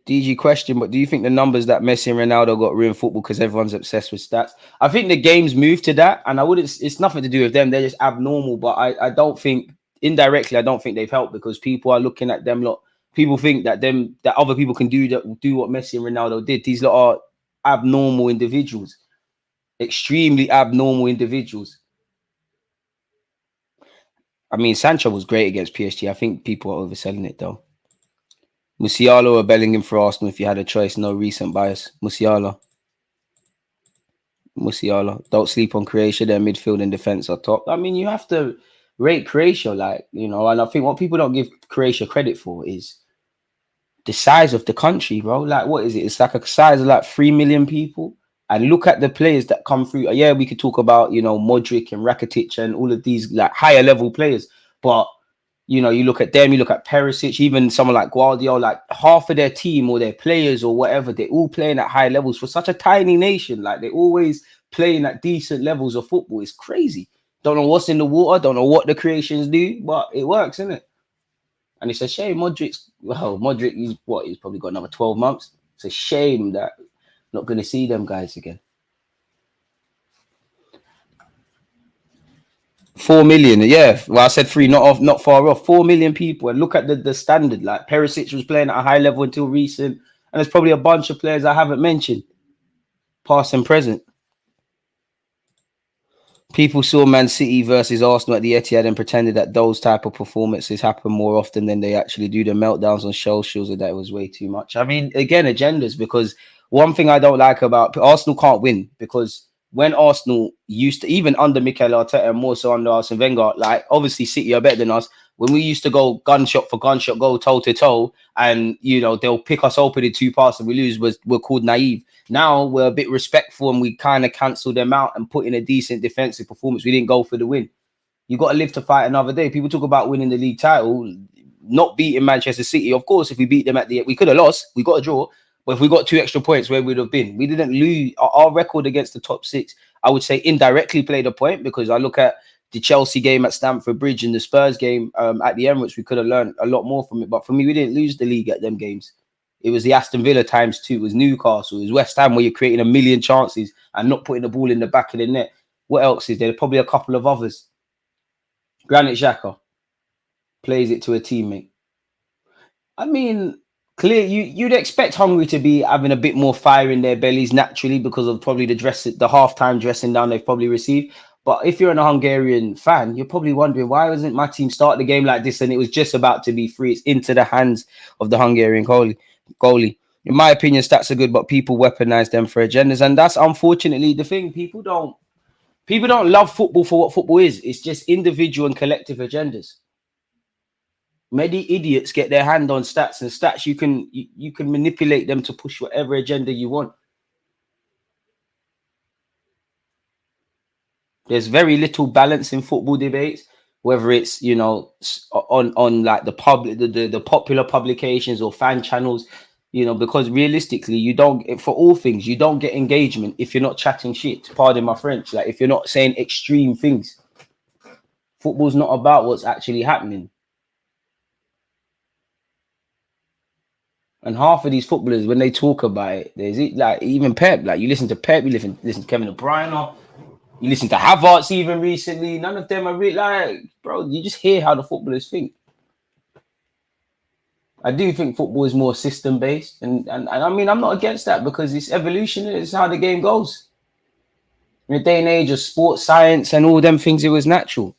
DG question, but do you think the numbers that Messi and Ronaldo got ruined football because everyone's obsessed with stats? I think the game's moved to that, and I wouldn't. It's nothing to do with them. They're just abnormal. But I don't think indirectly. I don't think they've helped because people are looking at them. People think that other people can do what Messi and Ronaldo did. These lot are abnormal individuals, extremely abnormal individuals. I mean, Sancho was great against PSG. I think people are overselling it though. Musiala or Bellingham for Arsenal if you had a choice. No recent bias. Musiala. Don't sleep on Croatia. Their midfield and defense are top. I mean, you have to rate Croatia, and I think what people don't give Croatia credit for is the size of the country, bro. Like, what is it? It's like a size of like 3 million people. And look at the players that come through. Yeah, we could talk about, Modric and Rakitic and all of these like higher level players. But, you look at them, you look at Perisic, even someone like Guardiola, like half of their team or their players or whatever, they're all playing at high levels for such a tiny nation. Like, they're always playing at decent levels of football. It's crazy. Don't know what's in the water. Don't know what the creations do, but it works, isn't it? And it's a shame Modric, he's probably got another 12 months. It's a shame that not going to see them guys again. 4 million, yeah. Well, I said 3, not far off. 4 million people, and look at the standard. Like Perisic was playing at a high level until recent, and there's probably a bunch of players I haven't mentioned, past and present. People saw Man City versus Arsenal at the Etihad and pretended that those type of performances happen more often than they actually do. The meltdowns on socials, that it was way too much. I mean, again, agendas, because one thing I don't like about Arsenal can't win, because when Arsenal used to, even under Mikel Arteta and more so under Arsene Wenger, like obviously City are better than us. When we used to go gunshot for gunshot, go toe to toe, and they'll pick us open in 2 passes and we lose, we're called naive. Now we're a bit respectful and we kind of cancel them out and put in a decent defensive performance. We didn't go for the win. You got to live to fight another day. People talk about winning the league title, not beating Manchester City. Of course, if we beat them we could have lost. We got a draw. But if we got 2 extra points, where we'd have been? We didn't lose. Our record against the top 6, I would say, indirectly played a point, because I look at the Chelsea game at Stamford Bridge and the Spurs game at the Emirates. We could have learned a lot more from it. But for me, we didn't lose the league at them games. It was the Aston Villa ×2. It was Newcastle. It was West Ham, where you're creating a million chances and not putting the ball in the back of the net. What else is there? Probably a couple of others. Granit Xhaka plays it to a teammate. I mean, clear. You'd expect Hungary to be having a bit more fire in their bellies naturally because of probably the halftime dressing down they've probably received. But if you're a Hungarian fan, you're probably wondering why wasn't my team start the game like this? And it was just about to be free. It's into the hands of the Hungarian goalie. In my opinion, stats are good, but people weaponize them for agendas, and that's unfortunately the thing. People don't love football for what football is. It's just individual and collective agendas. Many idiots get their hand on stats, and stats you can manipulate them to push whatever agenda you want. There's very little balance in football debates, whether it's on like the public, the popular publications or fan channels, because realistically, you don't, for all things, you don't get engagement if you're not chatting shit. Pardon my French. Like if you're not saying extreme things, football's not about what's actually happening. And half of these footballers, when they talk about it, there's like even Pep. Like you listen to Pep, you listen to Kevin De Bruyne, you listen to Havertz even recently. None of them are really like, bro. You just hear how the footballers think. I do think football is more system based, and I mean I'm not against that because it's evolution. It's how the game goes. In the day and age of sports science and all them things, it was natural.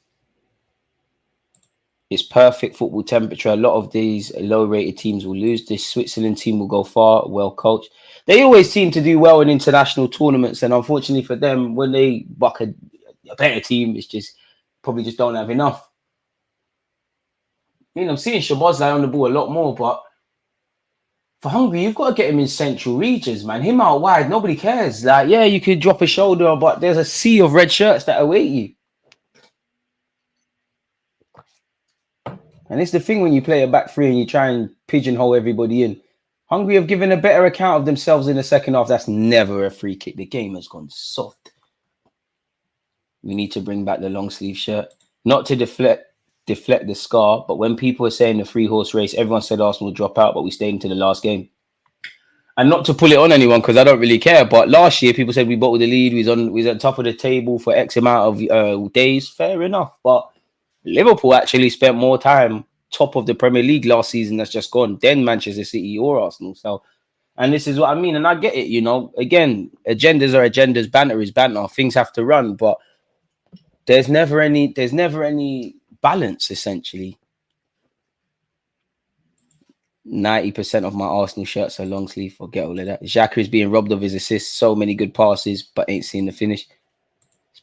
It's perfect football temperature. A lot of these low-rated teams will lose. This Switzerland team will go far, well coached. They always seem to do well in international tournaments, and unfortunately for them, when they buck a better team, it's just probably just don't have enough. I mean, I'm seeing Szoboszlai on the ball a lot more, but for Hungary, you've got to get him in central regions, man. Him out wide, nobody cares. Like, yeah, you could drop a shoulder, but there's a sea of red shirts that await you. And it's the thing when you play a back three and you try and pigeonhole everybody in. Hungary have given a better account of themselves in the second half. That's never a free kick. The game has gone soft. We need to bring back the long sleeve shirt. Not to deflect the scar, but when people are saying the 3-horse race, everyone said Arsenal would drop out, but we stayed into the last game. And not to pull it on anyone because I don't really care, but last year people said we bottled the lead. We was at top of the table for X amount of days. Fair enough, but Liverpool actually spent more time top of the Premier League last season that's just gone than Manchester City or Arsenal. So, and this is what I mean, and I get it. Again, agendas are agendas, banter is banter. Things have to run, but there's never any balance. Essentially, 90% of my Arsenal shirts are long sleeve. Forget all of that. Xhaka is being robbed of his assists. So many good passes, but ain't seeing the finish.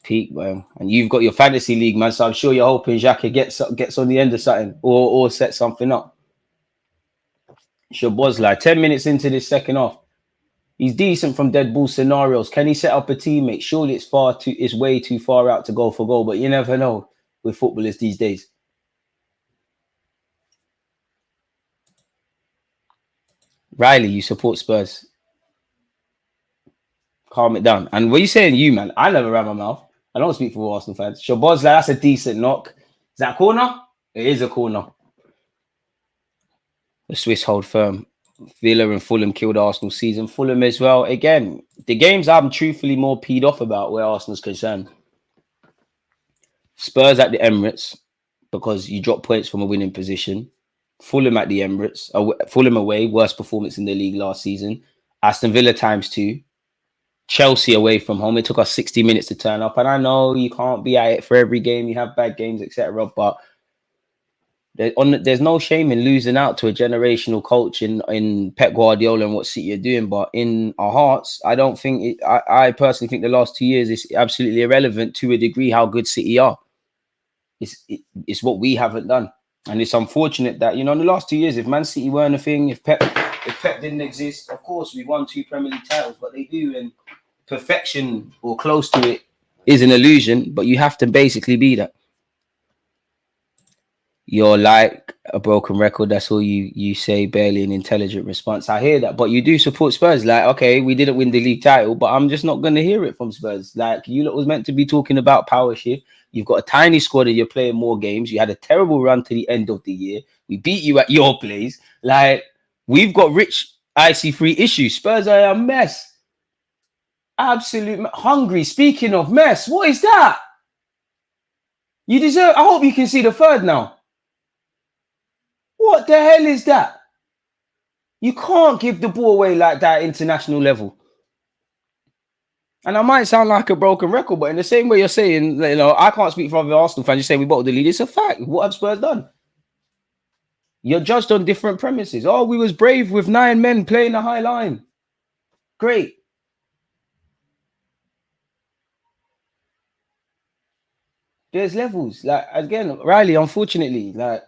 Peak, man. And you've got your fantasy league, man. So I'm sure you're hoping Xhaka gets on the end of something or set something up. Szoboszlai, 10 minutes into this second half. He's decent from dead ball scenarios. Can he set up a teammate? Surely it's way too far out to go for goal, but you never know with footballers these days. Riley, you support Spurs. Calm it down. And what are you saying, you, man? I never ran my mouth. I don't speak for Arsenal fans. Szoboszlai, that's a decent knock. Is that a corner? It is a corner. The Swiss hold firm. Villa and Fulham killed Arsenal season. Fulham as well. Again, the games I'm truthfully more peed off about where Arsenal's concerned. Spurs at the Emirates because you drop points from a winning position. Fulham at the Emirates. Fulham away, worst performance in the league last season. Aston Villa times 2. Chelsea away from home. It took us 60 minutes to turn up. And I know you can't be at it for every game. You have bad games, etc. But there's no shame in losing out to a generational coach in Pep Guardiola and what City are doing. But in our hearts, I don't think I personally think the last 2 years is absolutely irrelevant to a degree how good City are. It's what we haven't done. And it's unfortunate that, in the last 2 years, if Man City weren't a thing, if Pep didn't exist, of course, we won 2 Premier League titles, but they do. And perfection or close to it is an illusion, but you have to basically be that. You're like a broken record. That's all you say, barely an intelligent response. I hear that, but you do support Spurs. Like, okay, we didn't win the league title, but I'm just not going to hear it from Spurs. Like, you lot was meant to be talking about power shift. You've got a tiny squad and you're playing more games. You had a terrible run to the end of the year. We beat you at your place. Like, we've got rich IC3 issues. Spurs are a mess. Absolute Hungary. Speaking of mess, what is that? You deserve. I hope you can see the third now. What the hell is that? You can't give the ball away like that at international level. And I might sound like a broken record, but in the same way you're saying, you know, I can't speak for other Arsenal fans. You say we bottled the lead. It's a fact. What have Spurs done? You're judged on different premises. Oh, we was brave with 9 men playing the high line. Great. There's levels. Like, again, Riley, unfortunately, like,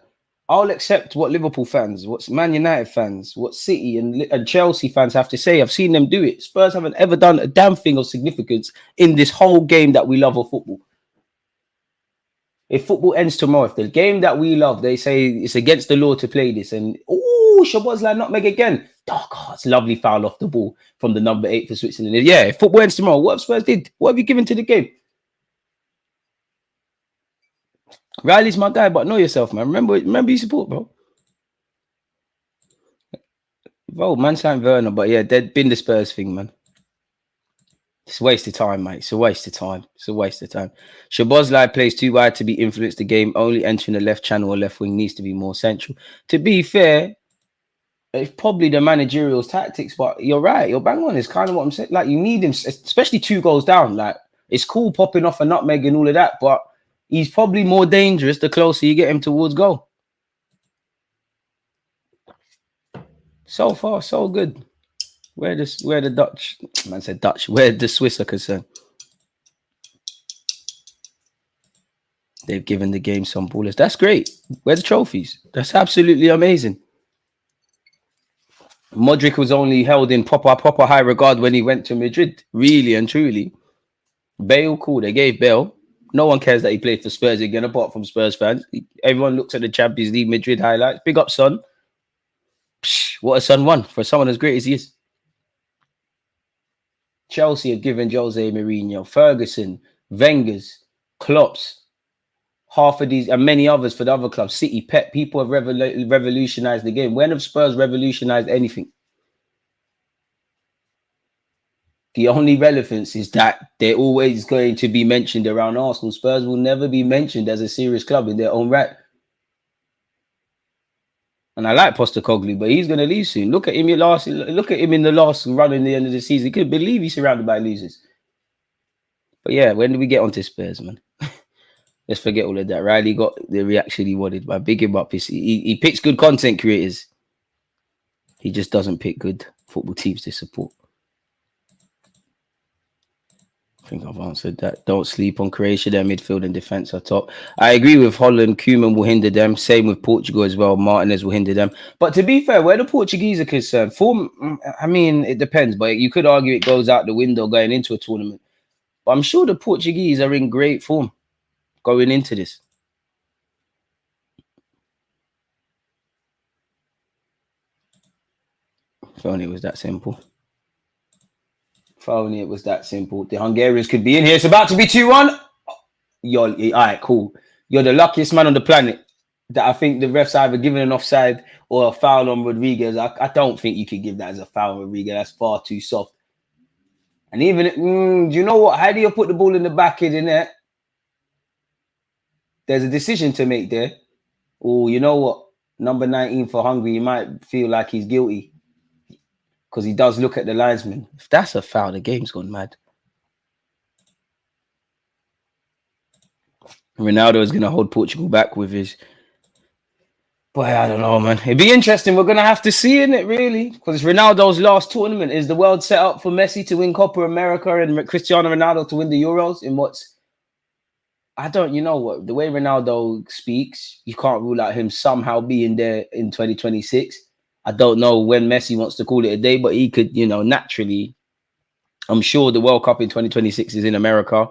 I'll accept what Liverpool fans, what Man United fans, what City and Chelsea fans have to say. I've seen them do it. Spurs haven't ever done a damn thing of significance in this whole game that we love of football. If football ends tomorrow, if the game that we love, they say it's against the law to play this, and Szoboszlai nutmeg again. Oh, God, it's lovely foul off the ball from the number 8 for Switzerland. Yeah, if football ends tomorrow, what have Spurs did? What have you given to the game? Riley's my guy, but know yourself, man. Remember you support, bro. Bro, man signed Werner, but yeah, they'd been the Spurs thing, man. It's a waste of time, mate. It's a waste of time. It's a waste of time. Szoboszlai plays too wide to be influenced the game. Only entering the left channel or left wing needs to be more central. To be fair, it's probably the managerial tactics, but you're right. You're bang on. It's kind of what I'm saying. Like, you need him, especially 2 goals down. Like, it's cool popping off a nutmeg and all of that, but he's probably more dangerous the closer you get him towards goal. So far, so good. Where the Dutch, man said Dutch, where the Swiss are concerned. They've given the game some ballers. That's great. Where the trophies? That's absolutely amazing. Modric was only held in proper high regard when he went to Madrid, really and truly. Bale, cool. They gave Bale. No one cares that he played for Spurs again, apart from Spurs fans. Everyone looks at the Champions League Madrid highlights. Big up, son. Psh, what a son won for someone as great as he is. Chelsea have given Jose Mourinho, Ferguson, Wenger's, Klopp's, half of these and many others for the other clubs. City, Pep, people have revolutionized the game. When have Spurs revolutionized anything? The only relevance is that they're always going to be mentioned around Arsenal. Spurs will never be mentioned as a serious club in their own right. And I like Postecoglou, but he's going to leave soon. Look at him in the last run in the end of the season. You couldn't believe he's surrounded by losers. But yeah, when do we get onto Spurs, man? Let's forget all of that. Riley got the reaction he wanted, man. Big him up. He picks good content creators. He just doesn't pick good football teams to support. I think I've answered that. Don't sleep on Croatia. Their midfield and defense are top. I agree with Holland. Koeman will hinder them. Same with Portugal as well. Martinez will hinder them. But to be fair, where the Portuguese are concerned, form, I mean, it depends. But you could argue it goes out the window going into a tournament. But I'm sure the Portuguese are in great form going into this. If only it was that simple. If only it was that simple. The Hungarians could be in here. It's about to be 2-1. All right, cool. You're the luckiest man on the planet that I think the refs either given an offside or a foul on Rodriguez. I don't think you could give that as a foul on Rodriguez. That's far too soft. And even, do you know what? How do you put the ball in the back of the net? There's a decision to make there. Oh, you know what? Number 19 for Hungary, you might feel like he's guilty. Because he does look at the linesman. If that's a foul, the game's gone mad. Ronaldo is going to hold Portugal back with his... Boy, I don't know, man. It'd be interesting. We're going to have to see in it, really. Because it's Ronaldo's last tournament. Is the world set up for Messi to win Copa America and Cristiano Ronaldo to win the Euros? In what's... I don't... You know what? The way Ronaldo speaks, you can't rule out him somehow being there in 2026. I don't know when Messi wants to call it a day, but he could, naturally. I'm sure the World Cup in 2026 is in America.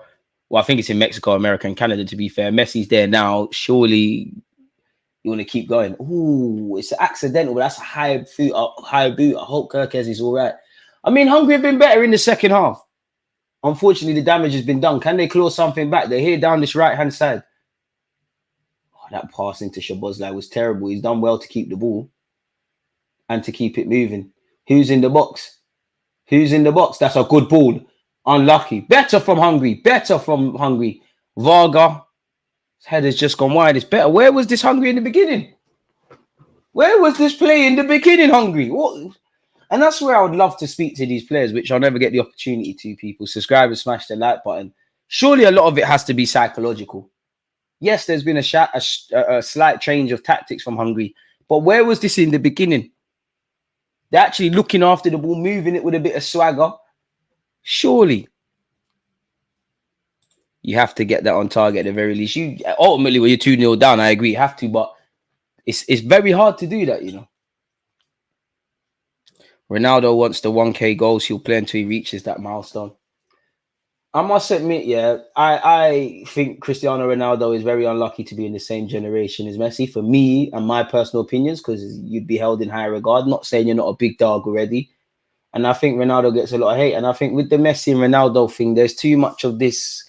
Well, I think it's in Mexico, America, and Canada, to be fair. Messi's there now. Surely you want to keep going. Ooh, it's accidental, but that's a high boot. I hope Kirkes is all right. I mean, Hungary have been better in the second half. Unfortunately, the damage has been done. Can they claw something back? They're here down this right-hand side. Oh, that pass into Szoboszlai was terrible. He's done well to keep the ball and to keep it moving. Who's in the box? Who's in the box? That's a good ball. Unlucky. Better from Hungary. Better from Hungary. Varga. His head has just gone wide. It's better. Where was this Hungary in the beginning? Where was this play in the beginning, Hungary? What? And that's where I would love to speak to these players, which I'll never get the opportunity to, people. Subscribe and smash the like button. Surely a lot of it has to be psychological. Yes, there's been a slight change of tactics from Hungary. But where was this in the beginning? They're actually looking after the ball, moving it with a bit of swagger. Surely. You have to get that on target at the very least. You ultimately, when you're 2-0 down, I agree, you have to. But it's very hard to do that, you know. Ronaldo wants the 1K goals. He'll play until he reaches that milestone. I must admit, yeah, I think Cristiano Ronaldo is very unlucky to be in the same generation as Messi. For me and my personal opinions, because you'd be held in high regard. Not saying you're not a big dog already. And I think Ronaldo gets a lot of hate. And I think with the Messi and Ronaldo thing, there's too much of this.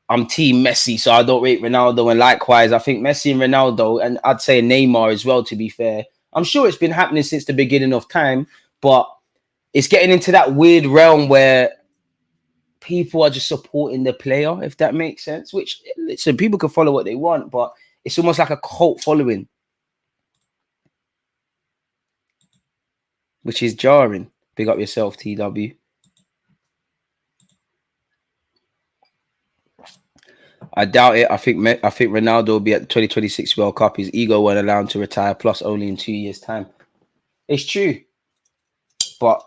I'm team Messi, so I don't rate Ronaldo. And likewise, I think Messi and Ronaldo, and I'd say Neymar as well, to be fair. I'm sure it's been happening since the beginning of time, but it's getting into that weird realm where people are just supporting the player, if that makes sense. Which, listen, people can follow what they want, but it's almost like a cult following, which is jarring. Big up yourself, TW. I doubt it. I think Ronaldo will be at the 2026 World Cup. His ego won't allow him to retire, plus only in 2 years' time. It's true. But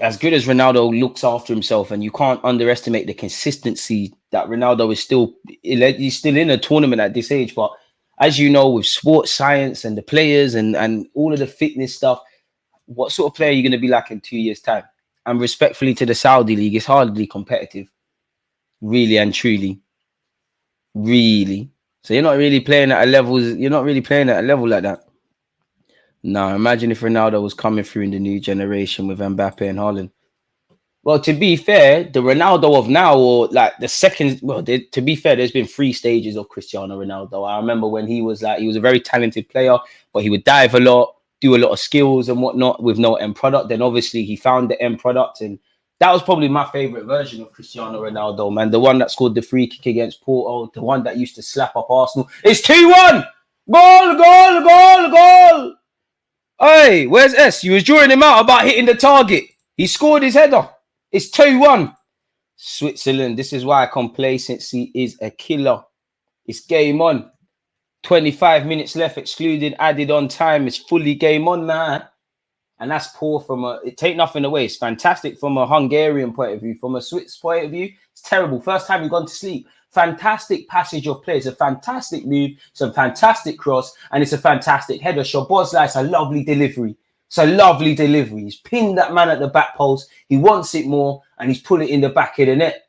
as good as Ronaldo looks after himself, and you can't underestimate the consistency that Ronaldo is still, he's still in a tournament at this age. But as you know, with sports science and the players and all of the fitness stuff, what sort of player are you going to be like in 2 years' time? And respectfully to the Saudi League, it's hardly competitive. Really and truly. Really. So you're not really playing at a level, like that. Now, imagine if Ronaldo was coming through in the new generation with Mbappe and Haaland. Well, to be fair, the Ronaldo of now, or like the second, well, to be fair, there's been 3 stages of Cristiano Ronaldo. I remember when he was a very talented player, but he would dive a lot, do a lot of skills and whatnot with no end product. Then obviously he found the end product, and that was probably my favorite version of Cristiano Ronaldo, man. The one that scored the free kick against Porto, the one that used to slap up Arsenal. It's 2-1! Goal, goal, goal, goal! Hey, where's S? You was drawing him out about hitting the target. He scored his header. It's 2-1. Switzerland. This is why complacency is a killer. It's game on. 25 minutes left, excluding added on time. It's fully game on, man. And that's poor it take nothing away. It's fantastic from a Hungarian point of view. From a Swiss point of view, it's terrible. First time you've gone to sleep. Fantastic passage of play. It's a fantastic move. It's a fantastic cross. And it's a fantastic header. Szoboszlai, it's a lovely delivery. It's a lovely delivery. He's pinned that man at the back post. He wants it more. And he's put it in the back of the net.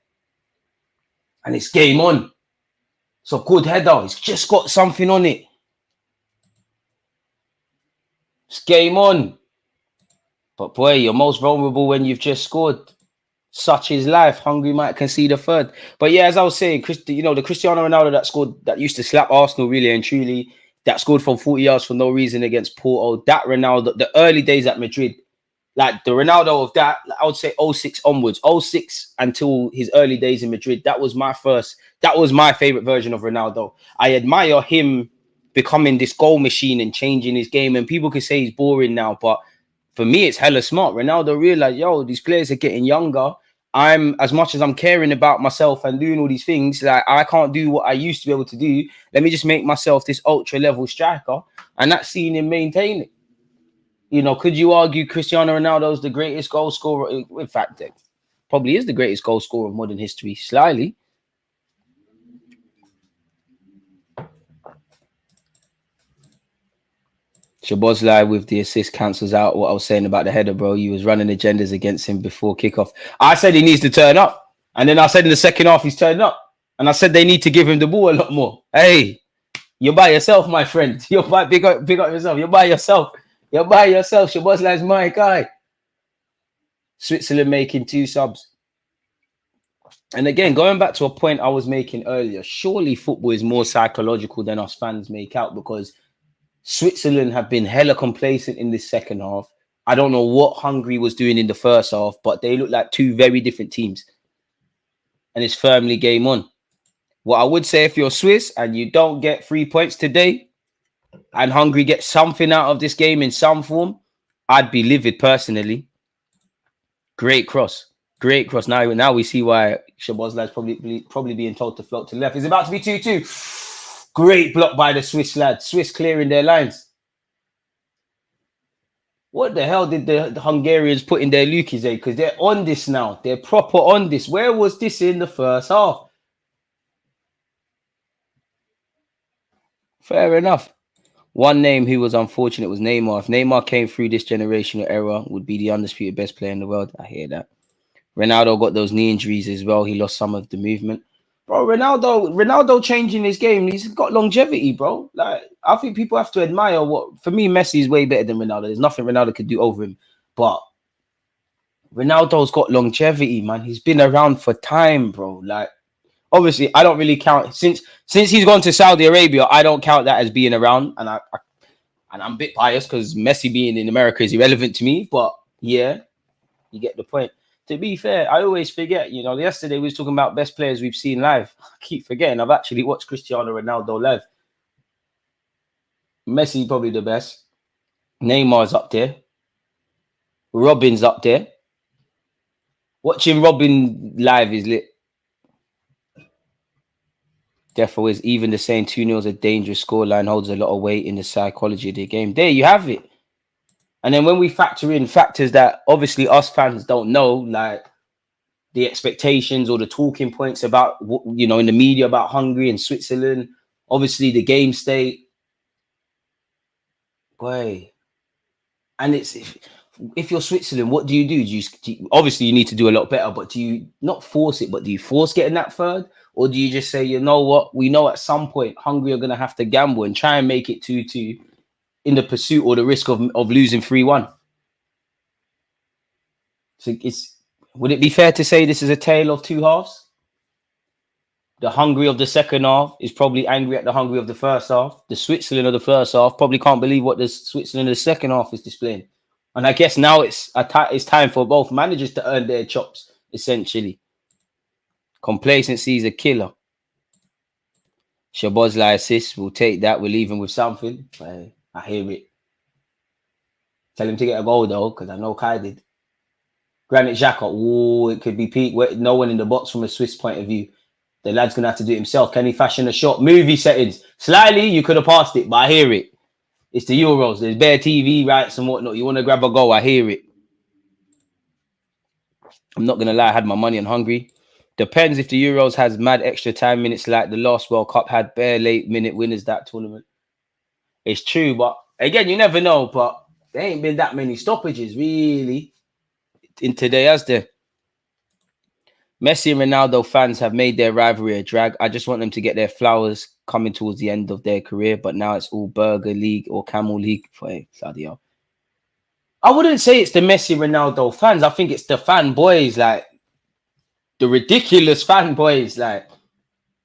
And it's game on. It's a good header. He's just got something on it. It's game on. But boy, you're most vulnerable when you've just scored. Such is life. Hungary might concede a third. But yeah, as I was saying, the Cristiano Ronaldo that scored, that used to slap Arsenal really and truly, that scored from 40 yards for no reason against Porto, that Ronaldo, the early days at Madrid, like the Ronaldo of that, I would say 06 onwards, 06 until his early days in Madrid, that was my favorite version of Ronaldo. I admire him becoming this goal machine and changing his game. And people can say he's boring now, but for me, it's hella smart. Ronaldo realized, these players are getting younger. As much as I'm caring about myself and doing all these things, like I can't do what I used to be able to do. Let me just make myself this ultra level striker, and that's seeing him maintain it. You know, could you argue Cristiano Ronaldo is the greatest goal scorer? In fact, it probably is the greatest goal scorer of modern history, slyly. Szoboszlai with the assist cancels out what I was saying about the header, bro. You was running agendas against him before kickoff. I said he needs to turn up. And then I said in the second half, he's turned up. And I said they need to give him the ball a lot more. Hey, you're by yourself, my friend. Big up yourself. You're by yourself. Szoboszlai's my guy. Switzerland making 2 subs. And again, going back to a point I was making earlier, surely football is more psychological than us fans make out, because Switzerland have been hella complacent in this second half. I don't know what Hungary was doing in the first half, but they look like two very different teams. And it's firmly game on. What I would say, if you're Swiss and you don't get 3 points today and Hungary gets something out of this game in some form, I'd be livid personally. Great cross. Great cross. Now we see why Szoboszlai's probably being told to float to the left. It's about to be 2-2. Great block by the Swiss lads. Swiss clearing their lines. What the hell did the Hungarians put in their Lukis, eh? Because they're on this now. They're proper on this. Where was this in the first half? Fair enough. One name who was unfortunate was Neymar. If Neymar came through this generational era, would be the undisputed best player in the world. I hear that. Ronaldo got those knee injuries as well. He lost some of the movement. Bro, Ronaldo changing his game. He's got longevity, bro. Like, I think people have to admire what... For me, Messi is way better than Ronaldo. There's nothing Ronaldo could do over him. But Ronaldo's got longevity, man. He's been around for time, bro. Like, obviously, I don't really count... Since he's gone to Saudi Arabia, I don't count that as being around. And I'm a bit biased because Messi being in America is irrelevant to me. But, yeah, you get the point. To be fair, I always forget, yesterday we was talking about best players we've seen live. I keep forgetting. I've actually watched Cristiano Ronaldo live. Messi probably the best. Neymar's up there. Robin's up there. Watching Robin live is lit. Therefore, is even the saying 2-0 is a dangerous scoreline holds a lot of weight in the psychology of the game. There you have it. And then when we factor in factors that obviously us fans don't know, like the expectations or the talking points about, in the media about Hungary and Switzerland, obviously the game state. Boy. And it's, if you're Switzerland, what do you do? Obviously you need to do a lot better, but do you not force it, but do you force getting that third? Or do you just say, you know what, we know at some point Hungary are going to have to gamble and try and make it 2-2 in the pursuit or the risk of losing 3-1. So would it be fair to say this is a tale of two halves? The Hungary of the second half is probably angry at the Hungary of the first half. The Switzerland of the first half probably can't believe what the Switzerland of the second half is displaying. And I guess now it's time for both managers to earn their chops, essentially. Complacency is a killer. Szoboszlai assist, we'll take that. We'll leave him with something. I hear it. Tell him to get a goal, though, because I know Kai did. Granit Xhaka, it could be peak. No one in the box from a Swiss point of view. The lad's going to have to do it himself. Can he fashion a shot? Movie settings. Slightly, you could have passed it, but I hear it. It's the Euros. There's bare TV rights and whatnot. You want to grab a goal, I hear it. I'm not going to lie, I had my money on Hungary. Depends if the Euros has mad extra time minutes like the last World Cup had bare late minute winners that tournament. It's true, but again, you never know. But there ain't been that many stoppages, really, in today, has there? Messi and Ronaldo fans have made their rivalry a drag. I just want them to get their flowers coming towards the end of their career, but now it's all Burger League or Camel League. I wouldn't say it's the Messi Ronaldo fans. I think it's the fanboys, like the ridiculous fanboys, like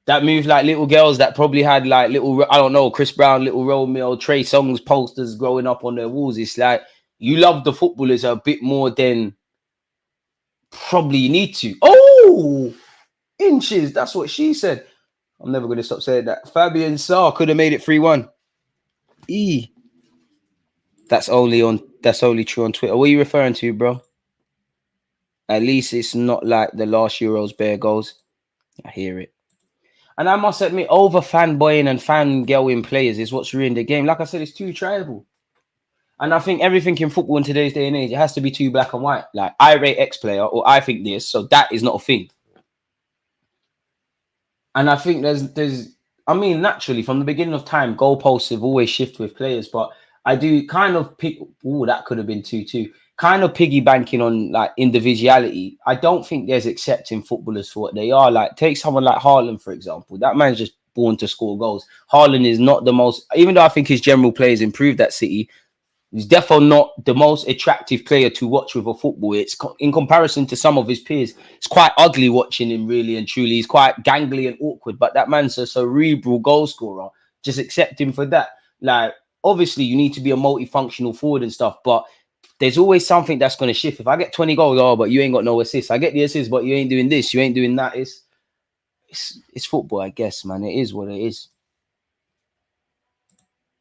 that move like little girls that probably had like little, I don't know, Chris Brown, Little Romeo, Trey Songz posters growing up on their walls. It's like you love the footballers a bit more than probably you need to. Oh, inches. That's what she said. I'm never going to stop saying that. Fabian Sarr could have made it 3-1. That's only true on Twitter. What are you referring to, bro? At least it's not like the last Euros bare goals. I hear it. And I must admit, over fanboying and fangirling players is what's ruined the game. Like I said, it's too tribal. And I think everything in football in today's day and age, it has to be too black and white. Like, I rate X player or I think this, so that is not a thing. And I think naturally, from the beginning of time, goalposts have always shifted with players. But I do kind of pick, that could have been 2-2. Kind of piggy banking on like individuality. I don't think there's accepting footballers for what they are. Like, take someone like Haaland, for example. That man's just born to score goals. Haaland is not the most, even though I think his general play has improved at City, he's definitely not the most attractive player to watch with a football. It's in comparison to some of his peers, it's quite ugly watching him, really and truly. He's quite gangly and awkward, but that man's a cerebral goal scorer. Just accept him for that. Like, obviously, you need to be a multifunctional forward and stuff, but there's always something that's going to shift. If I get 20 goals, oh, but you ain't got no assists. I get the assists, but you ain't doing this. You ain't doing that. It's football, I guess, man. It is what it is.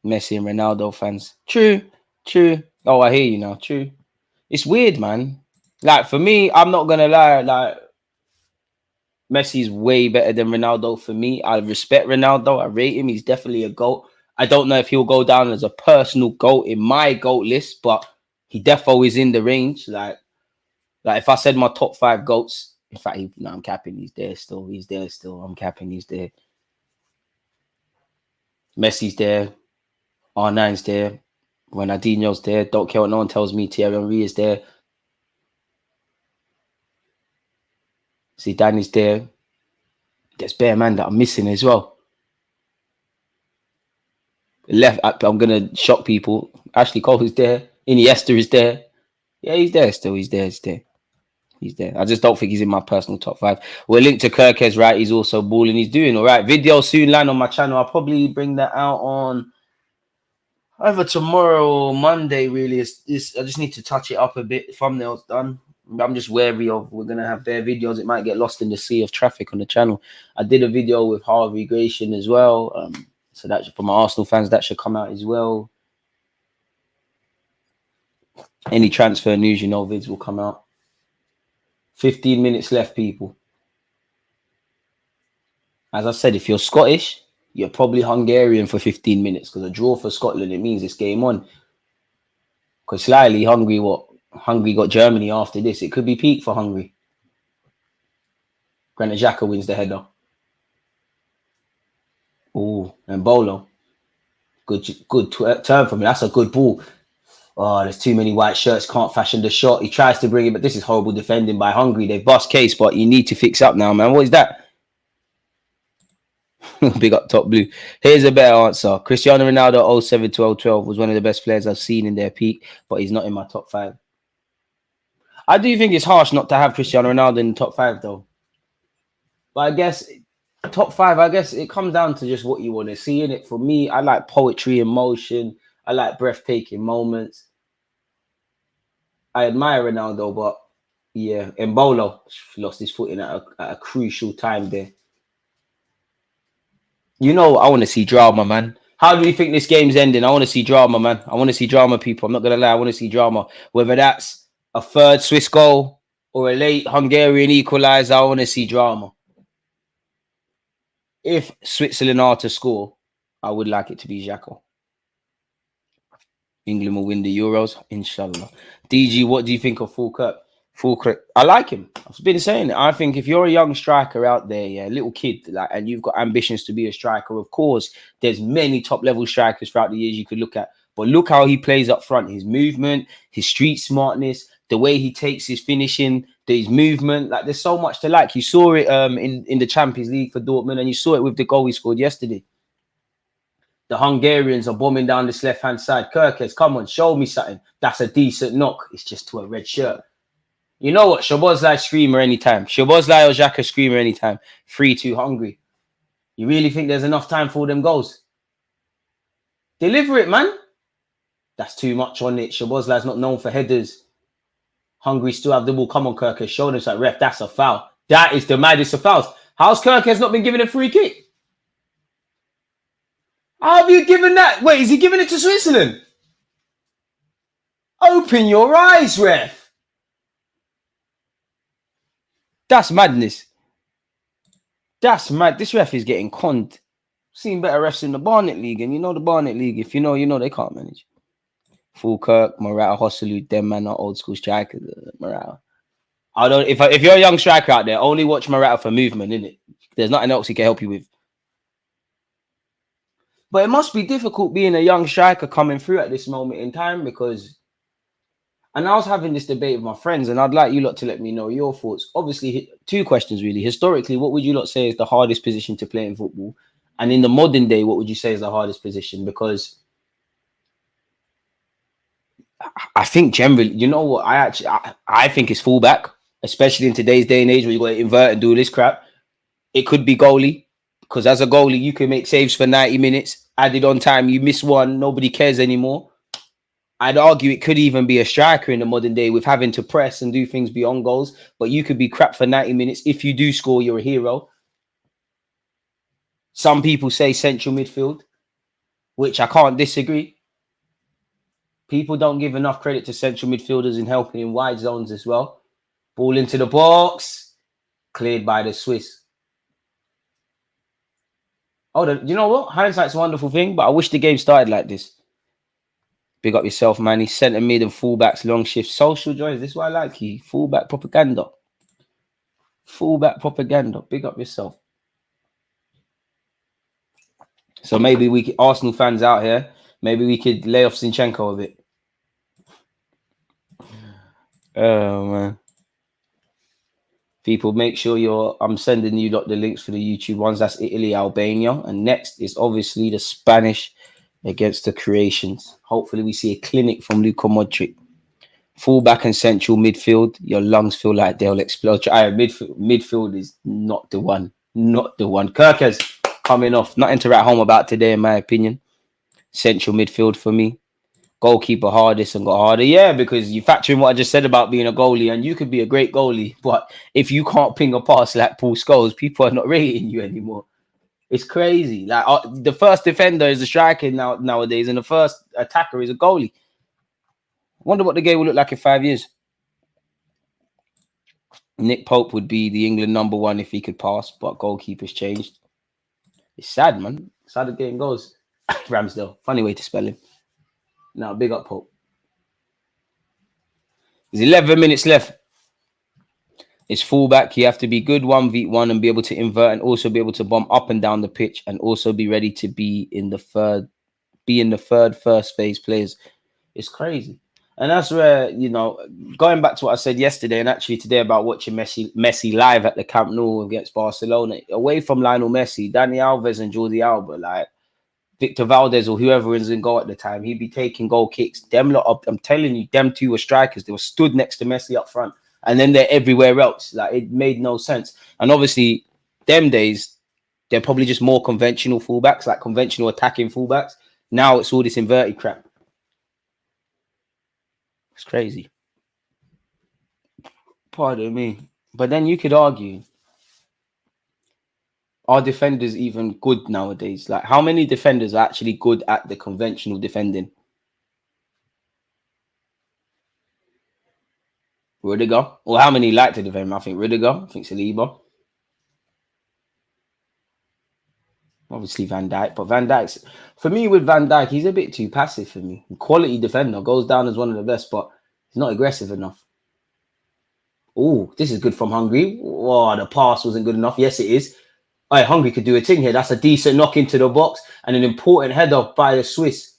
Messi and Ronaldo fans. True. Oh, I hear you now. True. It's weird, man. Like, for me, I'm not going to lie. Like, Messi's way better than Ronaldo for me. I respect Ronaldo. I rate him. He's definitely a GOAT. I don't know if he'll go down as a personal GOAT in my GOAT list, but he defo is in the range. Like if I said my top 5 GOATs, in fact, I'm capping. He's there still. I'm capping. He's there. Messi's there. R9's there. Ronaldinho's there. Don't care what no one tells me. Thierry Henry is there. Zidane is there. There's bare man that I'm missing as well. Left, I'm going to shock people. Ashley Cole is there. Iniesta is there. Yeah, he's there still. He's there. I just don't think he's in my personal top 5. We're linked to Kirkes, right? He's also balling. He's doing all right. Video soon land on my channel. I'll probably bring that out on either tomorrow or Monday, really. I just need to touch it up a bit. Thumbnail's done. I'm just wary of we're going to have bare videos. It might get lost in the sea of traffic on the channel. I did a video with Harvey Gratian as well. So that's for my Arsenal fans. That should come out as well. Any transfer news, vids will come out. 15 minutes left, people. As I said, if you're Scottish, you're probably Hungarian for 15 minutes because a draw for Scotland, it means it's game on. Because slightly, Hungary got Germany after this. It could be peak for Hungary. Granit Xhaka wins the header. Oh, and Bolo. Good turn from him. That's a good ball. Oh, there's too many white shirts. Can't fashion the shot. He tries to bring it, but this is horrible defending by Hungary. They've bust case, but you need to fix up now, man. What is that? Big up Top Blue. Here's a better answer. Cristiano Ronaldo 07 to 012 was one of the best players I've seen in their peak, but he's not in my top 5. I do think it's harsh not to have Cristiano Ronaldo in the top 5, though. But I guess top 5, I guess it comes down to just what you want to see in it. For me, I like poetry in motion. I like breathtaking moments. I admire Ronaldo, but yeah, Mbolo lost his footing at a crucial time there. I want to see drama, man. How do you think this game's ending? I want to see drama, man. I want to see drama, people. I'm not going to lie. I want to see drama. Whether that's a third Swiss goal or a late Hungarian equalizer, I want to see drama. If Switzerland are to score, I would like it to be Xhaka. England will win the Euros, inshallah. DG, what do you think of Fulkirk? I like him. I've been saying it. I think if you're a young striker out there, a little kid, and you've got ambitions to be a striker, of course, there's many top-level strikers throughout the years you could look at. But look how he plays up front. His movement, his street smartness, the way he takes his finishing, his movement. There's so much to like. You saw it in the Champions League for Dortmund, and you saw it with the goal he scored yesterday. The Hungarians are bombing down this left-hand side. Kirkes, come on, show me something. That's a decent knock. It's just to a red shirt. You know what? Szoboszlai screamer anytime. Szoboszlai or Xhaka screamer anytime. 3-2 Hungary. You really think there's enough time for them goals? Deliver it, man. That's too much on it. Szoboszlai's not known for headers. Hungary still have the ball. Come on, Kirkes. Show them something. Ref, that's a foul. That is the maddest of fouls. How's Kirkes not been given a free kick? How have you given that? Wait, is he giving it to Switzerland? Open your eyes, ref. That's madness. That's mad. This ref is getting conned. Seen better refs in the Barnet League, and the Barnet League, if you know they can't manage. Fulkirk, Morata, Hosselu, them man are old school strikers. Morata. I don't. If you're a young striker out there, only watch Morata for movement, innit? There's nothing else he can help you with. But it must be difficult being a young striker coming through at this moment in time because... And I was having this debate with my friends, and I'd like you lot to let me know your thoughts. Obviously, 2 questions, really. Historically, what would you lot say is the hardest position to play in football? And in the modern day, what would you say is the hardest position? Because I think generally, you know what? I think it's fullback, especially in today's day and age where you got to invert and do this crap. It could be goalie, because as a goalie, you can make saves for 90 minutes. Added on time, you miss one, nobody cares anymore. I'd argue it could even be a striker in the modern day with having to press and do things beyond goals. But you could be crap for 90 minutes. If you do score, you're a hero. Some people say central midfield, which I can't disagree. People don't give enough credit to central midfielders in helping in wide zones as well. Ball into the box, cleared by the Swiss. Oh, you know what? Hindsight's a wonderful thing, but I wish the game started like this. Big up yourself, man. He's centre mid and fullbacks, long shift, social joys. This is why I like you. Fullback propaganda. Fullback propaganda. Big up yourself. So maybe we could, Arsenal fans out here, maybe we could lay off Zinchenko a bit. Oh, man. People, make sure I'm sending you the links for the YouTube ones. That's Italy, Albania. And next is obviously the Spanish against the Croatians. Hopefully we see a clinic from Luka Modric. Fullback and central midfield. Your lungs feel like they'll explode. Midfield is not the one. Not the one. Kirkers coming off. Nothing to write home about today, in my opinion. Central midfield for me. Goalkeeper hardest and got harder. Yeah, because you factor in what I just said about being a goalie, and you could be a great goalie, but if you can't ping a pass like Paul Scholes, people are not rating you anymore. It's crazy. Like the first defender is a striker nowadays, and the first attacker is a goalie. I wonder what the game will look like in 5 years. Nick Pope would be the England #1 if he could pass, but goalkeeper's changed. It's sad, man. It's how the game goes. Ramsdale. Funny way to spell him. Now, big up Pope. There's 11 minutes left. It's fullback. You have to be good 1v1 and be able to invert and also be able to bomb up and down the pitch and also be ready to be in the first phase players. It's crazy. And that's where, going back to what I said yesterday and actually today about watching Messi live at the Camp Nou against Barcelona, away from Lionel Messi, Dani Alves and Jordi Alba, like Victor Valdez or whoever was in goal at the time, he'd be taking goal kicks. Them lot up, I'm telling you, them two were strikers. They were stood next to Messi up front. And then they're everywhere else. Like, it made no sense. And obviously, them days, they're probably just more conventional fullbacks, like conventional attacking fullbacks. Now it's all this inverted crap. It's crazy. Pardon me. But then you could argue, are defenders even good nowadays? Like, how many defenders are actually good at the conventional defending? Rudiger. Or how many like to defend? I think Rudiger. I think Saliba. Obviously Van Dijk. But Van Dijk's... For me, with Van Dijk, he's a bit too passive for me. Quality defender. Goes down as one of the best, but he's not aggressive enough. Oh, this is good from Hungary. Oh, the pass wasn't good enough. Yes, it is. Right, Hungary could do a thing here. That's a decent knock into the box and an important header by the Swiss.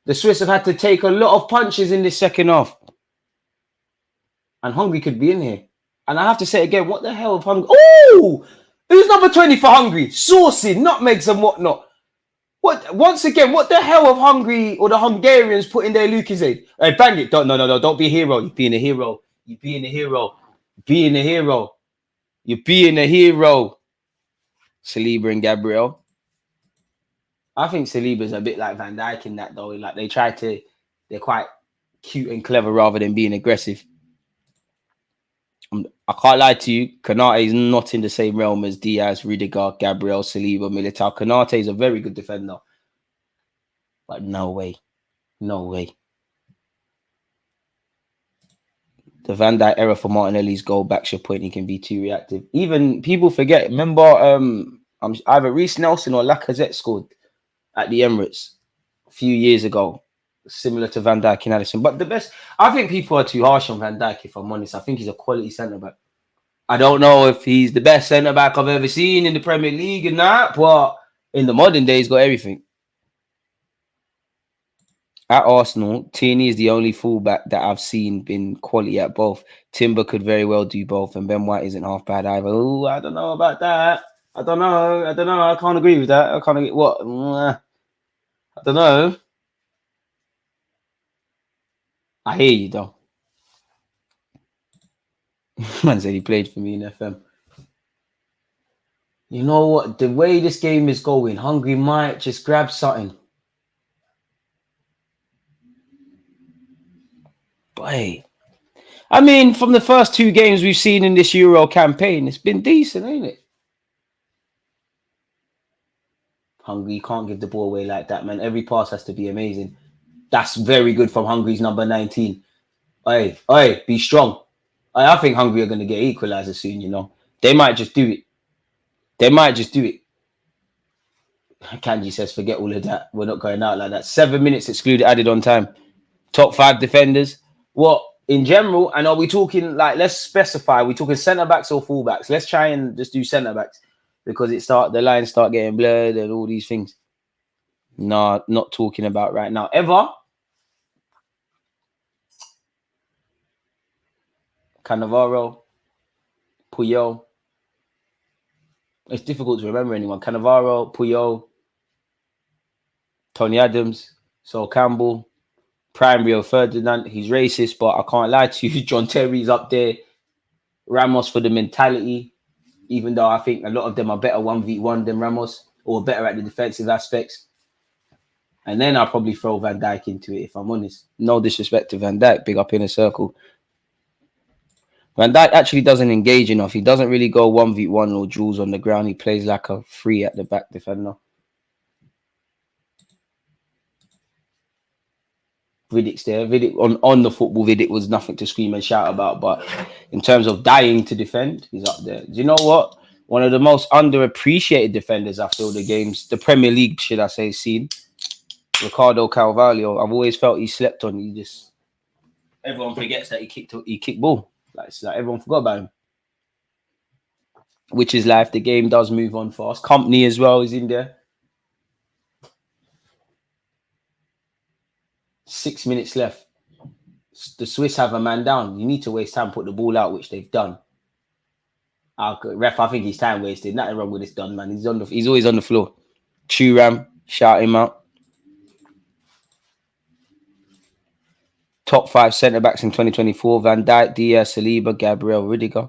The Swiss have had to take a lot of punches in this second half. And Hungary could be in here. And I have to say again, what the hell of Hungary? Oh! Who's number 20 for Hungary? Saucy, nutmegs and whatnot. Once again, what the hell have Hungary or the Hungarians put in their Lucasade? Hey, bang it. No. Don't be a hero. You're being a hero. You're being a hero. Being a hero. You're being a hero. Saliba and Gabriel. I think Saliba's a bit like Van Dijk in that, though. Like, they're quite cute and clever rather than being aggressive. I can't lie to you. Konate is not in the same realm as Diaz, Rudiger, Gabriel, Saliba, Militao. Konate is a very good defender. But no way. No way. The Van Dijk error for Martinelli's goal backs your point. He can be too reactive. Even people forget. Remember, either Reece Nelson or Lacazette scored at the Emirates a few years ago, similar to Van Dijk and Alisson. But the best, I think people are too harsh on Van Dijk, if I'm honest. I think he's a quality centre-back. I don't know if he's the best centre-back I've ever seen in the Premier League and that, but in the modern day, he's got everything. At Arsenal, Tierney is the only fullback that I've seen been quality at both. Timber could very well do both, and Ben White isn't half bad either. Oh, I don't know about that. I don't know. I can't agree with that. I can't agree. What? I don't know. I hear you, though. Man said he played for me in FM. You know what? The way this game is going, Hungary might just grab something. Boy. I mean, from the first 2 games we've seen in this Euro campaign, it's been decent, ain't it? Hungary can't give the ball away like that, man. Every pass has to be amazing. That's very good from Hungary's number 19. Oi, be strong. I think Hungary are going to get equalizer soon, you know. They might just do it. Kanji says, forget all of that. We're not going out like that. 7 minutes excluded, added on time. Top 5 defenders. What, in general, and are we talking, like, let's specify, we're talking centre-backs or full-backs? Let's try and just do centre-backs because the lines start getting blurred and all these things. No, not talking about right now. Ever? Cannavaro, Puyol. It's difficult to remember anyone. Cannavaro, Puyol, Tony Adams, Sol Campbell, Prime Rio Ferdinand. He's racist, but I can't lie to you. John Terry's up there. Ramos for the mentality, even though I think a lot of them are better 1v1 than Ramos or better at the defensive aspects. And then I'll probably throw Van Dijk into it, if I'm honest. No disrespect to Van Dijk, big up in a circle. Van Dijk actually doesn't engage enough. He doesn't really go 1v1 or duels on the ground. He plays like a free at the back defender. Vidic's there. Vidic on the football, Vidic was nothing to scream and shout about. But in terms of dying to defend, he's up there. Do you know what? One of the most underappreciated defenders, I feel, the Premier League, should I say, seen. Ricardo Carvalho. I've always felt he slept on. Everyone forgets that he kicked ball. It's like everyone forgot about him. Which is life. The game does move on fast. Company as well is in there. 6 minutes left. The Swiss have a man down. You need to waste time, put the ball out, which they've done. Ref, I think he's time wasted. Nothing wrong with this done, man. He's always on the floor. Thuram, shout him out. Top 5 centre-backs in 2024. Van Dijk, Diaz, Saliba, Gabriel, Rudiger.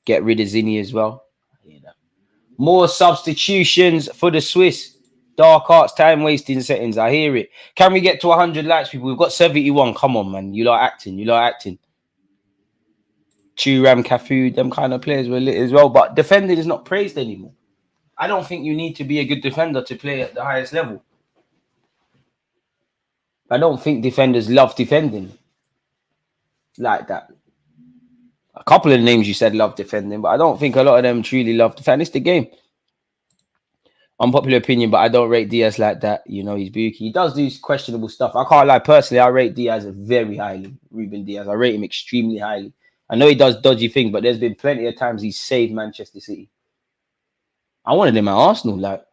Get rid of Zinni as well. I hear that. More substitutions for the Swiss. Dark arts, time-wasting settings. I hear it. Can we get to 100 likes, people? We've got 71. Come on, man. You lot acting. Thuram, Cafu, them kind of players were lit as well. But defending is not praised anymore. I don't think you need to be a good defender to play at the highest level. I don't think defenders love defending like that. A couple of the names you said love defending, but I don't think a lot of them truly love defending. It's the game. Unpopular opinion, but I don't rate Diaz like that. You know, he's booky. He does do questionable stuff. I can't lie. Personally, I rate Diaz very highly. Ruben Diaz. I rate him extremely highly. I know he does dodgy things, but there's been plenty of times he's saved Manchester City. I wanted him at Arsenal, like.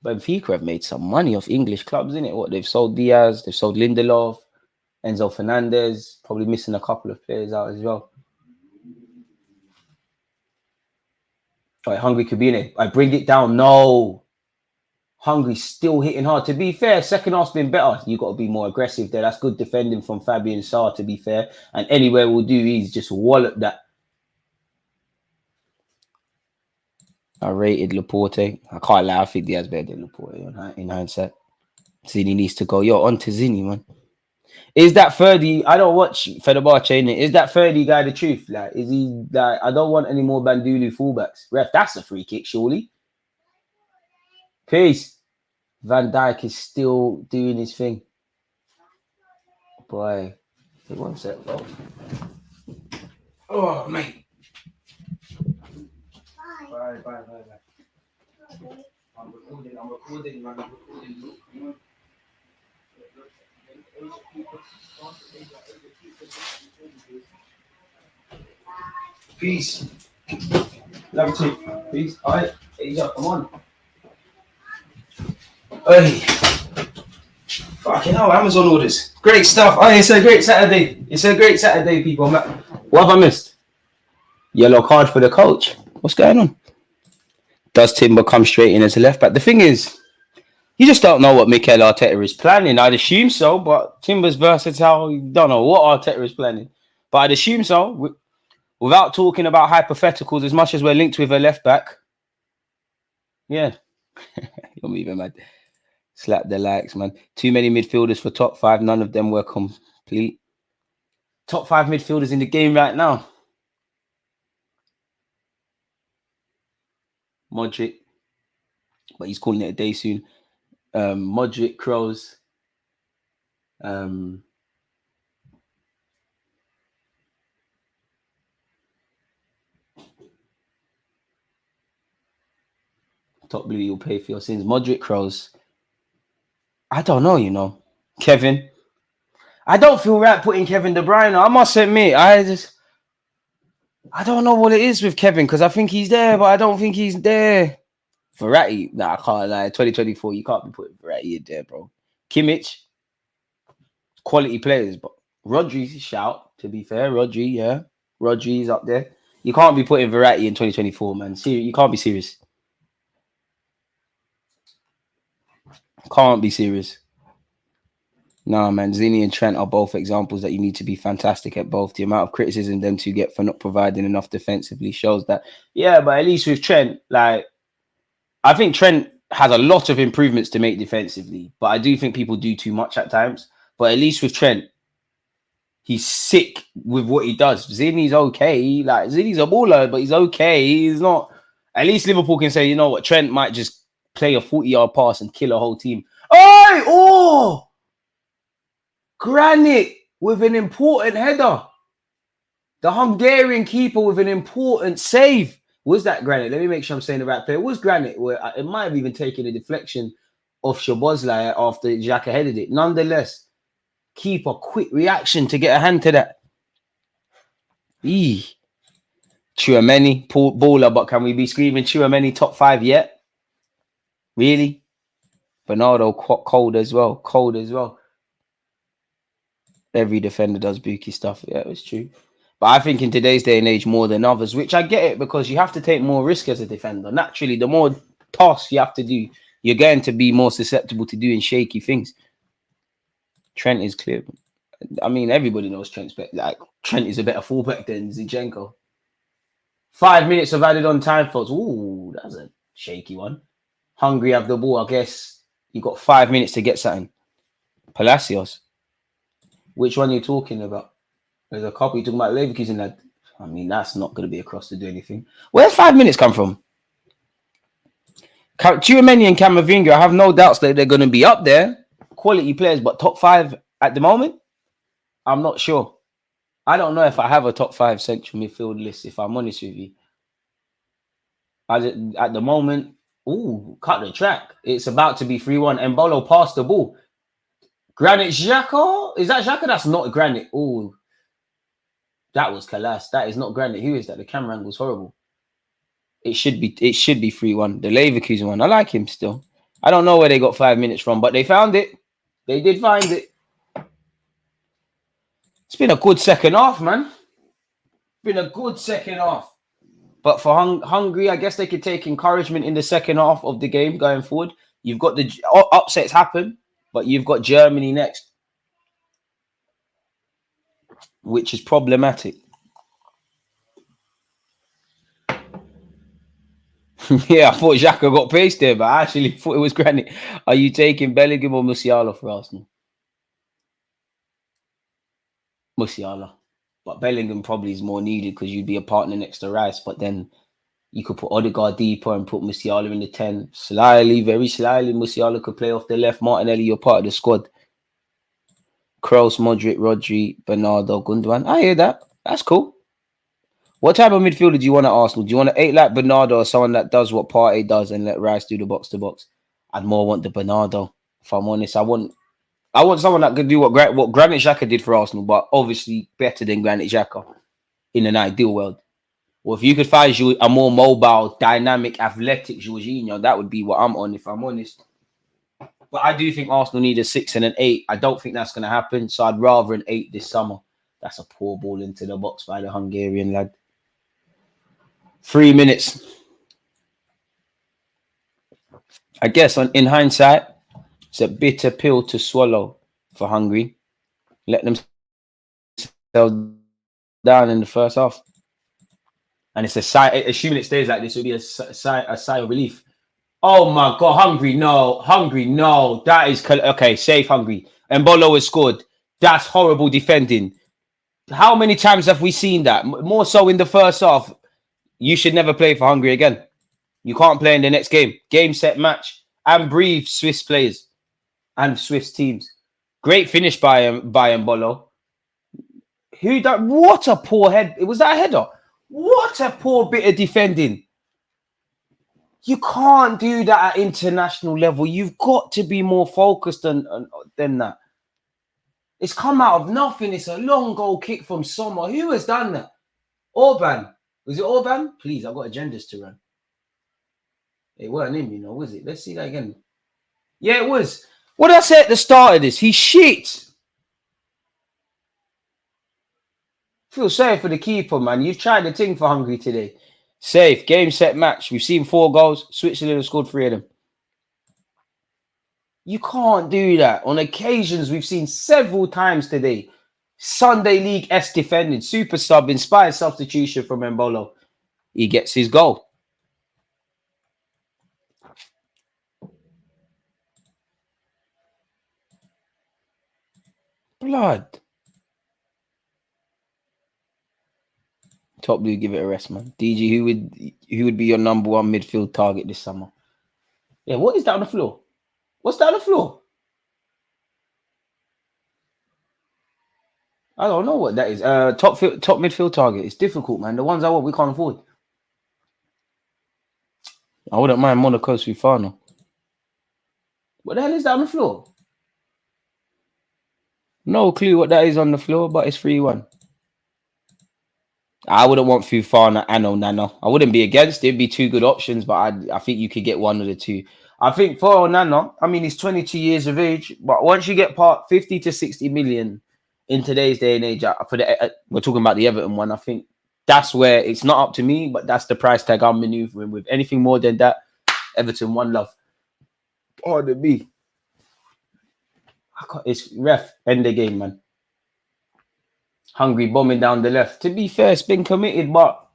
Benfica have made some money off English clubs, innit? What, they've sold Diaz, they've sold Lindelof, Enzo Fernandez, probably missing a couple of players out as well. All right, Hungary could be in it. I bring it down. No. Hungary's still hitting hard. To be fair, second half's been better. You've got to be more aggressive there. That's good defending from Fabian Sarr, to be fair. And anywhere we'll do, he's just walloped that. I rated Laporte. I can't lie. I think Diaz better than Laporte in hindsight. Zinni needs to go. Yo, on to Zinni, man. Is that Ferdy? I don't watch Fenerbahce, innit? Is that Ferdy guy the truth? Like, is he like? I don't want any more Bandulu fullbacks. Ref, that's a free kick, surely. Peace. Van Dijk is still doing his thing. Boy, wait one sec, bro. Oh, mate. Bye. I'm recording, man. Peace. Love you. Peace. All right. Ease up. Come on. Hey. Fucking hell, Amazon orders. Great stuff. Oh, it's a great Saturday. People. What have I missed? Yellow card for the coach. What's going on? Does Timber come straight in as a left back? The thing is, you just don't know what Mikel Arteta is planning. I'd assume so, but Timber's versatile. You don't know what Arteta is planning. But I'd assume so. Without talking about hypotheticals, as much as we're linked with a left back. Yeah. You're moving mad. Slap the likes, man. Too many midfielders for top 5. None of them were complete. Top 5 midfielders in the game right now. Modric. But he's calling it a day soon. Modric, Kroos. Top blue, you'll pay for your sins. Modric, Kroos. I don't know, you know. Kevin. I don't feel right putting Kevin De Bruyne. I must admit, I don't know what it is with Kevin, because I think he's there, but I don't think he's there. Verratti, nah, I can't lie. 2024, you can't be putting Verratti in there, bro. Kimmich, quality players, but Rodri's shout, to be fair. Rodri, yeah. Rodri's up there. You can't be putting Verratti in 2024, man. You can't be serious. Can't be serious. Nah, man. Zini and Trent are both examples that you need to be fantastic at both. The amount of criticism them two get for not providing enough defensively shows that. Yeah, but at least with Trent, like, I think Trent has a lot of improvements to make defensively, but I do think people do too much at times. But at least with Trent, he's sick with what he does. Zini's okay. Like, Zini's a baller, but he's okay. He's not. At least Liverpool can say, you know what, Trent might just play a 40-yard pass and kill a whole team. Oh! Granit with an important header. The Hungarian keeper with an important save. Was that Granit? Let me make sure I'm saying the right player. It was Granit. Where it might have even taken a deflection off Szoboszlai after Xhaka headed it. Nonetheless, keep a quick reaction to get a hand to that. Tchouaméni, baller, but can we be screaming Tchouaméni top 5 yet? Really? Bernardo, cold as well. Cold as well. Every defender does bookie stuff. Yeah, it's true. But I think in today's day and age, more than others, which I get it, because you have to take more risk as a defender. Naturally, the more tasks you have to do, you're going to be more susceptible to doing shaky things. Trent is clear. I mean, everybody knows Trent is a better fullback than Zinchenko. 5 minutes of added on time thoughts. Ooh, that's a shaky one. Hungary have the ball. I guess you got 5 minutes to get something. Palacios. Which one are you talking about? There's a couple. You're talking about Leverkusen, lad. I mean, that's not going to be a cross to do anything. Where's 5 minutes come from? Tchouaméni and Camavinga, I have no doubts that they're going to be up there. Quality players, but top 5 at the moment? I'm not sure. I don't know if I have a top 5 central midfield list, if I'm honest with you. At the moment, cut the track. It's about to be 3-1. Embolo passed the ball. Granit Xhaka? Is that Xhaka? That's not Granit. Oh, that was Kalas. That is not Granit. Who is that? The camera angle was horrible. It should be 3-1. The Leverkusen one. I like him still. I don't know where they got 5 minutes from, but they found it. They did find it. It's been a good second half, man. Been a good second half. But for Hungary, I guess they could take encouragement in the second half of the game going forward. You've got the upsets happen, but you've got Germany next, which is problematic. Yeah, I thought Xhaka got pace there, but I actually thought it was Granit. Are you taking Bellingham or Musiala for Arsenal? Musiala. But Bellingham probably is more needed because you'd be a partner next to Rice, but then you could put Odegaard deeper and put Musiala in the 10. Slyly, very slyly, Musiala could play off the left. Martinelli, you're part of the squad. Kroos, Modric, Rodri, Bernardo, Gundogan. I hear that. That's cool. What type of midfielder do you want at Arsenal? Do you want an 8 like Bernardo or someone that does what Partey does and let Rice do the box-to-box? I'd more want the Bernardo, if I'm honest. I want someone that could do what Granit Xhaka did for Arsenal, but obviously better than Granit Xhaka in an ideal world. Well, if you could find a more mobile, dynamic, athletic Jorginho, that would be what I'm on, if I'm honest. But I do think Arsenal need a 6 and an 8. I don't think that's going to happen, so I'd rather an 8 this summer. That's a poor ball into the box by the Hungarian lad. 3 minutes. I guess in hindsight, it's a bitter pill to swallow for Hungary. Let them settle down in the first half. And it's a sigh, assuming it stays like this, it would be a sigh of relief. Oh my God, Hungary, no. Hungary, no. That is... Okay, safe Hungary. Mbolo has scored. That's horrible defending. How many times have we seen that? More so in the first half. You should never play for Hungary again. You can't play in the next game. Game, set, match. And breathe Swiss players and Swiss teams. Great finish by Mbolo. Who that? What a poor head. Was that a header? What a poor bit of defending. You can't do that at international level. You've got to be more focused than that. It's come out of nothing. It's a long goal kick from Sommer. Who has done that? Orban. Was it Orban? Please, I've got agendas to run. It weren't him, was it? Let's see that again. Yeah, it was. What did I say at the start of this? He's shit. Feel sorry for the keeper, man. You've tried the thing for Hungary today. Safe. Game, set, match. We've seen 4 goals. Switzerland have scored 3 of them. You can't do that. On occasions, we've seen several times today. Sunday League S defending. Super sub. Inspired substitution from Mbolo. He gets his goal. Blood. Top Blue, give it a rest, man. DG, who would be your number 1 midfield target this summer? Yeah, what is that on the floor? What's that on the floor? I don't know what that is. Top midfield target. It's difficult, man. The ones I want, we can't afford. I wouldn't mind Monaco Sufano. What the hell is that on the floor? No clue what that is on the floor, but it's 3-1. I wouldn't want Fufana and Onana. I wouldn't be against it. It'd be 2 good options, but I think you could get one of the 2. I think for Onana, I mean, he's 22 years of age, but once you get part 50 to 60 million in today's day and age, we're talking about the Everton one, I think that's where it's not up to me, but that's the price tag I'm maneuvering with. Anything more than that, Everton, one love. Pardon me. It's ref, end the game, man. Hungary bombing down the left. To be fair, it's been committed, but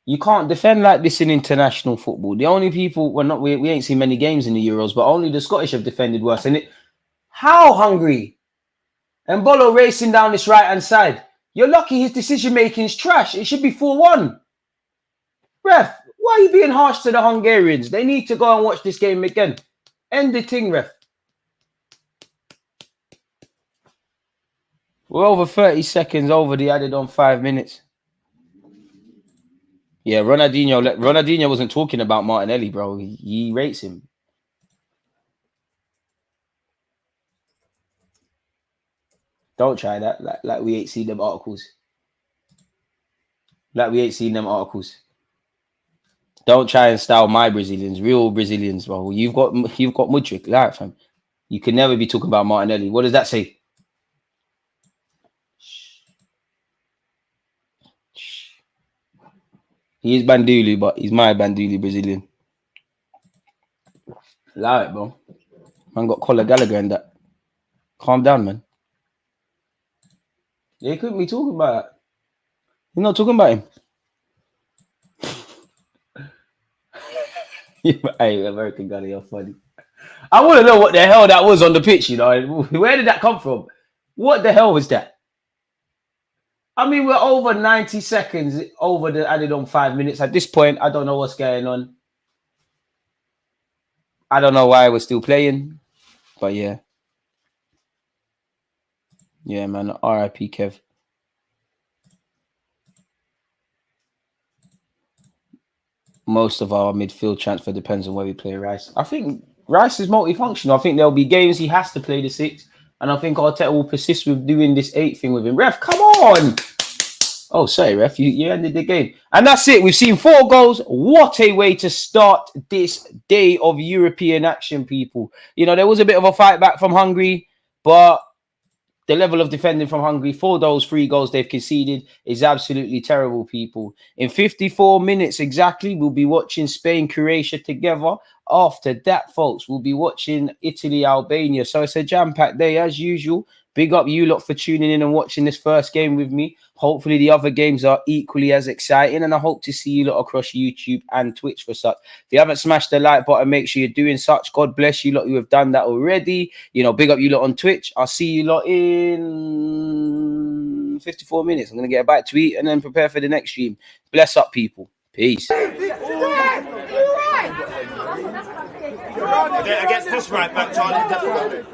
you can't defend like this in international football. The only people, we ain't seen many games in the Euros, but only the Scottish have defended worse. And how Hungary? Mbolo racing down this right-hand side. You're lucky his decision-making is trash. It should be 4-1. Ref, why are you being harsh to the Hungarians? They need to go and watch this game again. End the thing, ref. We're over 30 seconds over the added on 5 minutes. Yeah, Ronaldinho wasn't talking about Martinelli, bro. He rates him. Don't try that. Like we ain't seen them articles. Like we ain't seen them articles. Don't try and style my Brazilians, real Brazilians, bro. You've got Mudryk, like fam. You can never be talking about Martinelli. What does that say? He is Bandulu, but he's my Bandulu Brazilian. Allow it, bro. Man got Conor Gallagher and that. Calm down, man. They couldn't be talking about that. You're not talking about him. Hey, American guy, you're funny. I want to know what the hell that was on the pitch, Where did that come from? What the hell was that? I mean, we're over 90 seconds over the added on 5 minutes. At this point, I don't know what's going on. I don't know why we're still playing, but yeah. Yeah, man. RIP Kev. Most of our midfield transfer depends on where we play Rice. I think Rice is multifunctional. I think there'll be games he has to play the 6. And I think Arteta will persist with doing this 8 thing with him. Ref, come on! Oh, sorry, ref. You ended the game. And that's it. We've seen 4 goals. What a way to start this day of European action, people. There was a bit of a fight back from Hungary, but the level of defending from Hungary, 4 goals, 3 goals they've conceded is absolutely terrible, people. In 54 minutes exactly, we'll be watching Spain, Croatia together. After that, folks, we'll be watching Italy, Albania. So it's a jam-packed day as usual. Big up you lot for tuning in and watching this first game with me. Hopefully the other games are equally as exciting, and I hope to see you lot across YouTube and Twitch for such. If you haven't smashed the like button, make sure you're doing such. God bless you lot who have done that already. You know, big up you lot on Twitch. I'll see you lot in 54 minutes. I'm going to get a bite to eat and then prepare for the next stream. Bless up, people. Peace. Against this right back, Charlie.